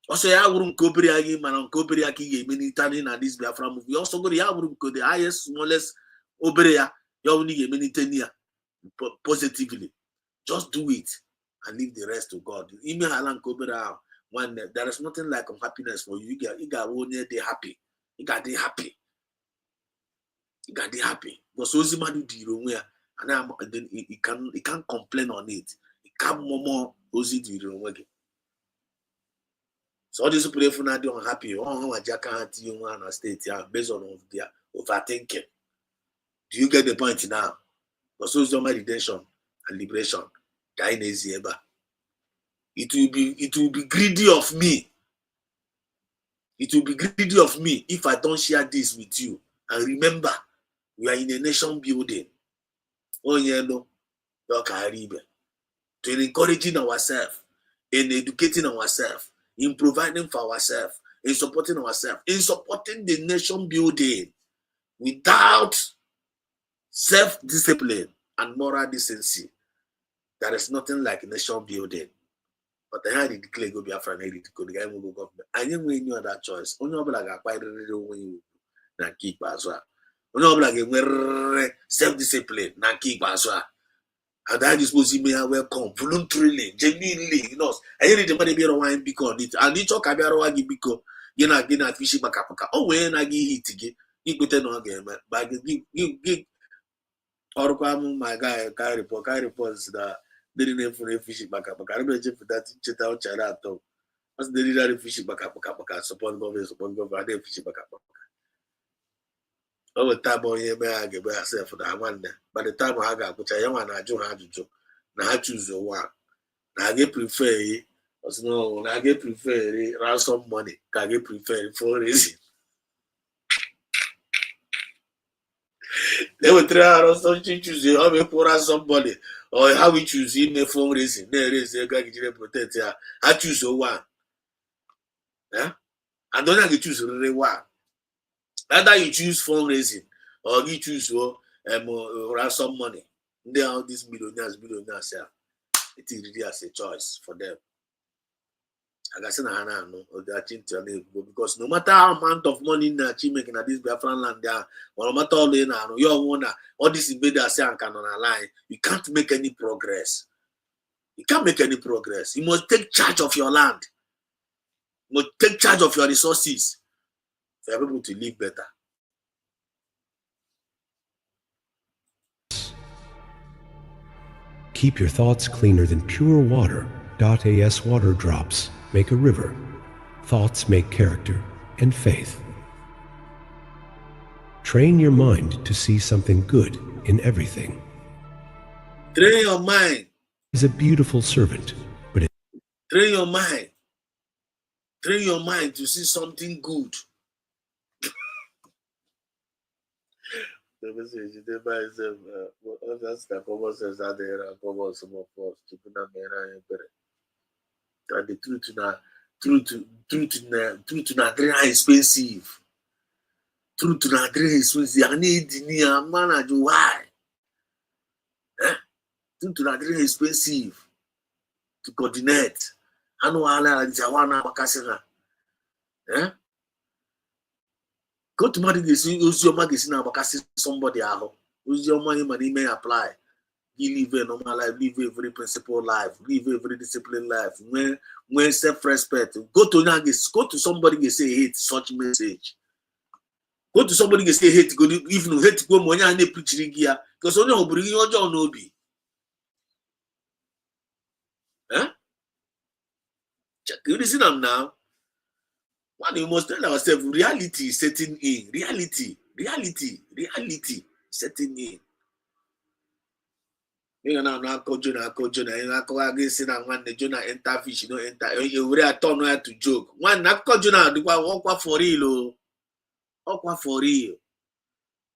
Also, ya wuru nkobere ya gị mana nkobere ya ka ị ga-eme tani na this Biafra movie. Also, go ya wuru nko the highest, smallest obere ya. You only get many 10 years positively. Just do it and leave the rest to God. When there is nothing like happiness for you, you got one day happy. You got the happy. You got the happy. Because Ozimadu do where and then you can't complain on it. You can't more Ozi do. So all these people if not unhappy, state based on their overthinking. Do you get the point now? Because my redemption and liberation, it will be greedy of me. It will be greedy of me if I don't share this with you. And remember, we are in a nation building. Oh yeah, no, to encouraging ourselves, in educating ourselves, in providing for ourselves, in supporting ourselves, in supporting the nation building without self-discipline and moral decency. There is nothing like nation building. But I had to declare go Biafra and edit the guy will go government. I didn't win any other choice. Only like a quite when you keep as well. Only like self-discipline, na keep as well. And that is supposed to be welcome voluntarily, genuinely. You know, I hear the money be around because it and it's okay be around because you know getting fishing back. Oh, when I get hit again, you go tell no again, but give. Or my guy carry reports that they didn't for a fishing back up. I don't know if that chet out China. As they did a fishing back up, support government, I didn't fish back up. Over time on here, I get myself for that one. By the time I got which I am and I do have to do. Now I choose the one. Now I get prefer no, I get prefer ransom money. I get prefer for a reason. They will try or something choose how we pour out somebody or how we choose in a phone racing. There is a guy getting protect here. I choose one. Yeah? I don't have to choose really one. Either you choose fundraising or you choose ransom money. They are these billionaires. Yeah. It is really as a choice for them. I got because no matter how amount of money in the making at this Biafran land there, or no matter all all this invaders say can on a line, you can't make any progress. You can't make any progress. You must take charge of your land. You must take charge of your resources for everyone to live better. Keep your thoughts cleaner than pure water. .as water drops make a river. Thoughts make character and faith. Train your mind to see something good in everything. Train your mind. Is a beautiful servant, but train your mind. Train your mind to see something good. And the truth na very expensive. Truth na very expensive. I need the manage why. Truth na very expensive to coordinate. I know all that is one makasina. Go to market, use your magazine and makasi somebody aho. Use your money may apply. He live a normal life, live a very principled life, live a very disciplined life. When self-respect, go to somebody and say hate such message. Go to somebody and say hate, go even hate go money and they preach here. Because only who bring your job no be. You listen them now. One, we must tell ourselves reality is setting in. Reality setting in. You know, now Jonah. You know, against that one, the Jonah enter fish, you know, enter. You really turn out to joke. One, now Jonah, the one walk for real, walk for real.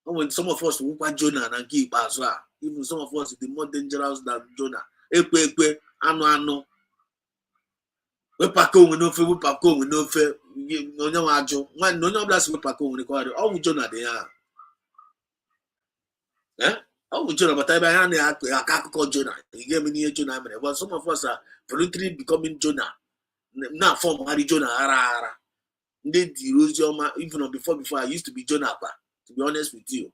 When some of us walk Jonah and keep as well. Even some of us the more dangerous than Jonah. Ekwe, ano. We pako we no fe. No ajo. One, no blast we pako we require. All Jonah they are. Oh, Jonah, but I can't call Jonah. He gave me near Jonah. But some of us are voluntarily becoming Jonah. Now, form Harry Jonah. Even before I used to be Jonah. To be honest with you,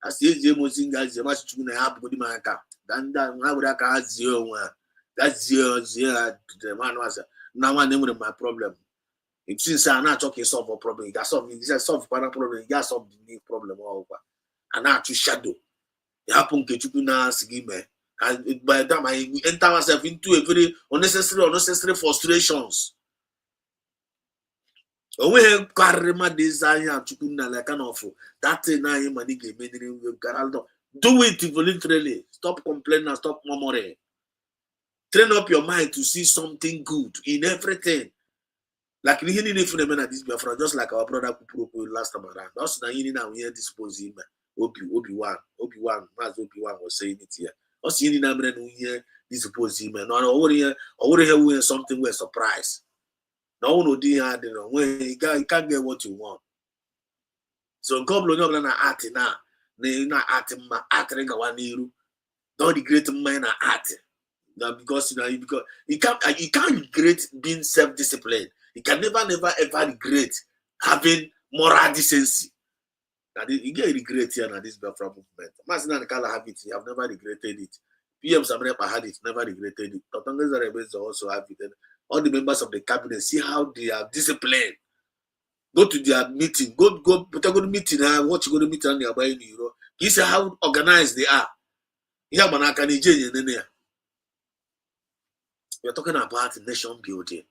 I see the most guys, the much tuna have body my car. Then I would have 0 1. That's 0 0. The man was now one name with my problem. It seems I'm not talking solve a problem. You got solve. You just solve a problem. You got solve the problem over. And now to shadow. It happened to na sigime. And by the time I enter myself into a very unnecessary frustrations. We have carry my desire to like an awful. That thing I am money game. Do it voluntarily. Stop complaining and stop murmuring. Train up your mind to see something good in everything. Like we hearing if this Biafra, just like our brother Kupuruku last time around. Also now hearing now we hear dispose him. Obi-Wan was saying it here. Also hearing now we hear dispose him. No, already here something we're surprised. No one would do when you can't get what you want. So God blow up na art now. Na art ma art renga waniru. Don't regret man na art. Because you can't regret being self-disciplined. You can never ever regret having moral decency. You get regret here na this Biafra movement. Masina Nkala have it. I've never regretted it. PM Samrepa had it. Never regretted it. Totangeza Rebels also have it. All the members of the cabinet, see how they are disciplined. Go to their meeting. Go to meeting. What you go to meeting and you're buying euro. You see how organized they are. Yeah, we're talking about nation building.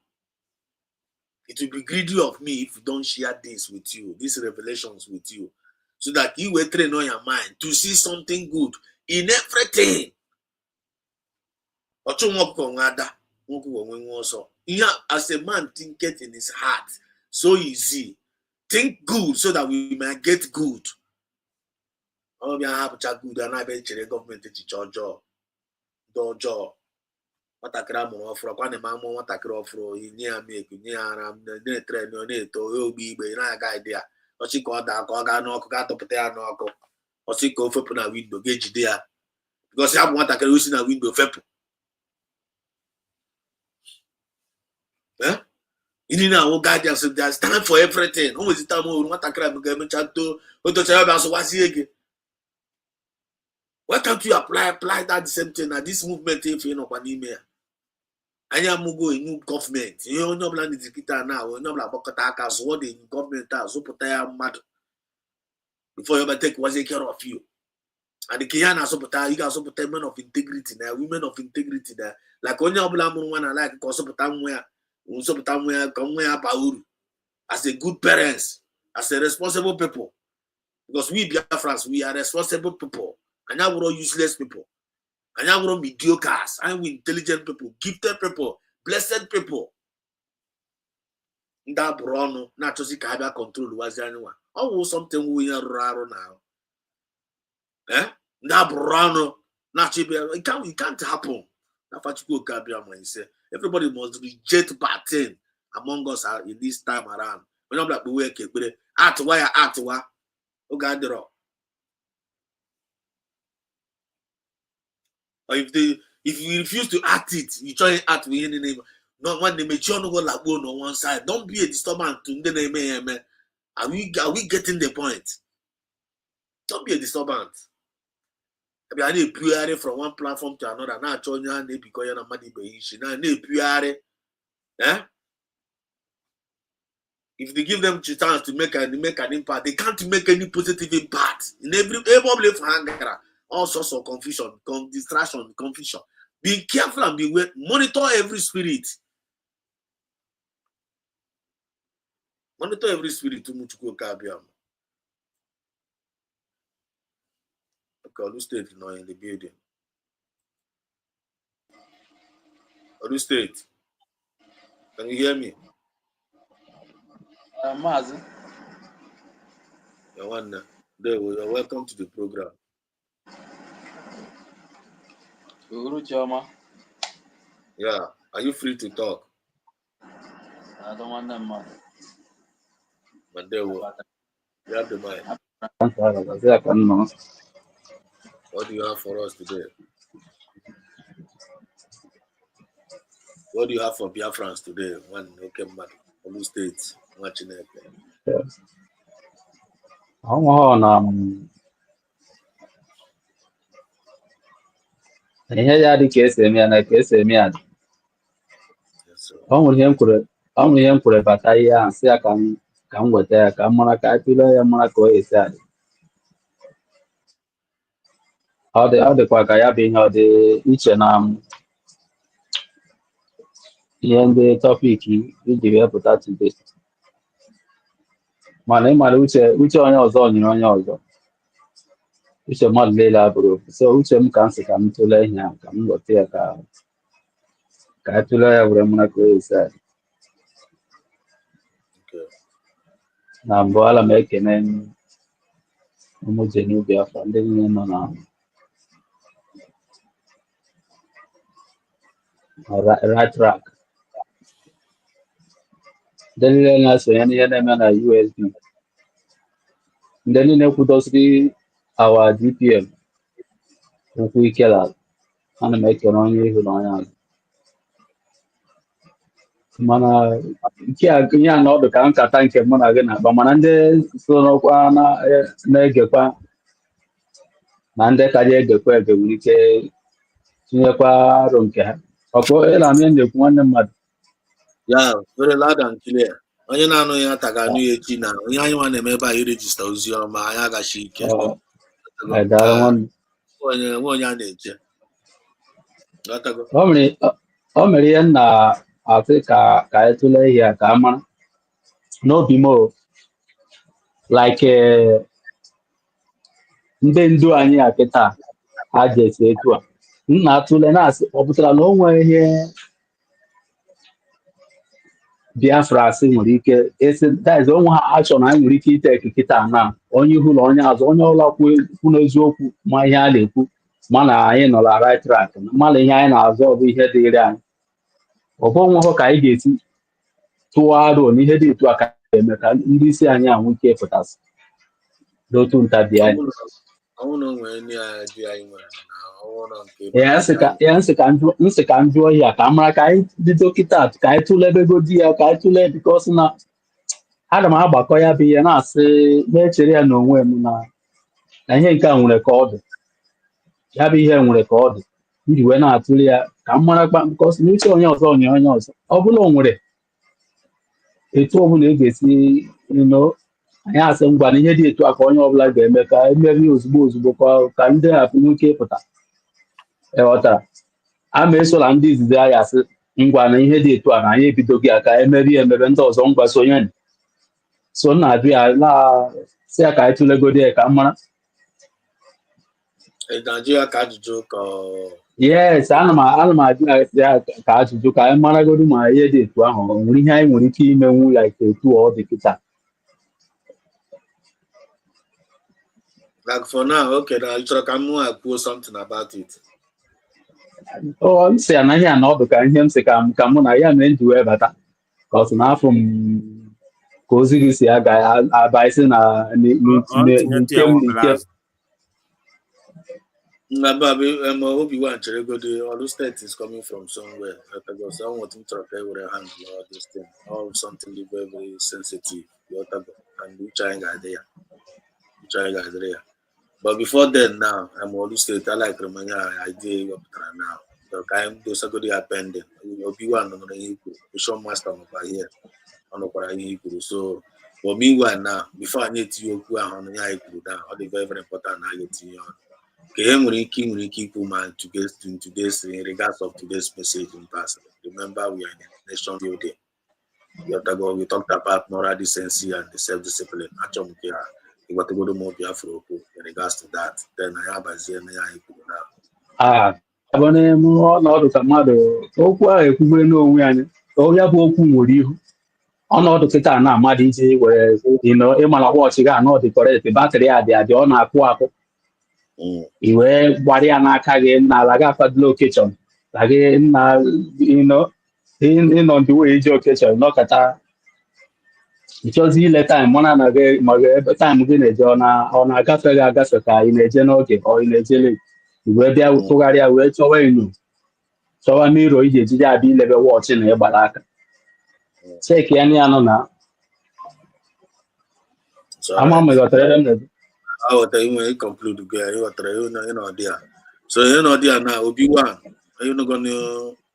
It will be greedy of me if you don't share this with you, these revelations with you, so that you will train on your mind to see something good in everything. As a man thinketh in his heart, so easy. Think good so that we might get good. Oh, we have to good and I bet the government to charge dojo. Watakra mo ofro kwa ne mamo watakra ofro ni ameku ni ara ne train no ne to obi igbe na ga idea ochi ko da ko ga no ko ga topute ya no ko ochi ko fepu na window ga jide ya because ya bo watakra usi na window fepu ini na wo ga just there's time for everything always time o watakra me ga me chanto o to cha ba so wasi ege. Why can't you apply that the same thing na this movement if you know kwa ni me anya mugo in government you know plan the kita now we know la bokota aka so what the government has so put ya mad before you take was care of you and the kiyana so put you guys so put men of integrity now women of integrity there like only obla mu wana like ko so put nwa so put nwa ko nwa ba uru as a good parents as a responsible people because we Biafrans we are responsible people and now we're useless people. And I want mediocres, and we intelligent people, gifted people, blessed people. That Bruno, not just Kabia control was anyone. Oh, something we are raro now. That Bruno, not it can't happen. That's what you go Kabia man say. Everybody must reject bad thing among us in this time around. We're not like we work it, but at why. Oh God, they're all. Or if you refuse to act it, you try and act with any name. No one they make you no go like on one side. Don't be a disturbance to the name. Are we getting the point? Don't be a disturbance. I need pure from one platform to another. Now, Chonya, they because you're not money, now, they pure. Eh? If they give them the chance to make an impact, they can't make any positive impact. In every anger, all sorts of confusion, distraction, confusion. Be careful and beware. Monitor every spirit. Monitor every spirit to much go kabiam. Okay, State now in the building. Olu State. Can you hear me? Mazi. You're welcome to the program. Yeah. Are you free to talk? I don't want them. But there you have the mic. What do you have for us today? What do you have for Biafrans today? One okay man, Olu State, watching it. Ihe ya dị ka esi eme ya na ka esi eme ya dị. Ọ nwere ihe m kwuru bata ihe ahụ sị ya ka m weta ya ka m mara ka a tụlee ya mara ka ọ esi adị. Ọ dịkwa ka ya bụ ihe ọ dị iche na ihe ndị tọpik iji wee pụta today. Mana ịmara uche onye ọzọ nyere onye ọzọ. Uche mmadụ niile abụrụ ofu. So uche m ka m sị ka m tụlee ihe ahụ ka m weta ya ka a tụlee ya were mara ka ọ esi adị. Na mbụ ala m ekene ụmụ Jenu Biafra ndị niile nọ na right track. Ndị niile na-esonye n'ihe na-eme na USB. Ndị niile kwudosiri awa DPM ụkwụ ike ala. Ana m ekene onye ihu na onye azụ. Mana ihe a na ọdụ ka nkata nke mụ na gị na-akpa mana ndị so n'ọkwa na-egekwa na ndị ka ya egekwa ege nwere ike tinyekwa arụ nke ha. Ọkụ ịla m na-ekwu nwanne mmadụ. Yeah, very loud and clear. Onye na-anụ ya taga anụ ya echi na onye anyị nwa na-eme ebe a irejista ozi ọma anyị agachi ike. Onye a na-eche. O mere ihe na-asị ka anyị tụlee ihe ka a mara n'obi m like ndị ndu anyị a kịta ha ji esi etu a m na-atụle na-asị ọ pụtara na o nwere ihe Biafra asị nwere ike esi daiz onwe ha achọ na anyị nwere ike ite ekikita na onye ihu na onye azụ onye ọbụla kwu n'eziokwu ma ihe a na-ekwu mana anyị nọ na right track mana ihe anyị na-azụ ọ bụ ihe dịịrị anyị ọ bụ onwe ka anyị ga-esi tụwa arụ na ihe dị etu a ka eme ka ndị isi anyị anwụ ike pụtasị n'otu ntabi anyị nsị ka m jụọ ya ka m mara ka anyị bido kịta ka anyị tụlebegodi ya ka anyị tụlee bikos na aga m agbakọ ya bụ ihe na-asị na-echere ya n'onwe m na ihe nke a nwere ka ọ dị ya bụ ihe nwere ka ọ dị iji wee na-atụle ya ka m mara kpa bikos na uche onye ọzọ nye onye ọzọ ọ bụla o nwere etu ọbụla e ga-esi anyị asị ngwa na ihe dị etu a ka onye ọbụla ga-eme ka emeri ozugbo ka ndị hapụ nwoke pụta ịghọtara ama esola ndị izizi anyị asị ngwa na ihe dị etu a na anyị ebidoghị ya ka emeri emebe ndị ọzọ ngwa sonye so na-ajụ ya na-asị ya ka anyị tụlegodi ya ka m mara yes ana m ajụ ya ka ajụjụ ka anyị maragodi ma ihe dị etu ahụ o nwere ihe anyị nwere ike imenwu like etu ọ dị kịta. Like for now, okay, now you can know something about it. Oh, m sị anaghị ana ọdụ ka ihe m sị ka mụ na ya mee nji wee bata ka ọ sị n'afọ m ka ozi gị si abaisi na nke Obi-Wan Cheregodi, all those state is coming from somewhere. Because I want to talk with a hand or this thing, or something very, very sensitive. And which I got there. But before then, now I'm always state I like Romania idea of now. The kind those are good appending. You'll be one on the show master over here on the so. But meanwhile now, before I need to go on the down, all the very important now get you on. Keep man to get to today's in regards of today's message in person. Remember, we are in a nation building. We talked about moral decency and the self-discipline. Actually, we got to go to more Biafra in regards to that. Then I have a Zen now. abụna emu ọnọdụ ka mmadụ okwu ahụ ekwugbe n'onwe anyị ya bụ okwu nwere ihu ọnọdụ kịta na mmadụ iji were ịmara wọchị ga anọ dị kọrekt batrị ya dị adị ọ na-akwụ akwụ i wee gbara ya n'aka gị na ala gị afadụla okechọn na gị na ịnọ ndị wee iji okechọn nọkọta ịchọzi ile taịm mụ na gị ma ebe taịm gị na-eje ọ na-agafe gị agafe ka ị na-eje n'oge ọ ị na-eje late wee bịa tụgharịa wee chọwa enyo chọwa miro iji ejide abịa ilebe wọchị na ịgbara aka cheki ya na anụ na ama m ghọtara ebe m na-ebi aghọtara inwe conclude go ya ịghọtara ịnọdị ya so ịnọdị ya na Obi-Wan ịnụgo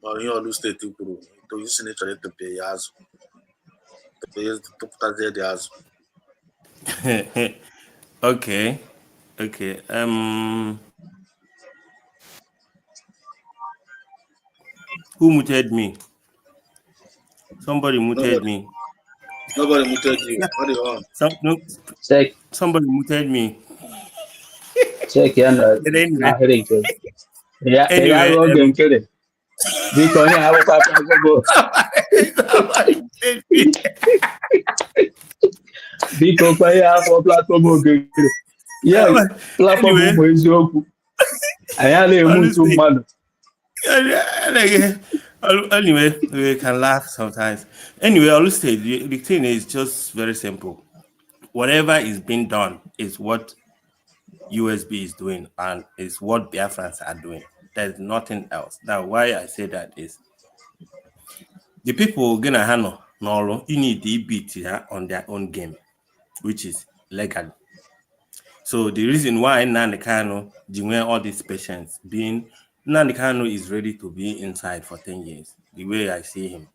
ma ihe ọlụ steeti kwuru isi na ịchọrọ ịtụpịa ya azụ tụpụtazie dị azụ. Okay. Who muted me? Somebody muted me. Nobody muted you. What are you on? Somebody muted me. Check ya na ahịrị nke ya ruo oge nkere biko onye akwụkwọ akpagbo biko kwa ya afọ platfọm oge nkere ya platfọm ụmụ eziokwu anyị na-emu ntu mmadụ. Anyway, we can laugh sometimes. Anyway, I'll say the thing is just very simple. Whatever is being done is what USB is doing and is what Biafrans are doing. There's nothing else. Now, why I say that is the people gonna handle no, you need the beat on their own game, which is legal. So the reason why Nnamdi Kanu doing all these patients being Nnamdi Kanu is ready to be inside for 10 years, the way I see him.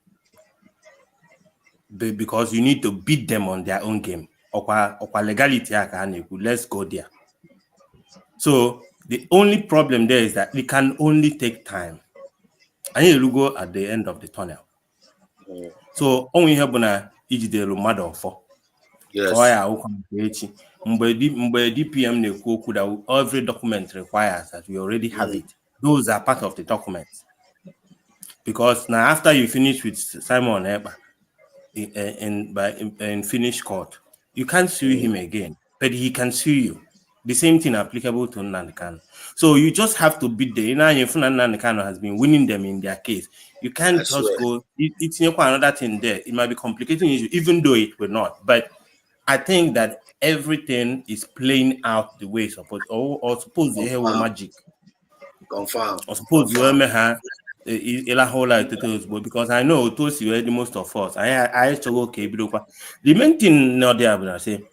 Because you need to beat them on their own game. Okwa legality, let's go there. So the only problem there is that it can only take time. And you go at the end of the tunnel. So only have na ijidelu mmadụ ọfọ. Yes. Mgbe DPM na-ekwu okwu that every document requires that we already have it. Those are part of the documents. Because now after you finish with Simon Ekpa in finish court, you can't sue him again, but he can sue you. The same thing applicable to Nnamdi Kanu. So you just have to beat the Nnamdi Kanu has been winning them in their case. You can't just go. It's another thing there. It might be complicating issue, even though it will not. But I think that everything is playing out the way it's supposed. Or suppose they have magic. Confirm. Or suppose you have a whole lot of things, because I know those you the most of us. I used to go okay, the main thing now there, I say.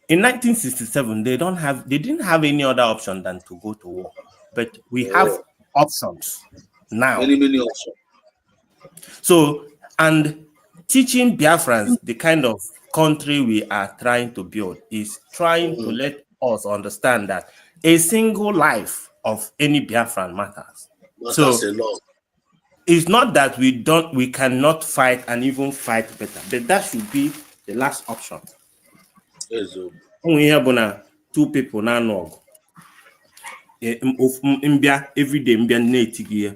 In 1967, they didn't have any other option than to go to war. But we have options now. Many options. So, and teaching Biafrans the kind of country we are trying to build is trying to let us understand that a single life of any Biafran matters. So it's not that we cannot fight and even fight better, but that should be the last option. Only have two people now know. Every day, Mbia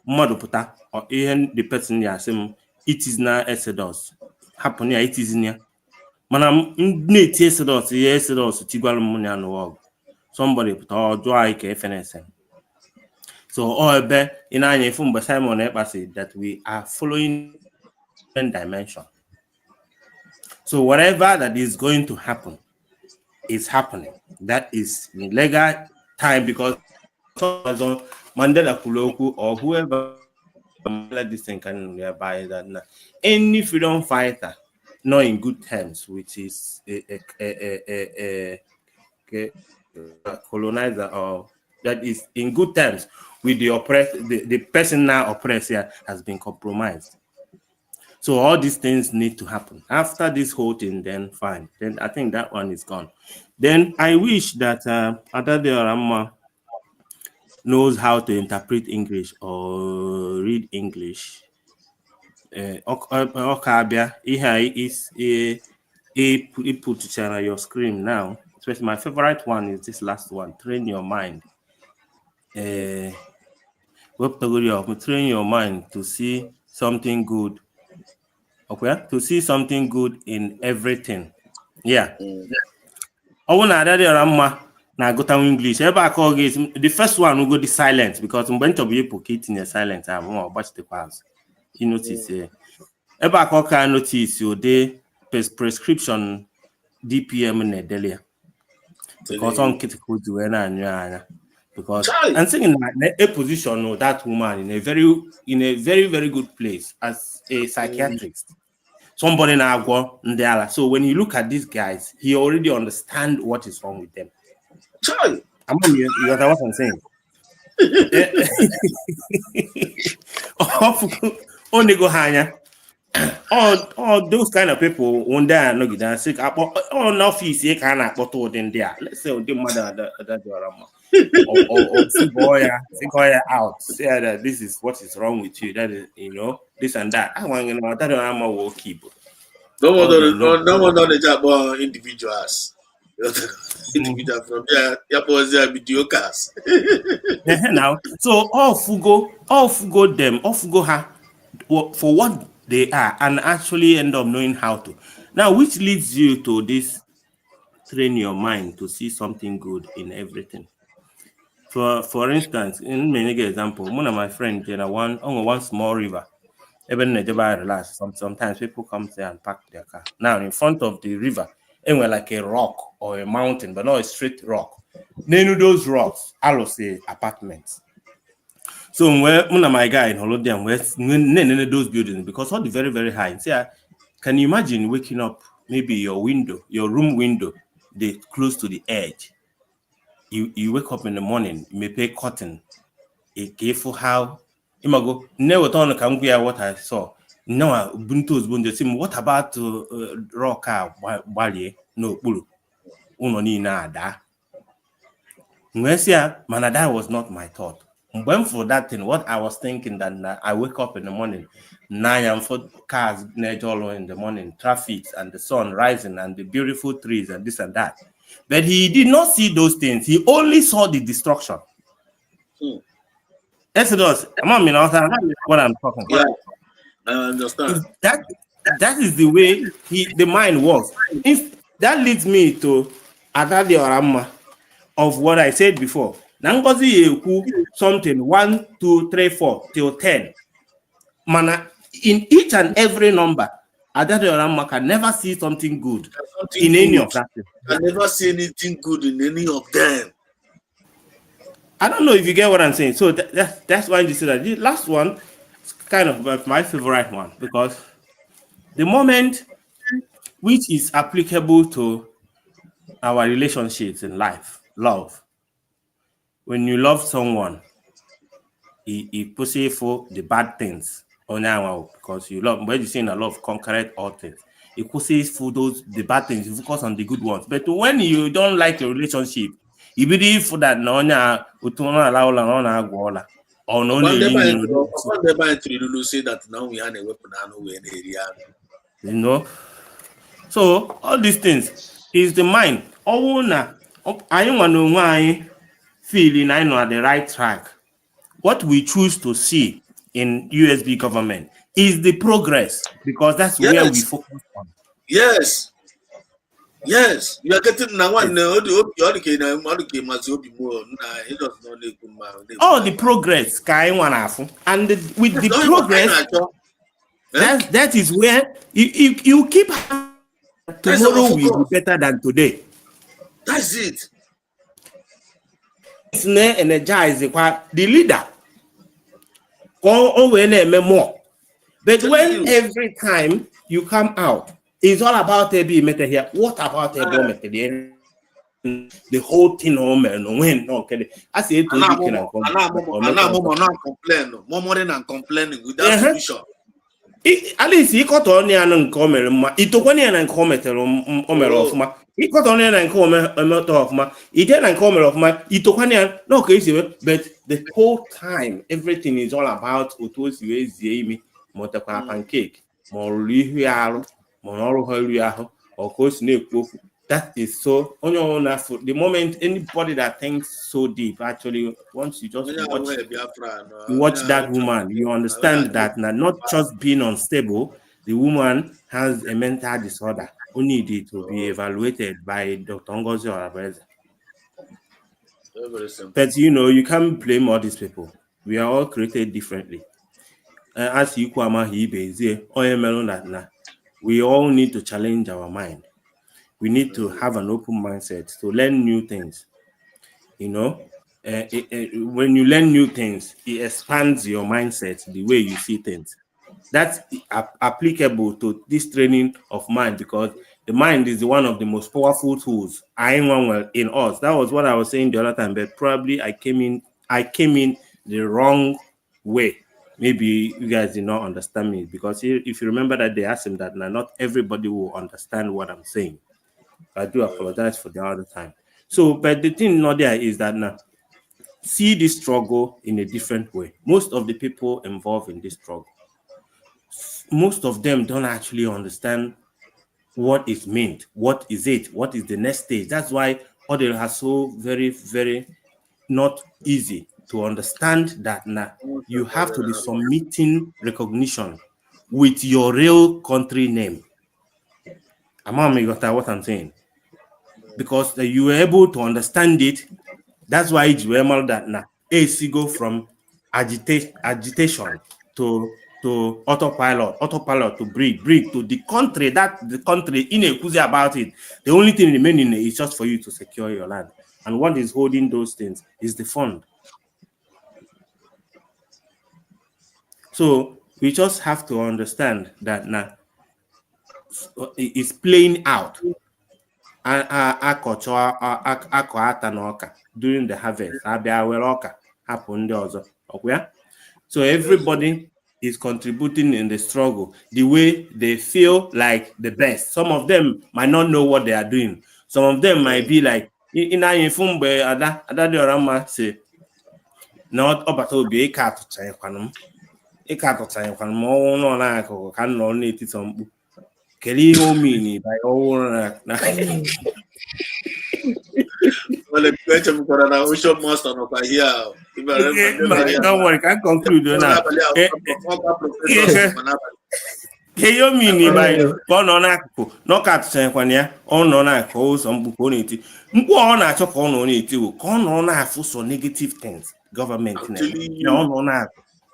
mmadụ pụta ihe the person ya asị m it is na Exodus happen ya it is na mana na-eti Exodus ya Exodus tigwara m ya n'ụwa somebody pụta ọjọọ anyị ka FNSM. So ebe ị na-anya ifu mgbe Simon Ekpa said that we are following dimension. So whatever that is going to happen is happening. That is in legal time, because Mandela Kuloku or whoever let this thing can nearby that now. Any freedom fighter not in good terms, which is colonizer or that is in good terms with the oppressed, the person now oppressed here has been compromised. So all these things need to happen. After this whole thing, then fine. Then I think that one is gone. Then I wish that Adade Orama knows how to interpret English or read English. Okabia, is put to your screen now. Especially my favorite one is this last one. Train your mind. Train your mind to see something good. Okay, to see something good in everything. Yeah. I want to add na go to English. The first one will go the silence because I'm going to be able to in the silence. I want to watch the class. You notice can notice your day prescription DPM in Delia because on critical to because I'm saying a position of that woman in a very good place as a psychiatrist. Somebody now go Ndala. So when you look at these guys, he already understands what is wrong with them. You understand what I'm saying? All those kind of people one day no get dance sick up on office you can photo in there. Let's say the mother or out. Say that this is what is wrong with you. That is, this and that. I want that will keep. No one know the job on individuals. Individual from there, mediocres. Now, so off go them, her for what they are, and actually end up knowing how to. Now, which leads you to this: train your mind to see something good in everything. For instance, in many example, one of my friends in one small river. Even in relax. Sometimes people come there and park their car. Now in front of the river, anywhere like a rock or a mountain, but not a straight rock. Then those rocks, I will say apartments. So when one of my guy in Holodian West, those buildings because all the very very high. See, can you imagine waking up? Maybe your room window, they close to the edge. You wake up in the morning, you may pay cotton. A careful how. Imago never turn come what I saw. No, Ubuntu's bunde. What about rock bali? No, bulu. Unoni na da. Mwesia, manada was not my thought. When for that thing, what I was thinking that I wake up in the morning, 9 for cars in the morning, traffic and the sun rising and the beautiful trees and this and that. But he did not see those things. He only saw the destruction. Exodus, what I'm talking about. Yeah, I understand. That is the way the mind works. If that leads me to Adade Orama of what I said before. Nangozi Yeku something 1, 2, 3, 4 till 10. Mana in each and every number, Adade Orama can never see something good any of that. I never see anything good in any of them. I don't know if you get what I'm saying. So that's why you say that. The last one is kind of my favorite one because the moment which is applicable to our relationships in life, love. When you love someone, he pussy for the bad things on now because you love. When you say I love conquer all things, it pussy for the bad things. You focus on the good ones. But when you don't like your relationship, you believe for that no allow or no say that now we have a weapon area. So all these things is the mind. Oh na I want to know why feeling I know at the right track. What we choose to see in USB government is the progress because that's where we focus on. Yes, you are getting now one. All the progress, and with the progress, that is where you keep. Tomorrow will be better than today. That's it. It's not energize the leader. More. But when every time you come out, it's all about be method here. What about a method? the whole thing when okay. I say to and complaining without solution. At least he got on here and comment. It took one and comment on my. He got on here and comment of my. He did and comment of my. It took one no case, but the whole time everything is all about utos me motapa pancake, more rihiaro, monoro or course that is so on your own. The moment anybody that thinks so deep, actually, once you just watch that woman, you understand that not just being unstable, the woman has a mental disorder who needed to be evaluated by Dr. Ngozi Orabreza. Very simple. But you can't blame all these people. We are all created differently. As we all need to challenge our mind. We need to have an open mindset to learn new things. When you learn new things, it expands your mindset, the way you see things. That's applicable to this training of mind, because the mind is one of the most powerful tools in us. That was what I was saying the other time, but probably I came in the wrong way. Maybe you guys did not understand me, because if you remember that they asked him that not everybody will understand what I'm saying. I do apologize for the other time. So, but the thing not there is that now see this struggle in a different way. Most of the people involved in this struggle, most of them don't actually understand what it meant. What is it? What is the next stage? That's why Odell has so very, very not easy to understand that now you have to be submitting recognition with your real country name. You got what I'm saying? Because you were able to understand it. That's why it's that now AC go from agitation to autopilot to breathe to the country in a kuzi about it. The only thing remaining is just for you to secure your land. And what is holding those things is the fund. So we just have to understand that now it's playing out. During the harvest, so everybody is contributing in the struggle the way they feel like the best. Some of them might not know what they are doing. Some of them might be like say not about to be don't worry, can conclude now. Keyo mini by Bonona, knock at Sanquania, on some bukonity. Mpo na chop on it too. Con on for negative things. Government on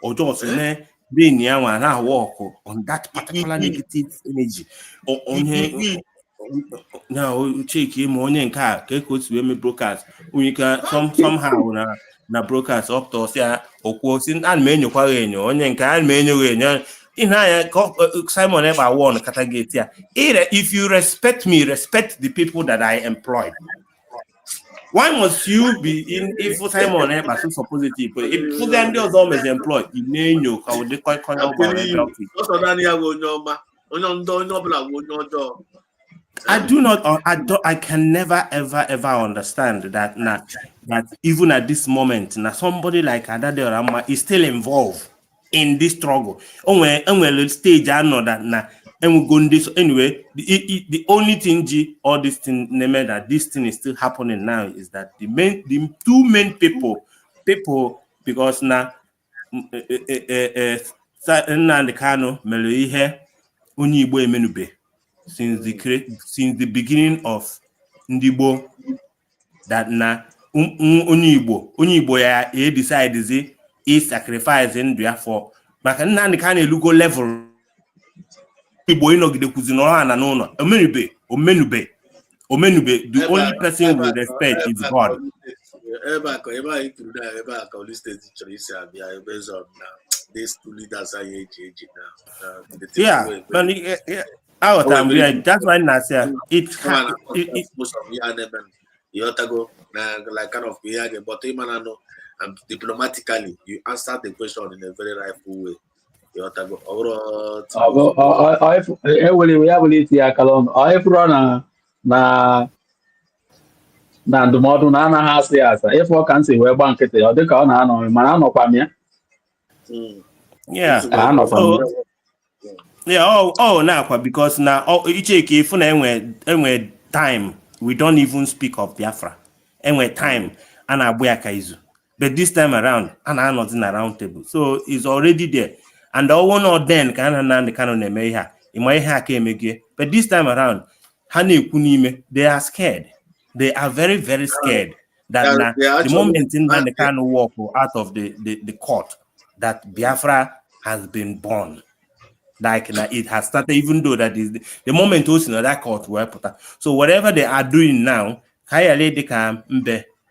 or just being young and I walk on that particular negative energy. Or on now check him on your car, Kekos women broadcast. We can somehow na broadcast up to say or quoting and menu on your car menu. Simon ever won Katagate. If you respect me, respect the people that I employ. Why must you be in if Simon ever so positive? If for them those always employed, you know how they quite I can never ever understand that that even at this moment somebody like Adade Orama is still involved in this struggle. When stage I know that and we go in this anyway. The only thing all this thing that this thing is still happening now is that the two main people because now the Kano Meloihe only Igbo Emenube since the beginning of Ndibo that only Igbo ya decide is sacrificing therefore maka nna ndị ka na-elugo level Igbo ịnọgide kuzi n'ọha na n'ụlọ omenube the only person we respect is God. Yeah, that's why I say it You ought to go like kind of but and diplomatically you answer the question in a very rightful way. You ought to go overall ya were iti aka ọnụ ọ ịfụrụ na na ndụmọdụ na anaghị asị ya asa ịfụ ka ntị wee gba nkịtị ọ dịka ọ na-anọ mana anọkwa m ya Yeah. anọkwa m ya Yeah, now because now Icheke if enwe time we don't even speak of Biafra. Enwe time and Abuya Kaizu. But this time around, and I'm not in a round table. So it's already there. And the one or then can the canon meha. In my hair came again. But this time around, Hane Kunime, they are scared. They are very, very scared that now the moment in that they can walk out of the court that Biafra has been born. Like it has started, even though that is the moment also in that court were put. So whatever they are doing now, they can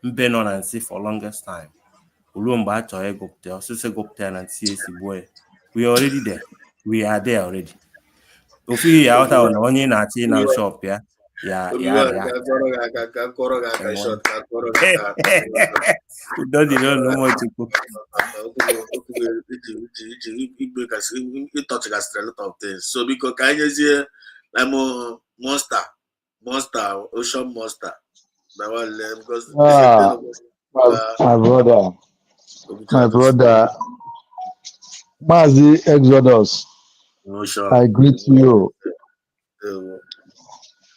mbe on and see for longest time. We are already there. We are there already. If we are out on only in our shop, yeah. Don't know what to cook. It touches us a lot of things. So because can you see I'm a monster, ocean monster. Because my brother, Mazi Exodus, I greet you.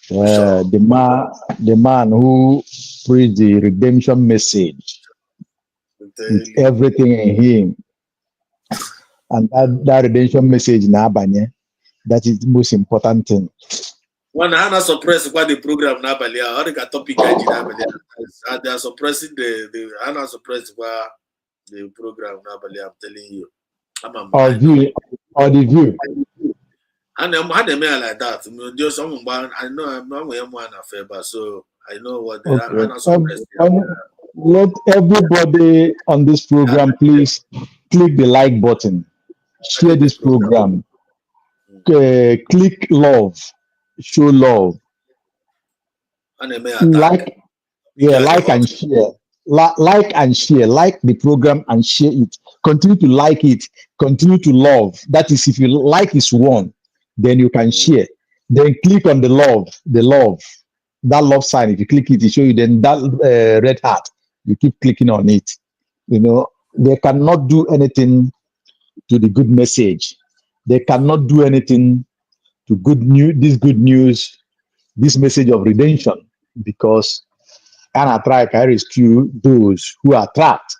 The man who preached the redemption message with everything in him, and that redemption message in Abanye, that is the most important thing. When I suppress the program Nabali, I think a topic they are suppressing the Anna suppress the program Nabali. I'm telling you, or the view. And I'm had a mail like that. Just someone, I know I'm not one affair, but so I know what they are. Let everybody on this program please click the like button, share this program, click love, show love, like and share. Like and share, like the program and share it. Continue to like it, continue to love. That is, if you like is one, then you can share. Then click on the love, that love sign. If you click it, it show you then that red heart. You keep clicking on it. You know, they cannot do anything to the good message. They cannot do anything to good news, this message of redemption, because and I try to rescue those who are trapped.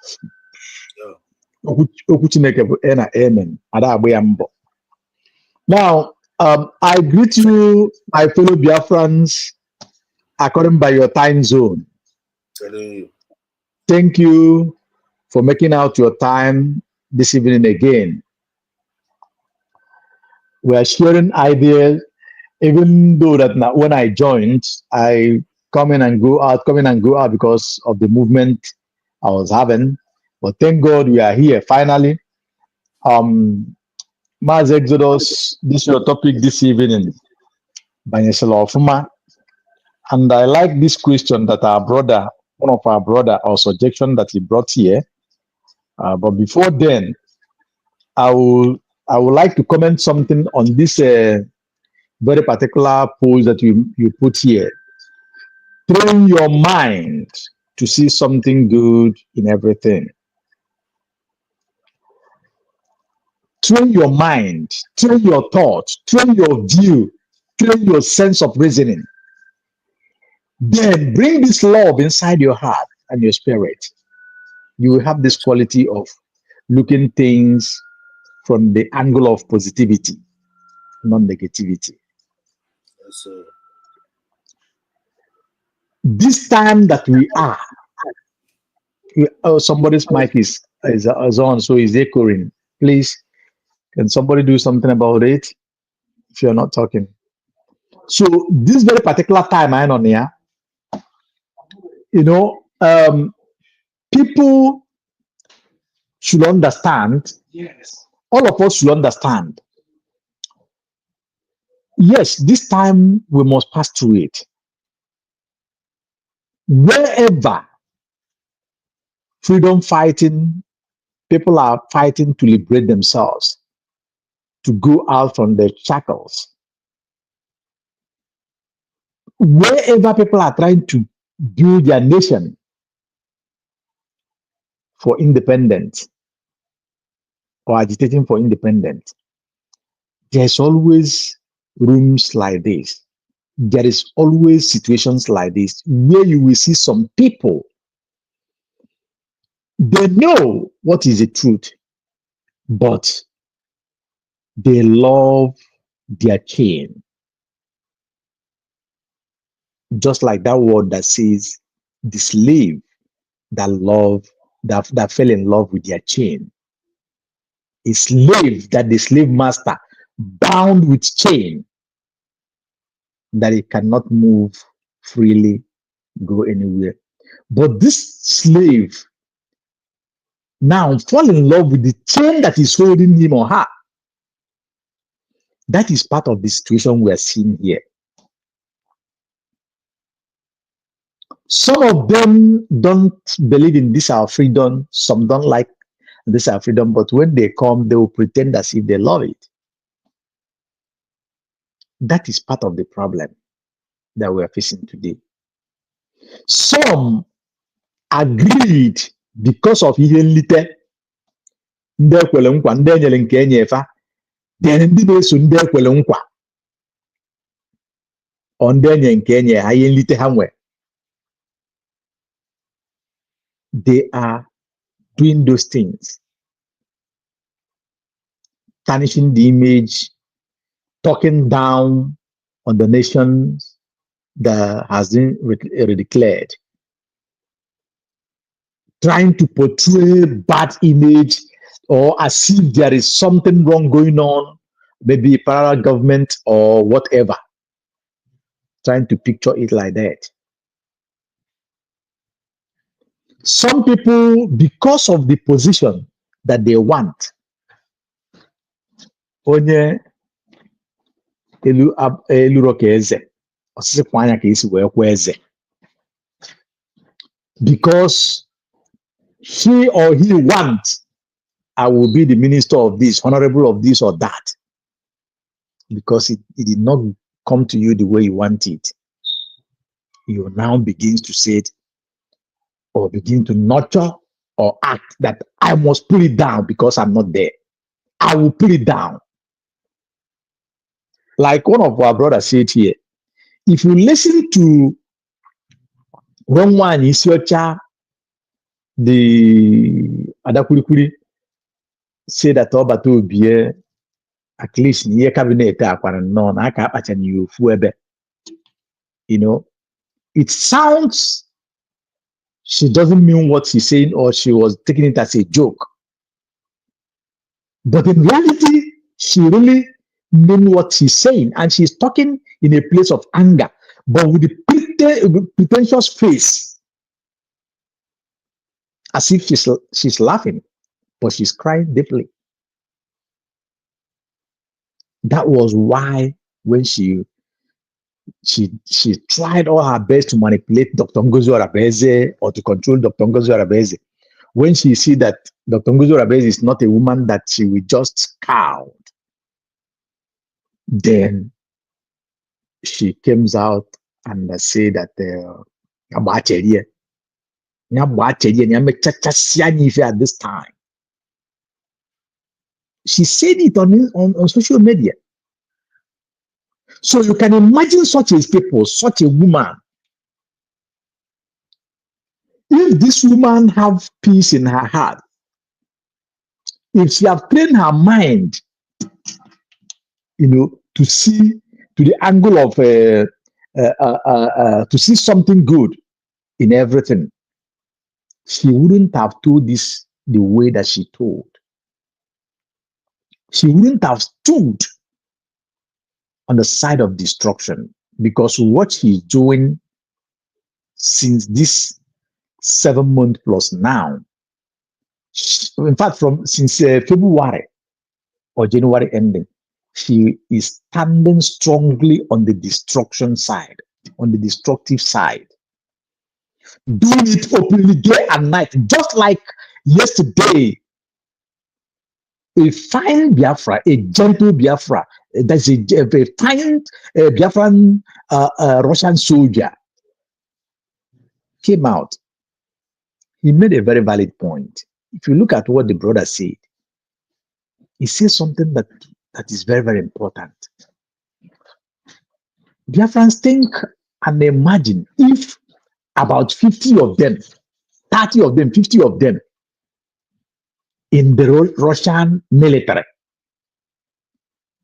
Now, I greet you, my fellow Biafrans, according by your time zone. Thank you for making out your time this evening again. We are sharing ideas, even though that now, when I joined, I come in and go out because of the movement I was having. But thank God we are here finally. Maz Exodus, this is your topic this evening. And I like this question that one of our brother, or suggestion that he brought here. But before then, I would like to comment something on this very particular post that you put here. Train your mind to see something good in everything. Train your mind, train your thoughts, train your view, train your sense of reasoning. Then bring this love inside your heart and your spirit. You will have this quality of looking things from the angle of positivity, not negativity. This time that we are, somebody's mic is on, so is echoing. Please, can somebody do something about it if you're not talking? So this very particular time I'm on here, people should understand. Yes, all of us should understand. Yes, this time we must pass through it. Wherever freedom fighting people are fighting to liberate themselves, to go out from their shackles, wherever people are trying to build their nation for independence or agitating for independence, there's always rooms like this. There is always situations like this where you will see some people, they know what is the truth, but they love their chain. Just like that word that says the slave that fell in love with their chain. A slave that the slave master bound with chain, that he cannot move freely, go anywhere. But this slave now fall in love with the chain that is holding him or her. That is part of the situation we are seeing here. Some of them don't believe in this our freedom. Some don't like this our freedom. But when they come, they will pretend as if they love it. That is part of the problem that we are facing today. Some agreed because of ihe nlite ndị ekwere nkwa ndị enyere nke enyefa, then ndị na-eso ndị ekwere nkwa ọ ndị enye nke enye ha ihe nlite ha nwere. They are doing those things, tarnishing the image, talking down on the nations that has been declared, trying to portray bad image or as if there is something wrong going on, maybe parallel government or whatever, trying to picture it like that. Some people, because of the position that they want, onye elu ka eze, osisi anya ka isi wee kwa eze, because she or he wants, I will be the minister of this, honorable of this or that, because it did not come to you the way you want it. You now begins to say it or begin to nurture or act that I must put it down because I'm not there. I will put it down. Like one of our brothers said here, if you listen to when one is your child, the Adakurikuri say that Obato be at least near cabinet, you know, it sounds she doesn't mean what she's saying or she was taking it as a joke. But in reality, she really means what she's saying, and she's talking in a place of anger, but with the pretentious face, as if she's laughing, but she's crying deeply. That was why when she tried all her best to manipulate Dr. Ngozi Arabeze or to control Dr. Ngozi Arabeze. When she see that Dr. Ngozi Arabeze is not a woman that she will just cow, then she comes out and say that at this time. She said it on social media. So you can imagine such a people, such a woman. If this woman have peace in her heart, if she have trained her mind, you know, to see to the angle of to see something good in everything, she wouldn't have told this the way that she told. She wouldn't have stood on the side of destruction, because what she's doing since this 7 months plus now, in fact, since February or January ending, she is standing strongly on the destruction side, on the destructive side. doing it openly day and night, just like yesterday. A fine Biafra, a gentle Biafra, that's a fine Biafran Russian soldier came out. He made a very valid point. If you look at what the brother said, he says something that is very, very important. Biafrans think and imagine if about 50 of them, 30 of them, 50 of them in the Russian military,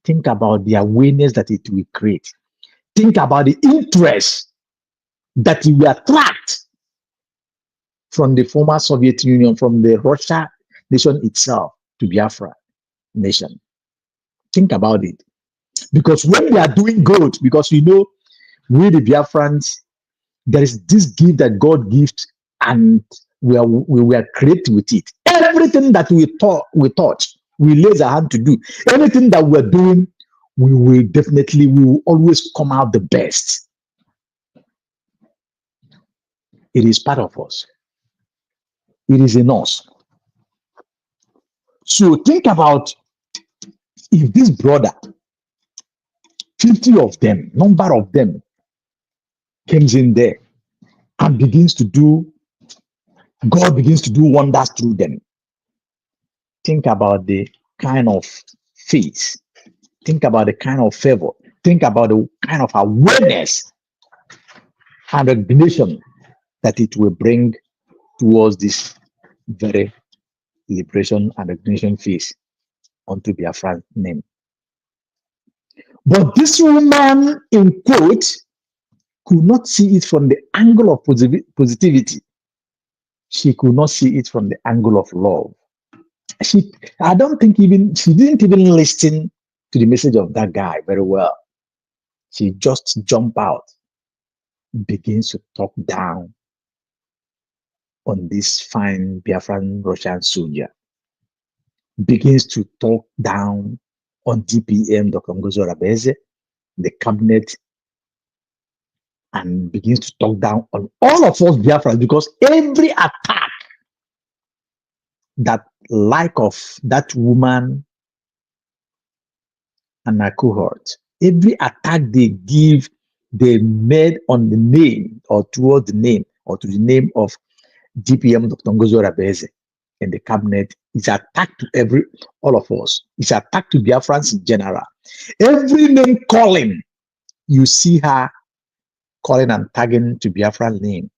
think about the awareness that it will create. Think about the interest that it will attract from the former Soviet Union, from the Russia nation itself to Biafra nation. Think about it. Because when we are doing good, because we know we the Biafrans, there is this gift that God gives, and we were created with it. Everything that we touch, we raise our hand to do. Everything that we're doing, we will always come out the best. It is part of us. It is in us. So think about if this brother, 50 of them, number of them, comes in there and God begins to do wonders through them. Think about the kind of faith. Think about the kind of favor. Think about the kind of awareness and recognition that it will bring towards this very liberation and recognition phase onto Biafra's name. But this woman, in quote, could not see it from the angle of positivity. She could not see it from the angle of love. I don't think she didn't even listen to the message of that guy very well. She just jumped out, begins to talk down on this fine Biafran Russian soldier, begins to talk down on DPM, Dr. Ngozo Rabeze, the cabinet, and begins to talk down on all of us Biafrans, because every attack that like of that woman and her cohort, every attack they made on the name or towards the name or to the name of DPM Dr. Ngozo Rabeze in the cabinet is attack to all of us. It's attack to Biafrans in general. Every name calling, you see her calling and tagging to Biafran name,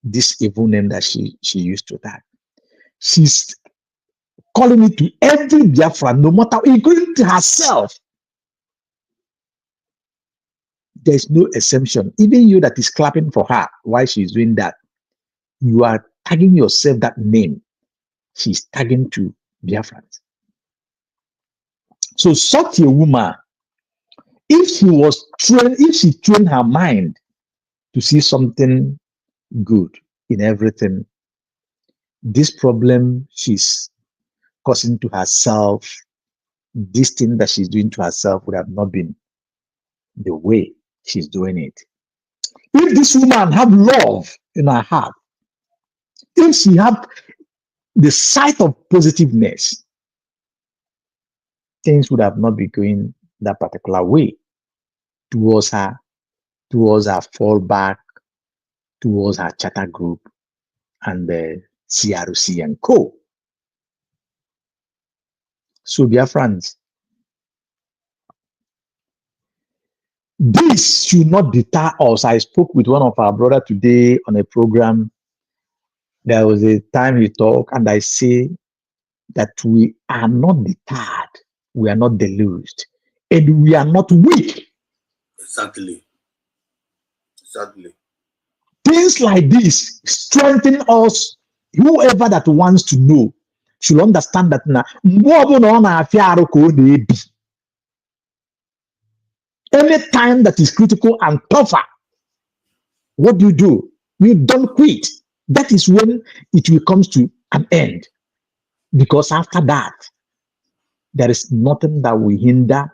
this evil name that she used to attack. She's calling it to every Biafran, no matter, including to herself. There's no exemption. Even you that is clapping for her while she's doing that, you are tagging yourself that name. She's tagging to Biafrans. So such a woman, if she trained her mind to see something good in everything, this problem she's causing to herself, this thing that she's doing to herself would have not been the way she's doing it. If this woman have love in her heart, if she have the sight of positiveness, things would have not been going that particular way towards her fallback, towards her chatter group and the CRC and co. So, dear friends, this should not deter us. I spoke with one of our brothers today on a program. There was a time he talked, and I say that we are not deterred, we are not deluged, and we are not weak. Exactly. Things like this strengthen us. Whoever that wants to know should understand that now. Any time that is critical and tougher, what do? You don't quit. That is when it will come to an end. Because after that, there is nothing that will hinder,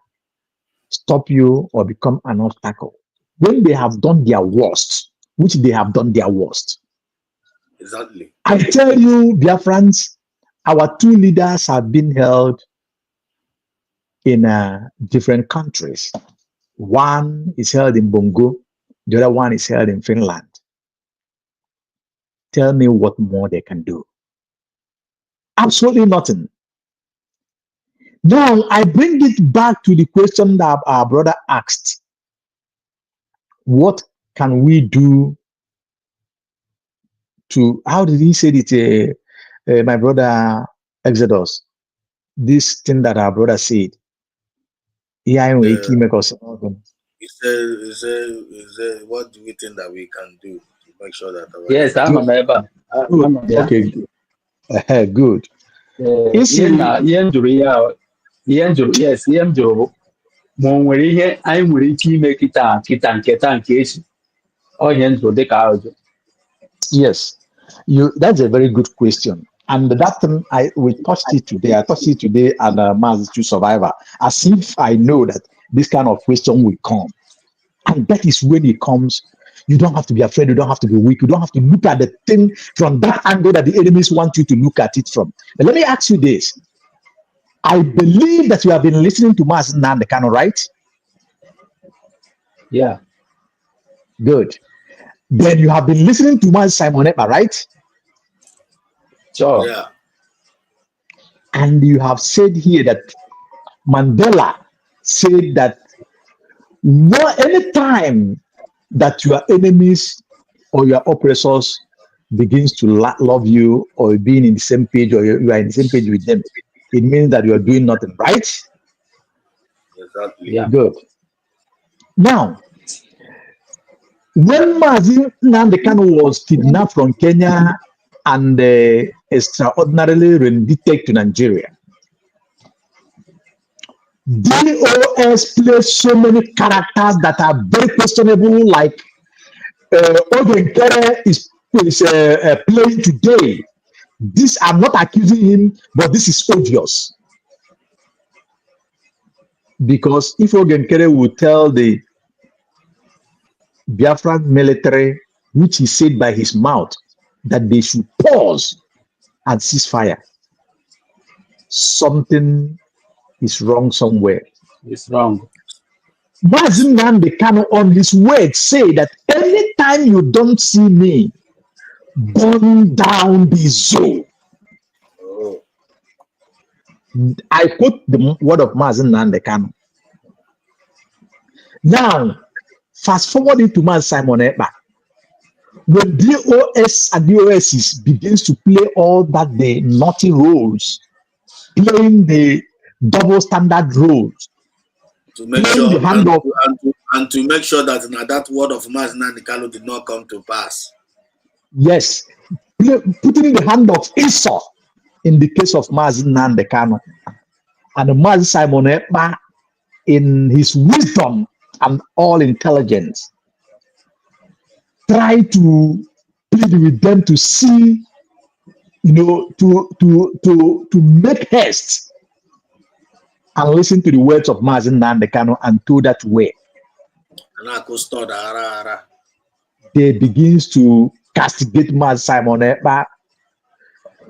stop you, or become an obstacle. When they have done their worst, which they have done their worst. Exactly. I tell you, dear friends, our two leaders have been held in different countries. One is held in Bongo, the other one is held in Finland. Tell me what more they can do. Absolutely nothing. Now, I bring it back to the question that our brother asked. What can we do to, how did he say it, my brother Exodus? This thing that our brother said. Yeah, He said, what do we think that we can do to make sure that our Yes, I'm a member. Okay, good. Yes, ma o nwere ihe anyị nwere ike ime kịta nke echi onye ndụ dịka ajụ. Yes, that's a very good question. And that thing we touched it today. I touched it today at Mass to Survivor, as if I know that this kind of question will come. And that is when it comes. You don't have to be afraid. You don't have to be weak. You don't have to look at the thing from that angle that the enemies want you to look at it from. But let me ask you this. I believe that you have been listening to Mass Nandekano, right? Yeah. Good. Then you have been listening to Mass Simon Ekpa, right? Sure. Yeah. And you have said here that Mandela said that any time that your enemies or your oppressors begins to love you or being in the same page or you are in the same page with them, it means that you are doing nothing, right? Exactly. Yeah. Good. Now, when Mazi Nnamdi was kidnapped from Kenya and extraordinarily rendited to Nigeria, DOS plays so many characters that are very questionable, like Ogen Kere is playing today. This, I'm not accusing him, but this is odious. Because if Ogen Kere would tell the Biafran military, which he said by his mouth, that they should pause and cease fire, something is wrong somewhere. It's wrong. Mazin Nnamdi Kanu on his word say that anytime you don't see me, burn down the zoo. Oh. I quote the word of Mazin Nnamdi Kanu. Now, fast forward into Man Simon Ekpa. When DOS and DOSs begins to play all that the naughty roles, playing the double standard roles, to make playing sure the hand of, and to make sure that that word of Mazi Nnamdi Kanu did not come to pass. yes, putting the hand of Esau in the case of Mazi Nnamdi Kanu, and Mazi Simon Ekpa in his wisdom and all intelligence try to plead with them to see, to make haste and listen to the words of Mazi Nnamdi Kanu and do that way. They begins to castigate Mazi Simon Ekpa,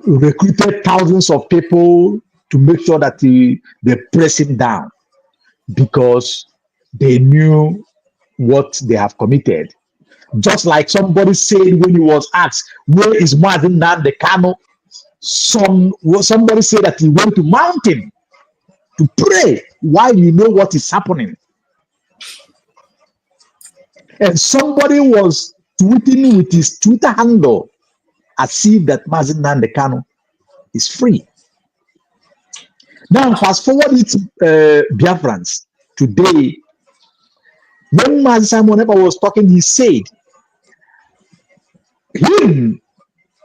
recruited thousands of people to make sure that they press him down because they knew what they have committed. Just like somebody said when he was asked, where is Mazi Nnamdi Kanu? Somebody said that he went to mountain to pray while you know what is happening. And somebody was tweeting with his Twitter handle as if that Mazi Nnamdi Kanu is free. Now, fast forward it, Biafrans. Today, when Mazi Simon Ekpa was talking, he said, we,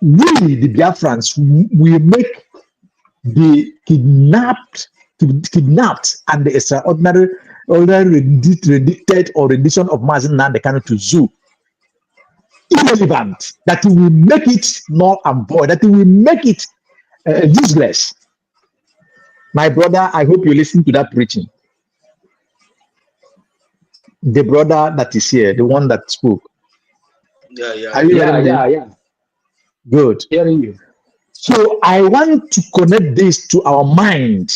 the Biafrans, will make the kidnapped and the extraordinary rendition of Mazi Nnamdi Kanu to zoo irrelevant, that he will make it null and void, that he will make it useless. My brother, I hope you listen to that preaching. The brother that is here, the one that spoke. Are you hearing me? Yeah. Good. Hearing you. So I want to connect this to our mind.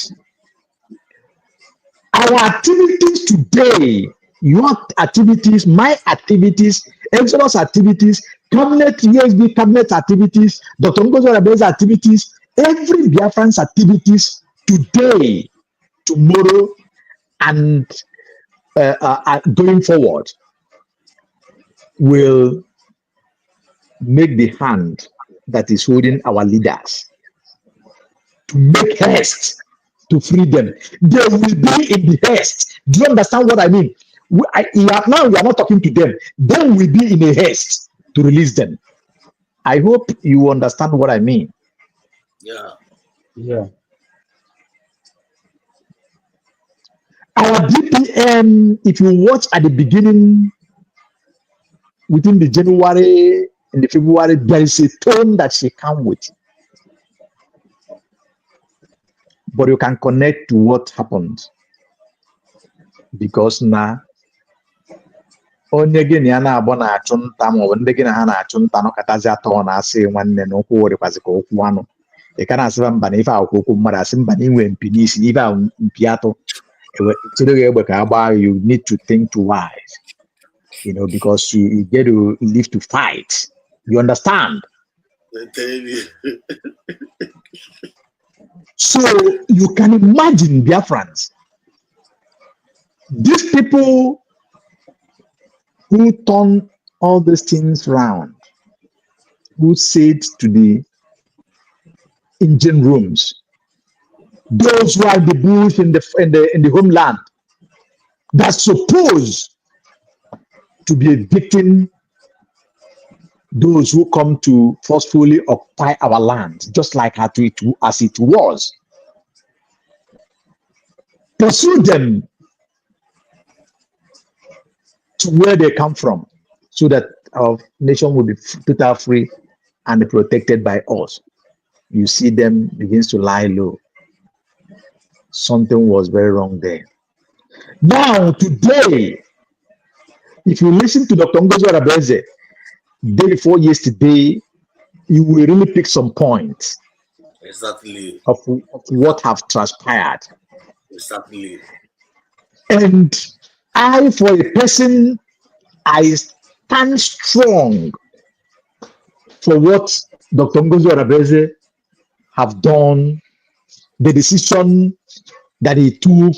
Our activities today, your activities, my activities, Exodus activities, cabinet, USB cabinet activities, Dr. Ngozi Orabe's activities, every Biafran's activities today, tomorrow, and going forward will make the hand that is holding our leaders to make haste to free them. They will be in the haste. Do you understand what I mean? Now you are not talking to them. They will be in a haste to release them. I hope you understand what I mean. Yeah. Our DPM, if you watch at the beginning, within the January and the February, there is a tone that she come with. But you can connect to what happened. Because now, onye gị na ya na-abụ na-achụ nta maọbụ ndị gị na ha na-achụ nta nọkọtazi atọ na-asị nwanne na ụkwụ wụrịkwazi ka okwu anụ ị ka na-asịba mba na ife akwụkwọ okwu mmadụ asị mba na inwe mpi n'isi na ife a mpi atụ chere gị egbe ka agba you need to think twice, because you get to live to fight. You understand? So you can imagine Biafrans, these people who turn all these things round, who said to the engine rooms, those who are the bush in the homeland, that's supposed to be evicting those who come to forcefully occupy our land, just like as it was. Pursue them to where they come from, so that our nation will be totally free and protected by us. You see them begins to lie low. Something was very wrong there. Now, today, if you listen to Dr. Ngozi Orabe, day before yesterday, you will really pick some points of what have transpired. Exactly. And I, for a person, I stand strong for what Dr. Ngozi Orabe have done, the decision that he took,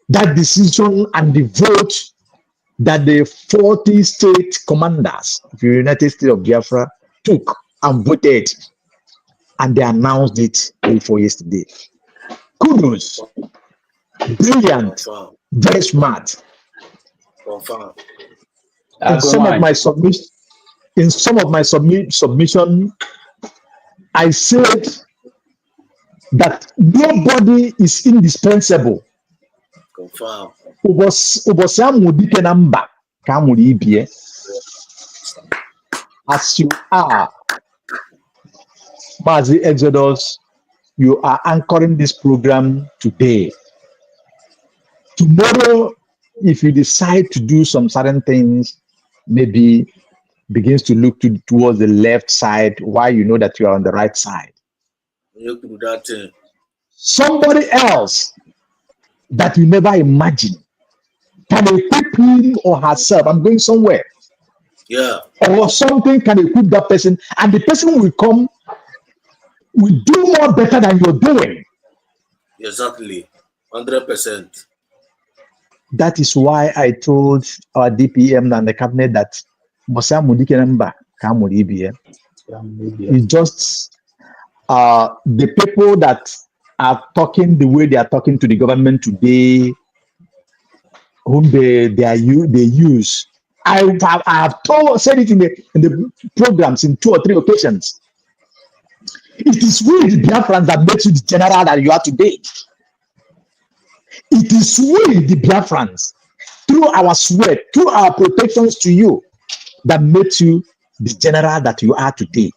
that decision and the vote that the 40 state commanders of the United States of Biafra took and voted, and they announced it for yesterday. Kudos. Brilliant. Very smart. In some of my submission, I said that nobody is indispensable. As you are, Mazi Exodus, you are anchoring this program today. Tomorrow, if you decide to do some certain things, maybe begins to look towards the left side, while you know that you are on the right side. Somebody else that you never imagine can equip him or herself. I'm going somewhere. Yeah. Or something can equip that person, and the person will come, will do more better than you're doing. Exactly. 100%. That is why I told our DPM and the cabinet that it's just the people that are talking the way they are talking to the government today, whom they use. I have said it in the programs in 2 or 3 occasions. It is we, the Biafrans, that makes you the general that you are today. It is we, the Biafrans, through our sweat, through our protections to you, that makes you the general that you are today.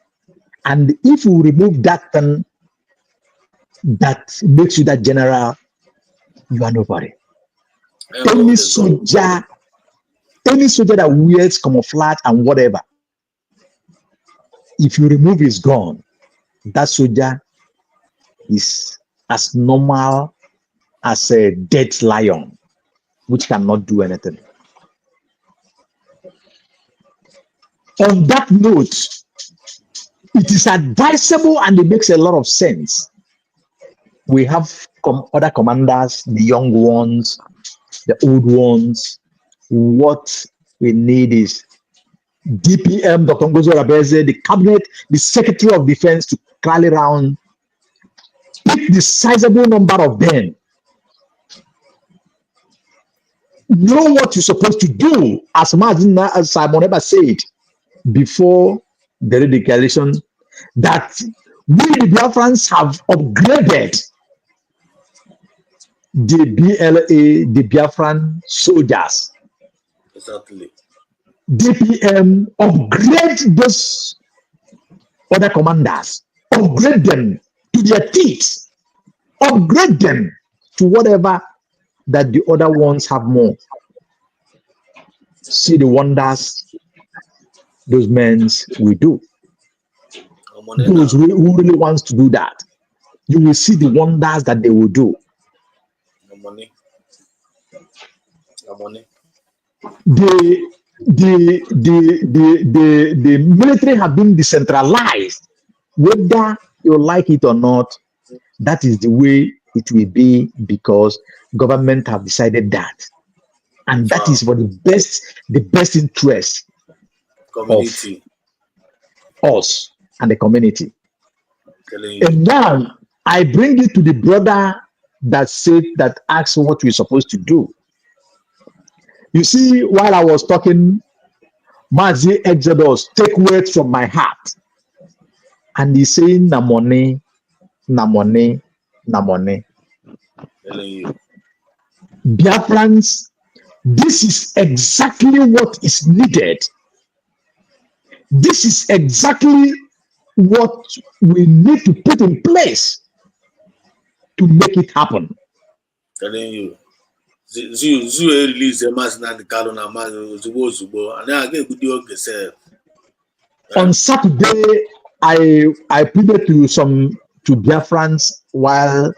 And if you remove that thing that makes you that general, you are nobody. Any soldier that wears camouflage and whatever, if you remove his gun, that soldier is as normal as a dead lion, which cannot do anything. On that note, it is advisable and it makes a lot of sense. We have other commanders, the young ones, the old ones. What we need is DPM, Dr. Ngozo Rabeze, the cabinet, the Secretary of Defense to rally around, pick the sizable number of them, know what you're supposed to do, as Simon Eber said before the declaration, that we the Biafrans have upgraded the BLA, the Biafran soldiers. Exactly. DPM upgrade those other commanders, upgrade them to their teeth, upgrade them to whatever that the other ones have more. See the wonders those men will do. Those who really wants to do that, you will see the wonders that they will do. The military have been decentralized. Whether you like it or not, that is the way it will be, because government have decided that, and that is for the best interest community of us and the community. And now I bring it to the brother that said, that asked what we're supposed to do. You see, while I was talking, Mazi Exodus take words from my heart, and he's saying na money, na money, na money. Biafrans, this is exactly what is needed. This is exactly what we need to put in place to make it happen. Telling you, Zoo release a mass na the Kalona man Zubo, and I get good yourself. On Saturday, I pleaded to Biafrans while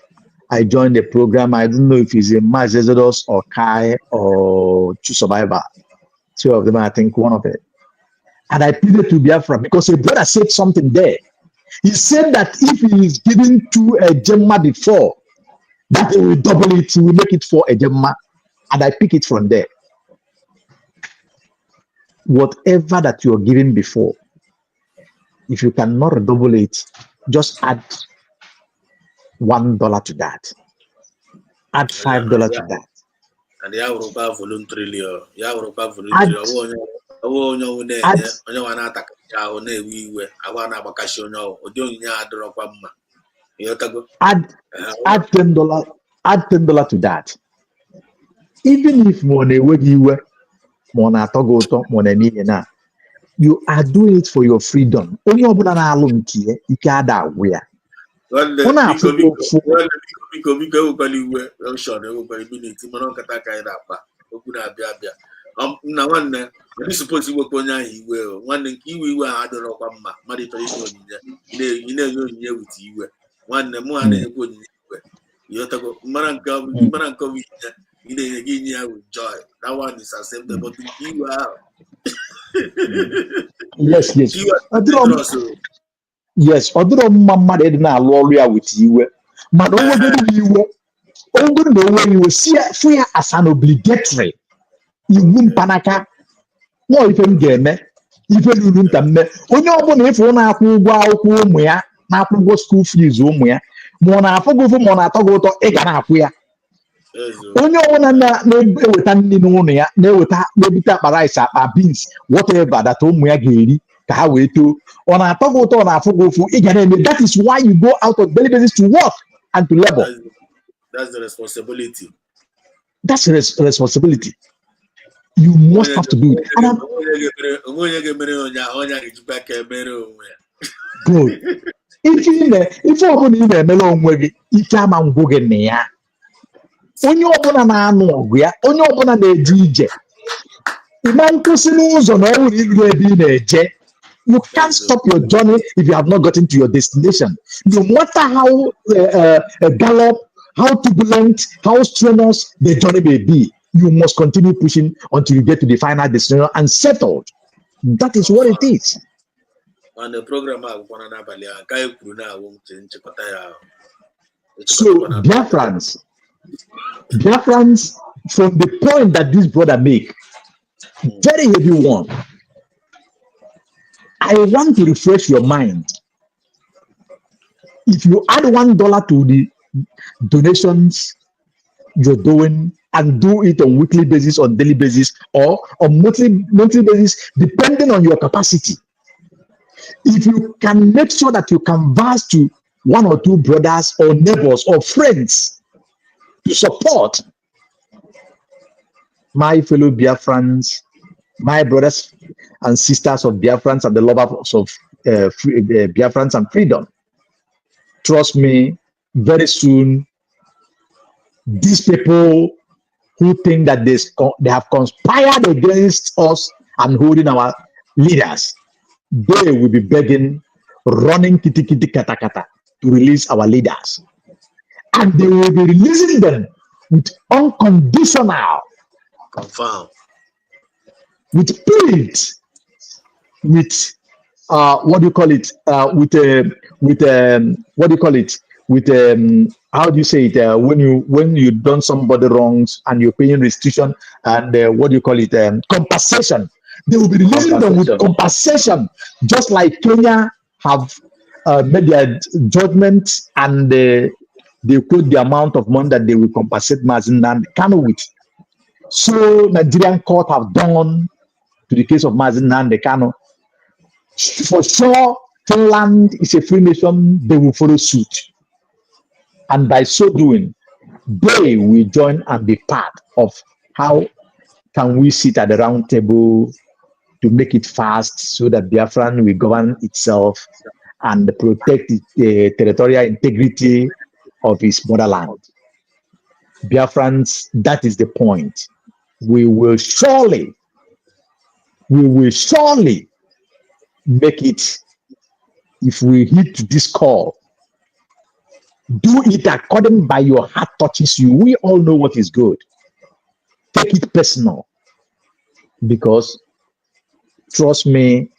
I joined the program. I don't know if it's a Mass Exodus or Kai or True Survivor. Two of them, I think one of it. And I pleaded to Biafra because a brother said something there. He said that if he is given to a Gemma before, that he will double it, he will make it for a Gemma. And I pick it from there. Whatever that you're given before, if you cannot double it, just add $1 to that. Add $5 to that. And they have Europa voluntarily. You have Europa voluntarily. I want to attack. I want add $10. Add $10 to that. Even if money where you were, you are doing it for your freedom. Only open an alum here, you can't wear. This supposed to work on you. One thing you are the rock of Marito, you know, with you. One the more than good. You have to go, Maranko, with joy. That one is acceptable to you are. Yes. Yes, although Mamma did not lawyer with you, but you when you will see fear as an obligatory. You won't panaka. No, if you get me, if you don't come me, when you're born, if you want to go where, now go school fees, where, Mona for go for Mona to go to Egana. When you want to with an pneumonia, no with rice, beans, whatever that home we are getting, how we do on a togo on a fogo for Egana. That is why you go out of daily basis to work and to labor. That's the responsibility. That's the responsibility. You must have to do it. Good. If you open in melon way, you can't go get me. When you open an annual, we are on your open a DJ. The man cousin on all will be a jet. You can't stop your journey if you have not gotten to your destination. No matter how gallop, how turbulent, how strenuous the journey may be, you must continue pushing until you get to the final destination and settled. That is what it is. On the program, So, Biafrans, from the point that this brother make, very heavy one, I want to refresh your mind. If you add $1 to the donations you're doing and do it on weekly basis, on daily basis, or on monthly basis, depending on your capacity, if you can make sure that you converse to one or two brothers or neighbors or friends to support my fellow Biafrans, my brothers and sisters of Biafrans and the lovers of Biafrans and freedom, trust me, very soon, these people who think that they have conspired against us and holding our leaders, they will be begging, running kitty kata kata to release our leaders. And they will be releasing them with unconditional, confirm, with plead, with what do you call it? What do you call it? With how do you say it? When you done somebody wrongs and you're paying restitution and what do you call it? Compensation. They will be releasing them with compensation, just like Kenya have made their judgment and they quote the amount of money that they will compensate Mazi Nnamdi Kanu with. So Nigerian court have done to the case of Mazi Nnamdi Kanu. For sure, Finland is a free nation, they will follow suit. And by so doing, they will join and be part of how can we sit at the round table to make it fast so that Biafran will govern itself and protect the territorial integrity of its motherland. Biafrans, that is the point. We will surely make it if we heed to this call. Do it according by your heart touches you. We all know what is good. Take it personal. Because trust me,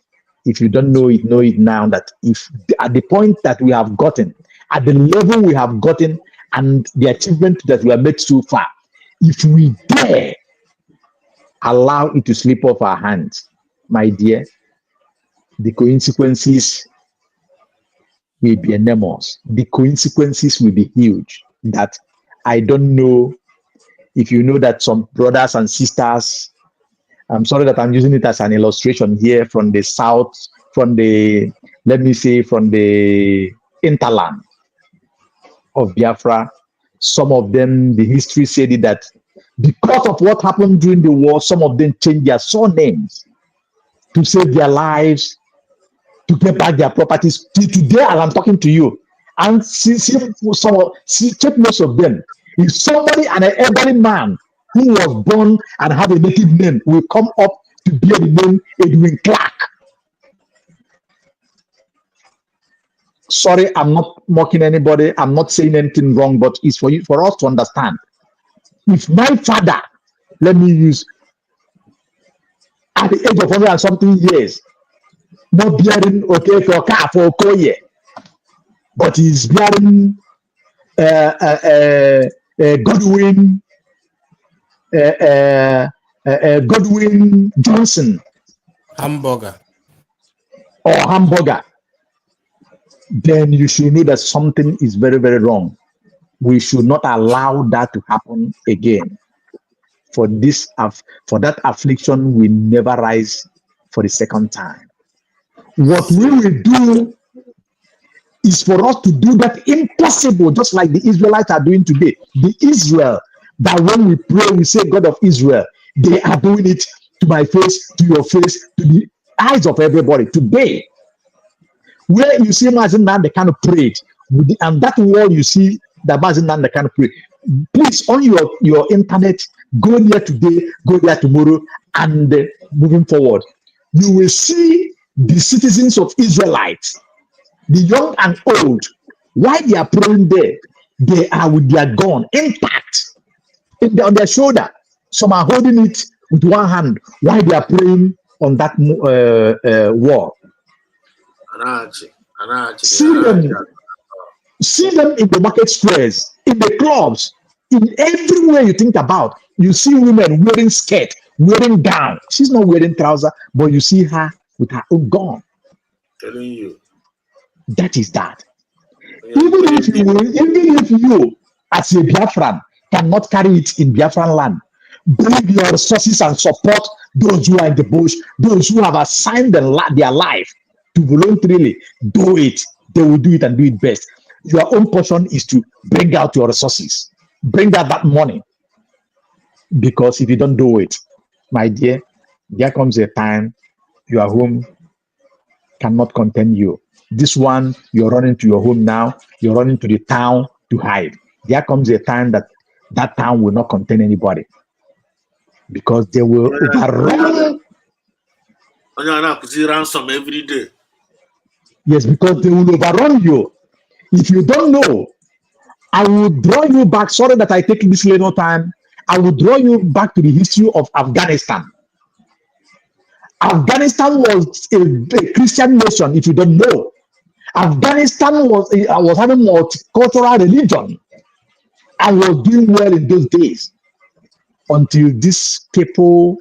if you don't know it now, that if at the point that we have gotten, at the level we have gotten and the achievement that we have made so far, if we dare allow it to slip off our hands, my dear, the consequences will be enormous. The consequences will be huge. That I don't know if you know that some brothers and sisters, I'm sorry that I'm using it as an illustration here from the south, from the, let me say, from the hinterland of Biafra. Some of them, the history said it that because of what happened during the war, some of them changed their surnames to save their lives, to get back their properties. Till today, as I'm talking to you, and check most of them. If somebody, an elderly man who was born and had a native name, will come up to bear the name Edwin Clark. Sorry, I'm not mocking anybody. I'm not saying anything wrong, but it's for us to understand. If my father, let me use, at the age of 100 and something years, not bearing okay for car for Okoye, but he's bearing Godwin Godwin Johnson, hamburger, then you should know that something is very, very wrong. We should not allow that to happen again. For that affliction will never rise for the second time. What we will do is for us to do that impossible, just like the Israelites are doing today. The Israel, that when we pray, we say, God of Israel, they are doing it to my face, to your face, to the eyes of everybody today. Where you see Mazi Nnamdi Kanu prayed, and that wall you see that Mazi Nnamdi Kanu prayed, please, on your internet, go there today, go there tomorrow, and moving forward, you will see the citizens of Israelites, the young and old, why they are praying there, they are with their gun intact on their shoulder. Some are holding it with one hand while they are praying on that wall. See them in the market squares, in the clubs, in everywhere you think about. You see women wearing skirt, wearing gown. She's not wearing trouser, but you see her with her own gun. Telling you. That is that. Even if you, as a Biafran, cannot carry it in Biafran land, bring your resources and support those who are in the bush, those who have assigned their life to voluntarily do it. They will do it and do it best. Your own portion is to bring out your resources, bring out that money. Because if you don't do it, my dear, there comes a time your home cannot contain you. This one, you're running to your home now, you're running to the town to hide. There comes a time that that town will not contain anybody because they will overrun. Ransom every day. Yes, because they will overrun you. If you don't know, I will draw you back. Sorry that I take this little time. I will draw you back to the history of Afghanistan. Afghanistan was a Christian nation, if you don't know. Afghanistan was having multicultural religion and was doing well in those days until these people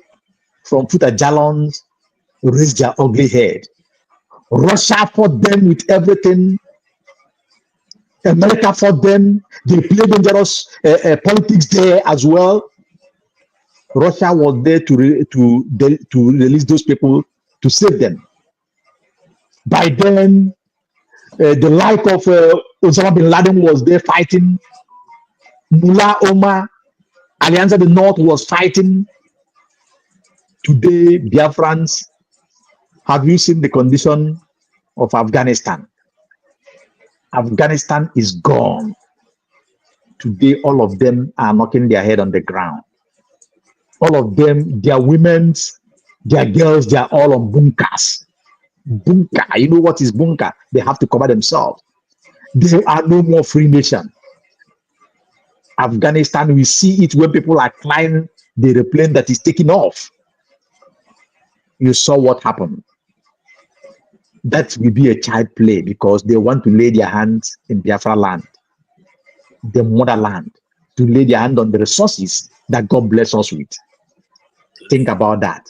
from Futajalons raised their ugly head. Russia fought them with everything. America fought them. They played dangerous politics there as well. Russia was there to release those people, to save them. By then, the like of Osama bin Laden was there fighting. Mullah Omar, Alliance of the North was fighting. Today, Biafrans, have you seen the condition of Afghanistan? Afghanistan is gone. Today, all of them are knocking their head on the ground. All of them, their women, their girls, they are all on bunkers. Bunker, you know what is bunker? They have to cover themselves. There are no more free nation. Afghanistan, we see it when people are flying the airplane that is taking off. You saw what happened. That will be a child play because they want to lay their hands in Biafra land, the motherland, to lay their hand on the resources that God bless us with. Think about that.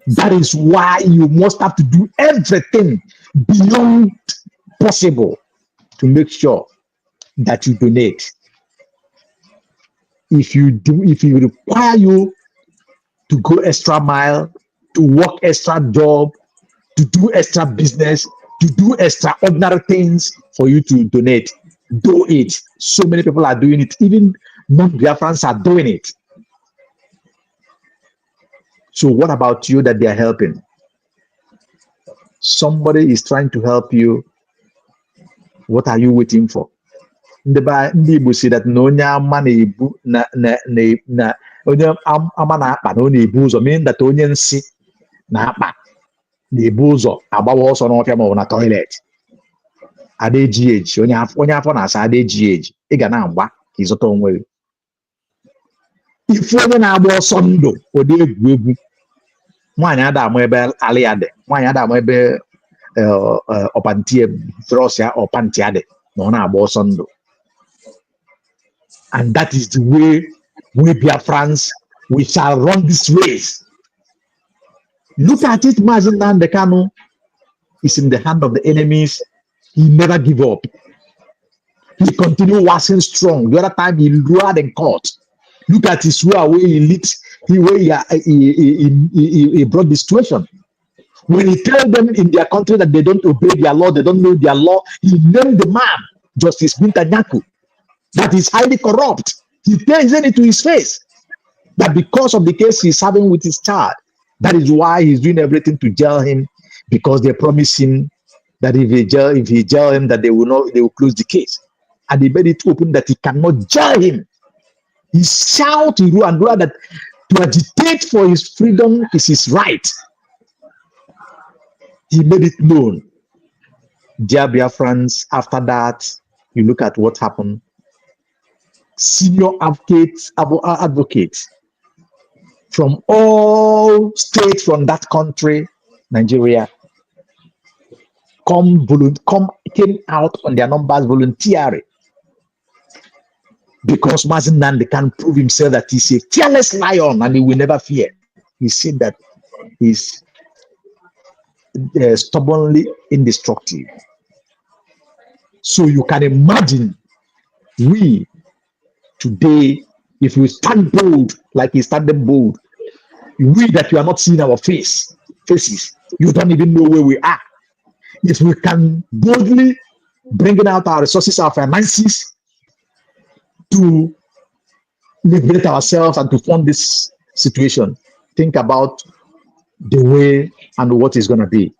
That is why you must have to do everything beyond possible to make sure that you donate. If you require you to go extra mile, to work extra job, to do extra business, to do extraordinary things for you to donate, do it. So many people are doing it. Even non-Biafrans are doing it. So what about you that they are helping? Somebody is trying to help you. What are you waiting for? Ndị Igbo si that na onye ama na-ebu na onye ama na-akpa na ọ na-ebu ụzọ, meaning that onye nsị na-akpa na-ebu ụzọ agbawa ọsọ n'ọfịa ma ọ bụ na toilet. Ada eji eji, onye afọ na-asa ada eji eji, ị ga na-agba ka ịzụta onwe gị. Ifu onye na-agba ọsọ ndụ ụdị egwu egwu, nwaanyị ada ama ebe ala ya dị, nwaanyị ada ama ebe ọpantie frọs ya ọpanti ya dị na ọ na-agba ọsọ ndụ. And that is the way we Biafrans, we shall run this race. Look at it, Mazen Nnamdi Kanu is in the hand of the enemies. He never give up. He continued waxing strong. The other time he lured and caught. Look at his way he lit, he brought the situation. When he tell them in their country that they don't obey their law, they don't know their law, he named the man Justice Binta Nyako that is highly corrupt. He tells it to his face that because of the case he's having with his child, that is why he's doing everything to jail him, because they promise him that if he jail him, that they will close the case. And they made it open that he cannot jail him. He shout in Rwanda that to agitate for his freedom is his right. he made it known. Dear Biafrans, after that, you look at what happened. Senior advocates from all states from that country, Nigeria, came out on their numbers voluntarily because Mazen Nandi can prove himself that he's a fearless lion and he will never fear. He said that he's stubbornly indestructible. So you can imagine we today, if we stand bold like he's standing bold, we that you are not seeing our faces, you don't even know where we are. If we can boldly bring out our resources, our finances to liberate ourselves and to fund this situation, think about the way and what is going to be.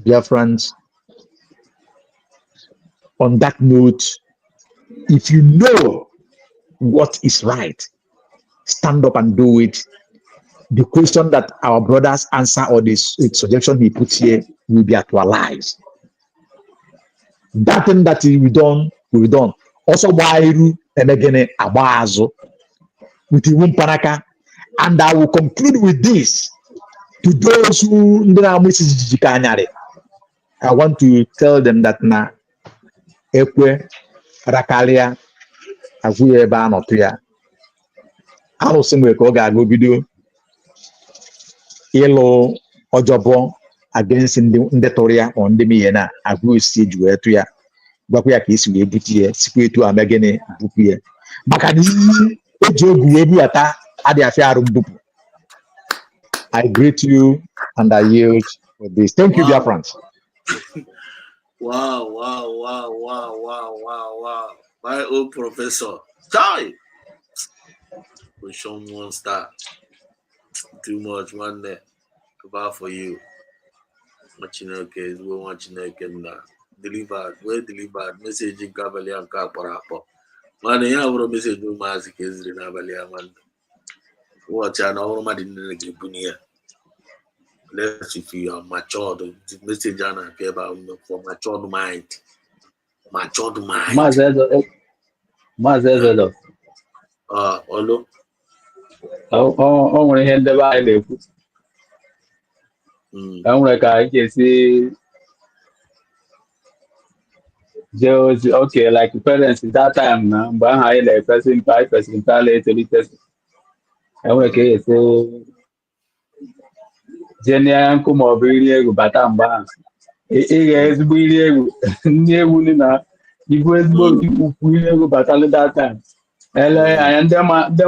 Dear friends, on that note, if you know what is right, stand up and do it. The question that our brothers answer or the suggestion he puts here will be actualized. That thing that we done, will be done. Also, why and again abazo with the Wumpanaka. And I will conclude with this to those who I want to tell them that na ekwe rakalia avuye ba no to ya. Arụsị nwere ka ọ ga-aga bido ịlụ ọjọbọ against ndị tụrụ ya ma ndị miye na agụ isi ji wee tụ ya gwakwa ya ka esi wee butu ya sikwa etu ama gịnị bupụ ya maka na iyi eji ogu wee buata adị afịa arụ mbupụ. I greet you and I yield for this. Thank you, dear friends. Wow. My old professor. Sorry. We show one star. Too much, man. About for you. Watching okay, is we watching okay now. Delivered, well delivered. Message in Cavalier and Caparapo. Man, you have a message to Mazik is in Avalia, man. Watch an old man in the Gibunia. Let's if you are matured. The message I care about for matured mind. Matured mind. Mazezo. Olo. O nwere ihe ndebe anyị na-ekwu. E nwere ka anyị ga-esi jee ozi, okay, like parents that time na mgbe ahụ anyị na-efesi mpe anyị fesiri mpe ala etolitesi. E nwere ka esi jee nye nkụ ma ọ bụ iri egwu bata mgbe ahụ. Ị ga-ezigbo iri egwu ndị egwu na ibu ezigbo ukwu iri egwu batalụ that time. Ele anya ndị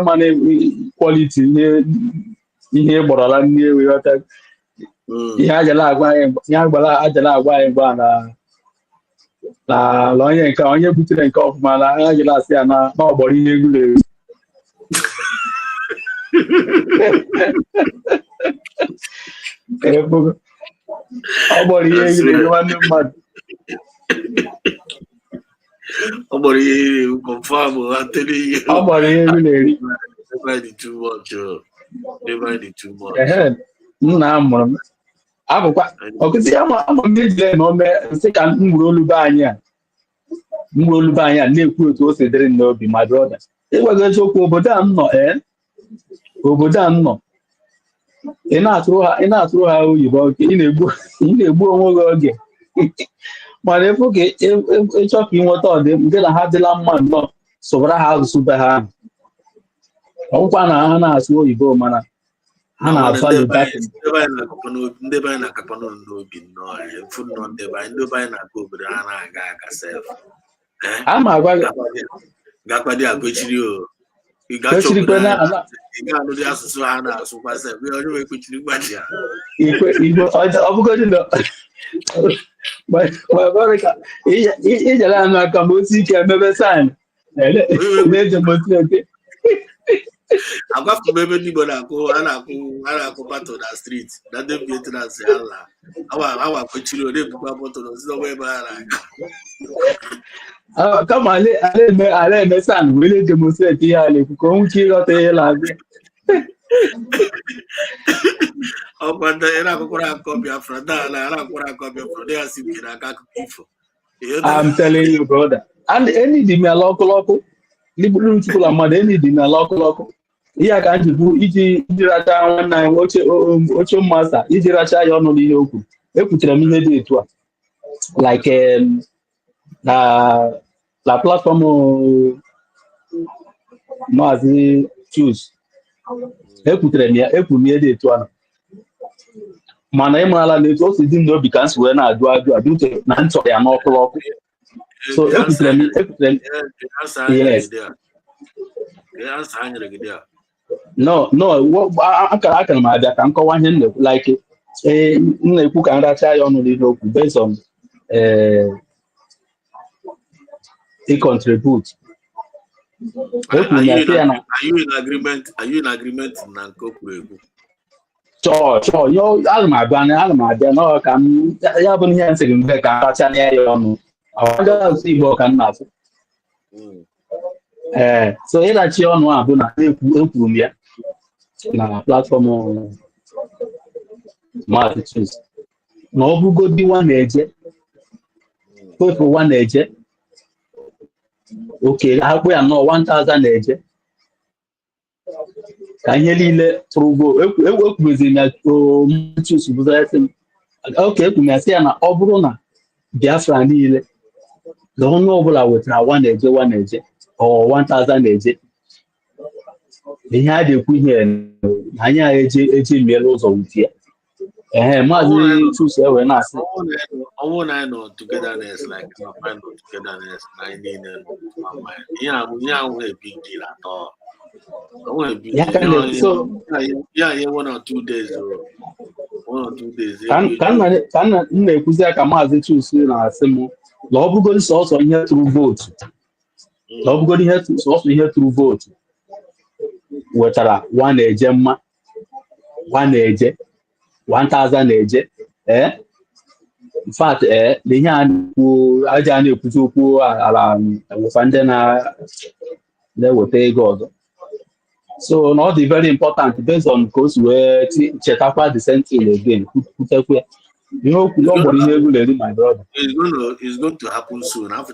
ma na quality ihe gbọrọla ndị ewu ghọta ihe ajala agwa anyị gba na onye butere nke ọfụma na ajala asị ya na ọgbọrọ ihe egwu na-ewu. Ọ gbọrọ ihe egwu na-ewu nwanne mmadụ. Confirm, I'm telling you. Never did too much. Never did too much. Ọkụzi ama ndị ejire na ome nsị ka mgburu oluba anyị a na-ekwu otu o si dịrị n'obi ma brọda. Ịgwago eziokwu obodo a m nọ ị na-atụrụ ha oyibo ị na-egbu onwe gị oge mana efu ka ịchọ ka ịnweta ọdịm nke na ha dịla mma nnọọ sụbara ha asụsụ be ha ọgwụkwa na ha na-asụ oyibo mana ha na-asụ ndị be anyị na-akapa n'obi nnọọ efu nnọọ ndị be anyị na-aga obodo ha na-aga sef ama agwa gakwadi agụchiri o ị ga-anụ dị asụsụ ha na-asụkwa sef onye wee kwechiri gbaji ya ọbụgodị ijere anụ aka ma osi ike emebe saịn na-edemostrate agwafu m ebe ndị Igbo na-akụ batụ na street na ndị Vietnams awa kwechiri onye ebukwa bọtụ na osisi ọgba ebe ha na-aga kama ala eme saịn wee na-edemostrate ihe a na-ekwu ka o nwuche ịghọta ihe na-abịa Oh, but the era Biafra, Biafra, they are simply like ifo. I'm telling you, brother. And any di me local. Libulu chukula mmadụ any di me local. Ihe ka nji bụ iji racha nwanne anyị oche masta iji racha ya ọnụ n'ihe okwu. Ekwutere m ihe dị etu a. Like la platform Maazị Choose. Ekwutere m ya ekwu m ihe dị etu a. Mana ị marala na etu o si dị m n'obi ka m si wee na-ajụ uche na m chọrọ ya n'ọkụ. So ekwutere m yes. No, aka m abịa ka m kọwaa ihe m na-ekwu like m na-ekwu ka m racha ya ọnụ n'ihe okwu based on contribute. Are you in agreement na nke o kwuru ekwu? Sure. Yo, ana m abịa n'ọ ka m ya bụ ihe nsị gị mgbe ka m racha ya ọnụ. Asụ Igbo ka m na-asụ. So ịrachi ọnụ a bụ na ekwuru m ya na platform Maazị Choose na ọ bụgodi nwa na-eje kwefu nwa na-eje oke akpụ ya nọọ 1000 na-eje ka ihe niile tụrụgo ekwubeziri ya Choose bụzasị m oke ekwu m ya sị ya na ọ bụrụ na Biafra niile na onye ọbụla wetara nwa na-eje or 1000 na-eje ihe a na-ekwu ihe na anyị eji miela ụzọ wuti ya Maazị Choose ewe na-asị ọnwụ na anyị nọ togetherness like find togetherness na anyị niile ihe ahụ a big deal at all. Yeah, 1 or 2 days. 1 or 2 days. Ka m na-ekwuzi ya ka Maazị Choose na-asị m na ọ bụgodi sọsọ ihe tụrụ vootu na ọ bụgodi sọsọ ihe tụrụ vootu wetara nwa na-eje mma nwa na-eje 1000 na-eje in fact na ihe aja a na-ekwuzi okwu ala wefa ndị na-eweta ego ọzọ. So na ọ dị very important based on ka o si wee chetakwa the same thing again kwutekwa ya ihe okwu na ọ gbọrọ ihe egwu na-eri my brother. It's going to happen soon. All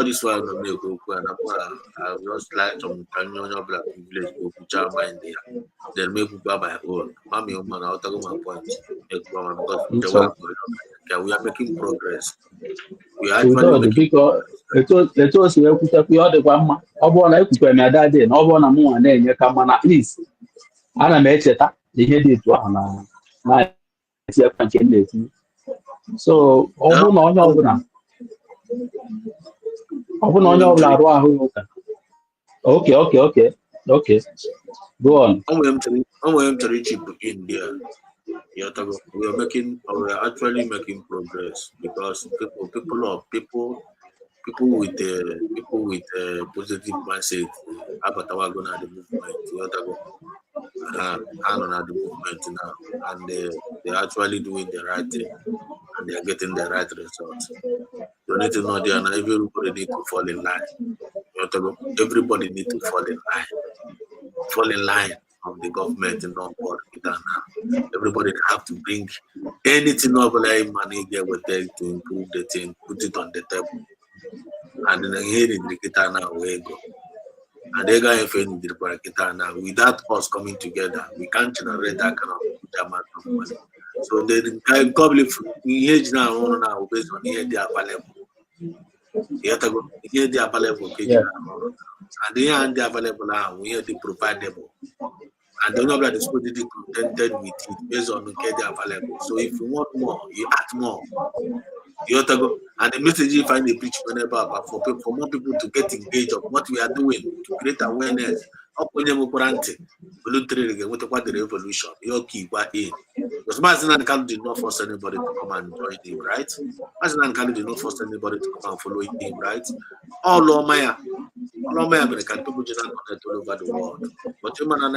this while I'm going to go and I just like some black village go put mind there. Then make people by own. Mommy, man, I'll talk my point. Because we are making progress. We are actually etu o si wee kwutekwa ọ dịkwa mma ọ bụrụ na ekwukwere m ya dadị na ọ bụrụ na m nwa na-enye ka mma na at least ana m echeta na ihe dị etu ahụ na-etinyekwa nke m na-etinye. So ọ bụrụ na onye ọbụla arụ ahụ ụka okay go on. I'm chip in there. We are actually making progress because people with positive mindset about our going at the movement. The movement now, and they're actually doing the right thing, and they're getting the right results. You need to know that everybody need to fall in line. Everybody need to fall in line of the government and on board with that now. Everybody have to bring anything over like money get with them to improve the thing, put it on the table. And then here in the guitar now we go. And they got in the guitar now. Without us coming together, we can't generate that kind of amount of money. So they can probably engage now based on here they are available. Here they are available. And they are available now. We have to provide them. And the number that is completely contented with it based on okay they are available. So if you want more, you add more. You have to go and the message you find a preach whenever for more people to get engaged of what we are doing to create awareness. Voluntarily with the revolution. Because Mazinan Kanu did not force anybody to come and join him, right? Mazinan Kanu did not force anybody to come and follow him, right? All Maya American people just connect all over the world. But you man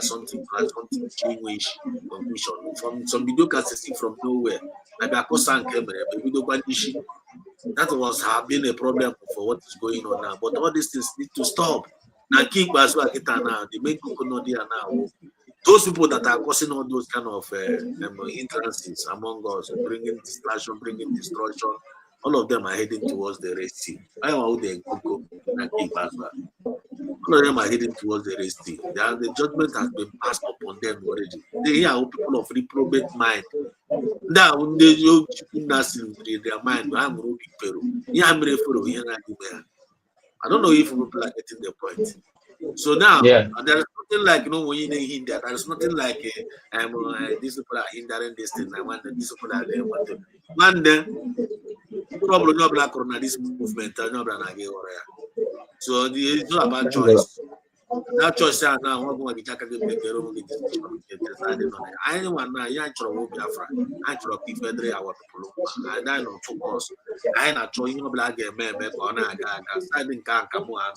something change from some video can see from nowhere. Like a person came video That was have been a problem for what is going on now. But all these things need to stop. Now keep as well now. The main people know there now. Those people that are causing all those kind of hindrances among us, bringing distraction, bringing destruction, all of them are heading towards the Red Sea. I know how they go and keep as well. All of them are heading towards the Red Sea. The judgment has been passed upon them already. They are people of reprobate mind. Now, they you in their mind. I'm going to Peru. Yeah, I'm ready for I don't know if people are getting the point. So now there is nothing like when you hinder. There is nothing like these people are hindering this thing. I want these people are there. Man, probably not black or this movement. So it's not about choice. That choice now we're going to take a decision. I want now. You ain't trouble Biafra. I trouble Federal our people. I don't know focus. I not trying to black man. Starting can't come on.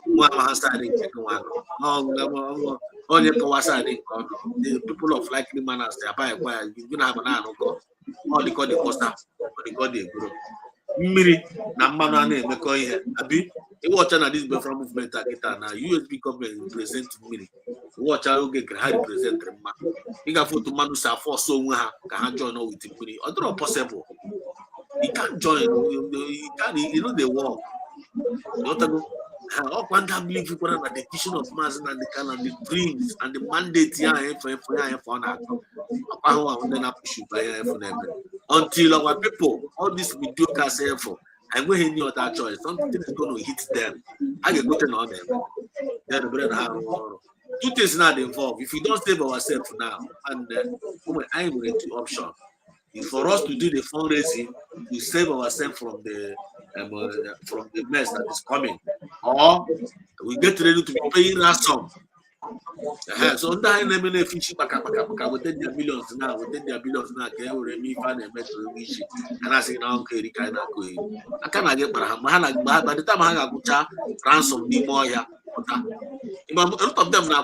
One starting second one. Only Kawasaki. The people of likely manners. They are by acquire. You don't have an angle. All they call the costa. Or they call the guru. Miri na mmanụ a na-emekọ ihe abi ịwọcha na this Biafra movement akịta na USB government represent mmiri ịwọcha oge gara ha represent mmanụ ị ga foto mmanụ si afọ ọsọ onwe ha ka ha join with mmiri ọ dịrọ possible you can't join you know the work all quantum believe people na the vision of mass and the kind and the dreams and the mandate for until our people, all these mediocre for and when any other choice, something is going to hit them. I get gotten on them. Then the brain have two things not involved. If we don't save ourselves now, and I'm going to option. If for us to do the fundraising, we save ourselves from the mess that is coming, or we get ready to be paying ransom. So under enemy fishing back within their billions now, they will remain fan and metal wish. And I say now, okay, I cannot get by the time I got ransom be more. A lot of them now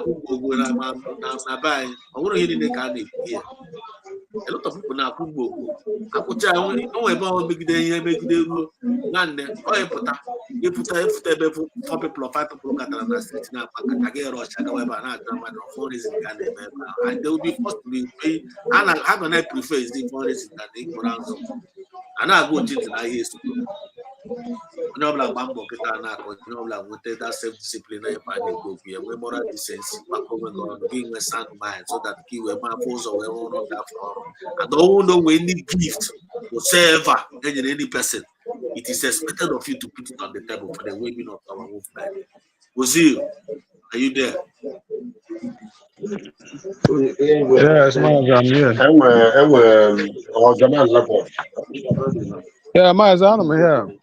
buy. I want to hear the kind of here. A lot of people now I could tell about big day, land there. Oh, you put 4 people or 5 people at the street now. I get rush. I go about now. Phone is in Ghana, and they will be forced to be paid. And I'm gonna prefer is the phone is in Ghana. And I go to the highest. No black bamboo get no black with that self-discipline and go be a moral decency. Back over being a sound mind so that key where my force or one of that floor. I don't know any gift whatsoever any person. It is expected of you to put it on the table for the waving of our movement. Ozil, are you there? Yes, man, I'm here. Yeah, I'm here.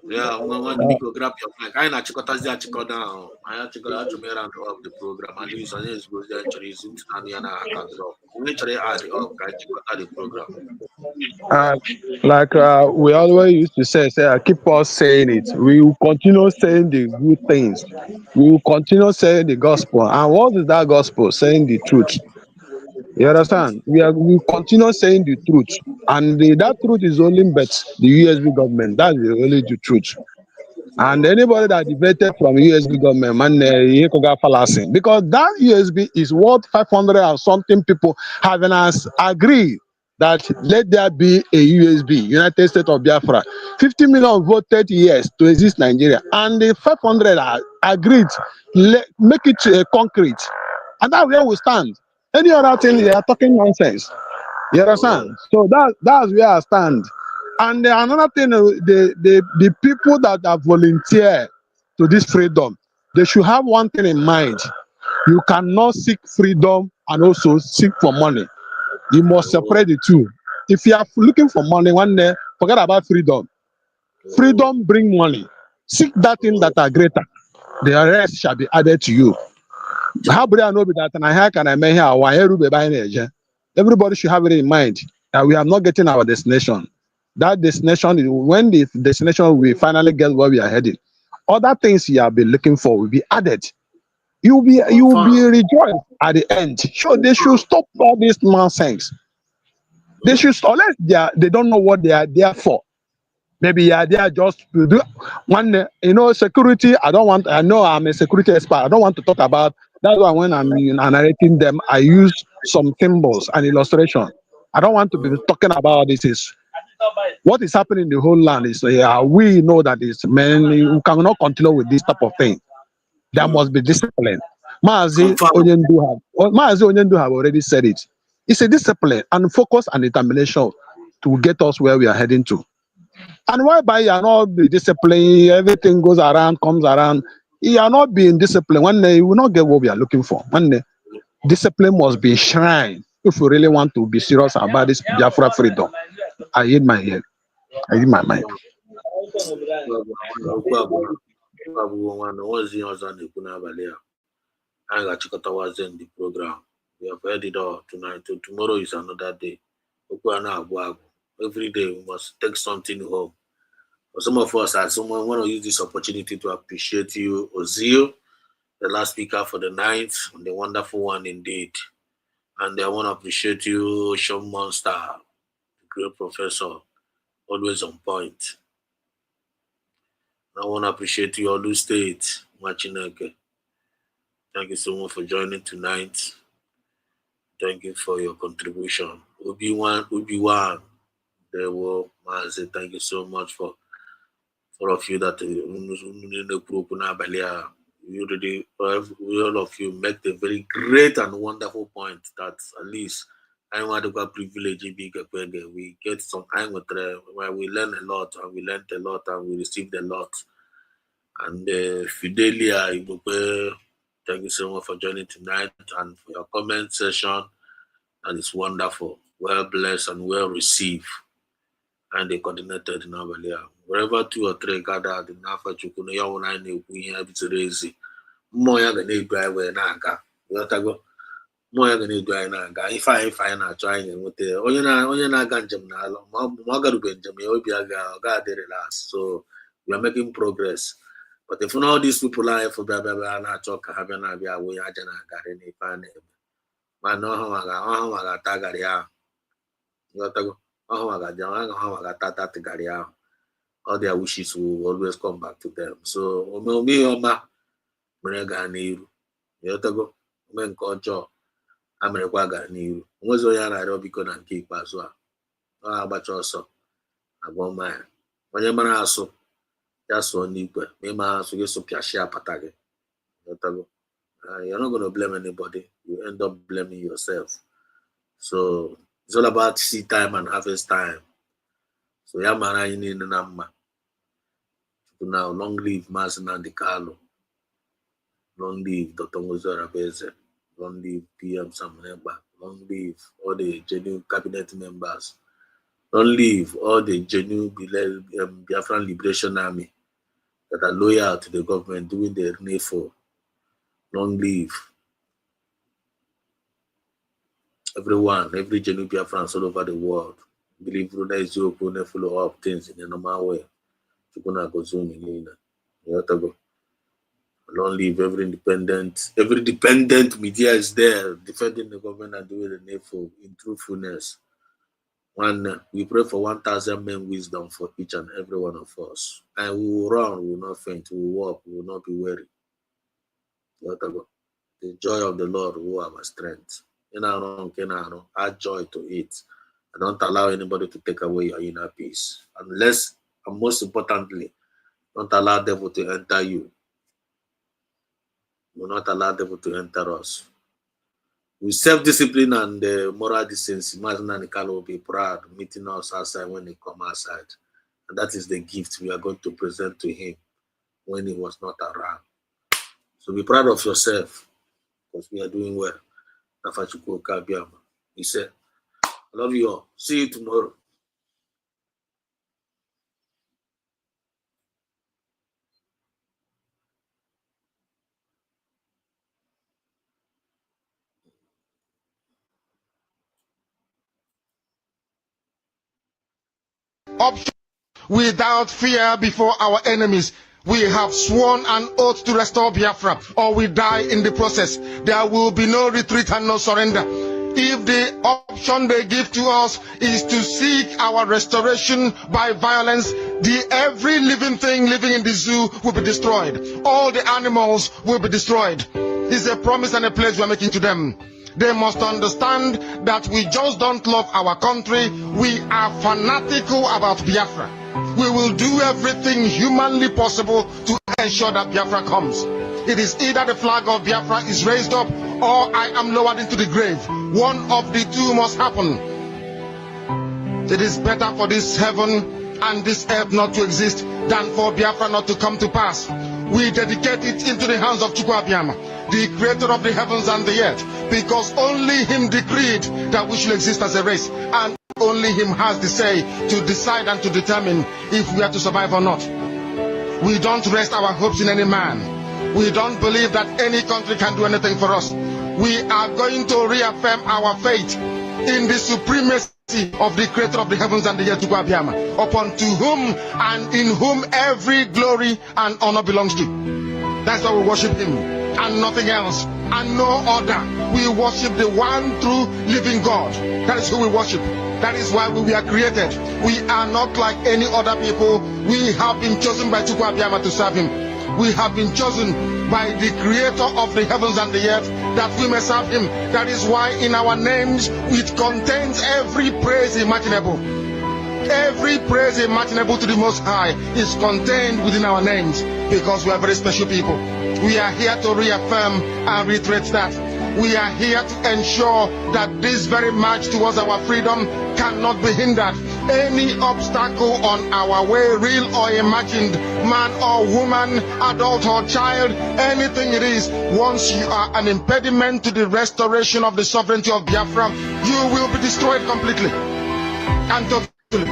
Yeah, when you go grab your mic, I check out down. I check out to me around of the program. And use an is good actually since I'm here now. I can drop. We actually add the I check out the program. Like we always used to say, I keep us saying it. We will continue saying the good things. We will continue saying the gospel. And what is that gospel? Saying the truth. You understand? We continue saying the truth. And that truth is only but the USB government. That's the only the truth. And anybody that debated from USB government, man, he could get fallacy. Because that USB is what 500 and something people having us agree that let there be a USB, United States of Biafra. 50 million voted yes to exist Nigeria. And the 500 are agreed, make it concrete. And that's where we stand. Any other thing, they are talking nonsense. You understand? So that's where I stand. And another thing, the people that are volunteer to this freedom, they should have one thing in mind. You cannot seek freedom and also seek for money. You must separate the two. If you are looking for money one day, forget about freedom. Freedom bring money. Seek that thing that are greater. The rest shall be added to you. How do I know that? And how can I make here? Everybody should have it in mind that we are not getting our destination. That destination is when the destination we finally get where we are heading. Other things you have been looking for will be added. You will be rejoiced at the end. Sure, they should stop all this nonsense. They should, unless they don't know what they are there for. Maybe yeah, they are just to do one. You know, security. I don't want. I know I'm a security expert. I don't want to talk about. That's why when I'm narrating them, I use some symbols and illustration. I don't want to be talking about this. Is what is happening in the whole land is we know that it's many who cannot continue with this type of thing. There must be discipline. Mazi Onyendu have already said it. It's a discipline and focus and determination to get us where we are heading to. And why by you are not be disciplined, everything goes around, comes around. You are not being disciplined. One day you will not get what we are looking for. One day, discipline must be enshrined if we really want to be serious about this Biafra freedom. I hit my head. I hit my mind. I got you in the program. We have heard it all tonight. Tomorrow is another day. Every day we must take something home. For some of us, as someone want to use this opportunity to appreciate you, Ozil, the last speaker for the night, and the wonderful one indeed. And I want to appreciate you, Sean Monster, the great professor, always on point. I want to appreciate you, Olu State, Machineke. Thank you so much for joining tonight. Thank you for your contribution. Obi-Wan, there will say thank you so much for all of you that you really, all of you make a very great and wonderful point that at least I want to go privilege we get some time where we learn a lot and we learned a lot and we received a lot. And Fidelia, thank you so much for joining tonight and for your comment session. That is wonderful, well blessed and well received. And they coordinated in Avalia. Wherever 2 or 3 gathered in Alpha Chukuna, young I knew we have to raise it. More than a driver and Aga. More than a driver and Aga. If I not trying with the Oyana Ganjam now, Magaru Benjamin, Obiaga, God did it last. So we are making progress. But if all these people are for Baba and I talk, have an idea we are going to get any fan. Man, no, I got Tagaria. All their wishes will always come back to them. So, you're not going to blame anybody. You end up blaming yourself. So it's all about seed time and harvest time. So Yamara in Nama. Now long live Masina Di Carlo. Long live Dr. Mozora Beze. Long live PM Samuneba. Long live all the genuine cabinet members. Long live all the genuine Biafran Liberation Army that are loyal to the government doing their needful. Long live everyone, every genuine Biafrans all over the world. Believe Runa is your follow up things in a normal way. Chukuna go zoom in. Long live every dependent media is there defending the government and doing the needful in truthfulness. We pray for 1,000 men wisdom for each and every one of us. And we will run, we will not faint, we will walk, we will not be weary. The joy of the Lord will have our strength. Add joy to it. And don't allow anybody to take away your inner peace. Unless, and most importantly, don't allow the devil to enter you. Do not allow the devil to enter us. With self-discipline and moral decency, Imagine Nikalo will be proud meeting us outside when they come outside. And that is the gift we are going to present to him when he was not around. So be proud of yourself because we are doing well. He said, I love you all. See you tomorrow. Option without fear before our enemies. We have sworn an oath to restore Biafra, or we die in the process. There will be no retreat and no surrender. If the option they give to us is to seek our restoration by violence, every living thing living in the zoo will be destroyed. All the animals will be destroyed. It's a promise and a pledge we're making to them. They must understand that we just don't love our country. We are fanatical about Biafra. We will do everything humanly possible to ensure that Biafra comes. It is either the flag of Biafra is raised up or I am lowered into the grave. One of the two must happen. It is better for this heaven and this earth not to exist than for Biafra not to come to pass. We dedicate it into the hands of Chukwu Abiyama, the creator of the heavens and the earth, because only him decreed that we should exist as a race, and only him has the say to decide and to determine if we are to survive or not. We don't rest our hopes in any man. We don't believe that any country can do anything for us. We are going to reaffirm our faith in the supremacy of the creator of the heavens and the earth, Chukwu Abiyama, upon to whom and in whom every glory and honor belongs to. That's why we worship him and nothing else and no other. We worship the one true living God. That is who we worship. That is why we were created. We are not like any other people. We have been chosen by Chukwu Abiyama to serve him. We have been chosen by the creator of the heavens and the earth that we may serve him. That is why in our names it contains every praise imaginable. Every praise imaginable to the Most High is contained within our names, because we are very special people. We are here to reaffirm and reiterate that. We are here to ensure that this very march towards our freedom cannot be hindered. Any obstacle on our way, real or imagined, man or woman, adult or child, anything it is, once you are an impediment to the restoration of the sovereignty of Biafra, you will be destroyed completely and totally,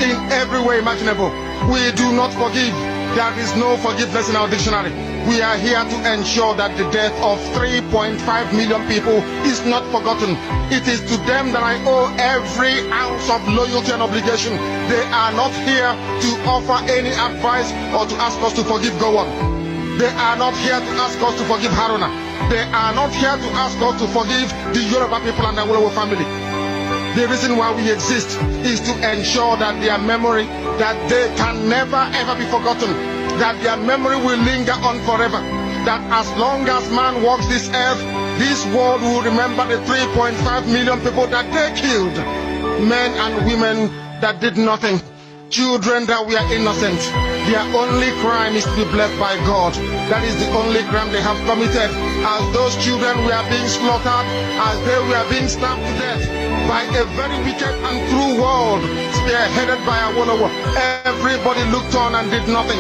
in every way imaginable. We do not forgive. There is no forgiveness in our dictionary. We are here to ensure that the death of 3.5 million people is not forgotten. It is to them that I owe every ounce of loyalty and obligation. They are not here to offer any advice or to ask us to forgive Gowon. They are not here to ask us to forgive Haruna. They are not here to ask us to forgive the Yoruba people and the Awolowo family. The reason why we exist is to ensure that their memory, that they can never ever be forgotten, that their memory will linger on forever, that as long as man walks this earth, this world will remember the 3.5 million people that they killed, men and women that did nothing, children that were innocent. Their only crime is to be blessed by God. That is the only crime they have committed. As those children were being slaughtered, as they were being stabbed to death by a very wicked and cruel world, spearheaded by Awolowo, everybody looked on and did nothing.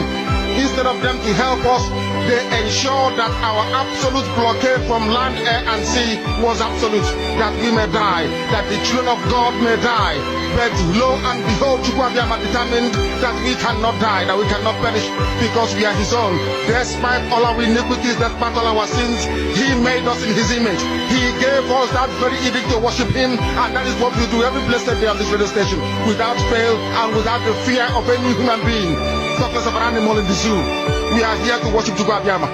Instead of them to help us, they ensured that our absolute blockade from land, air, and sea was absolute, that we may die, that the children of God may die. But lo and behold, Chukwu Abiyama determined that we cannot die, that we cannot perish, because we are his own. Despite all our iniquities, despite all our sins, he made us in his image. He gave us that very edict to worship him, and that is what we do every blessed day on this radio station, without fail and without the fear of any human being, such as of an animal in the zoo. We are here to worship Chukwu Abiyama.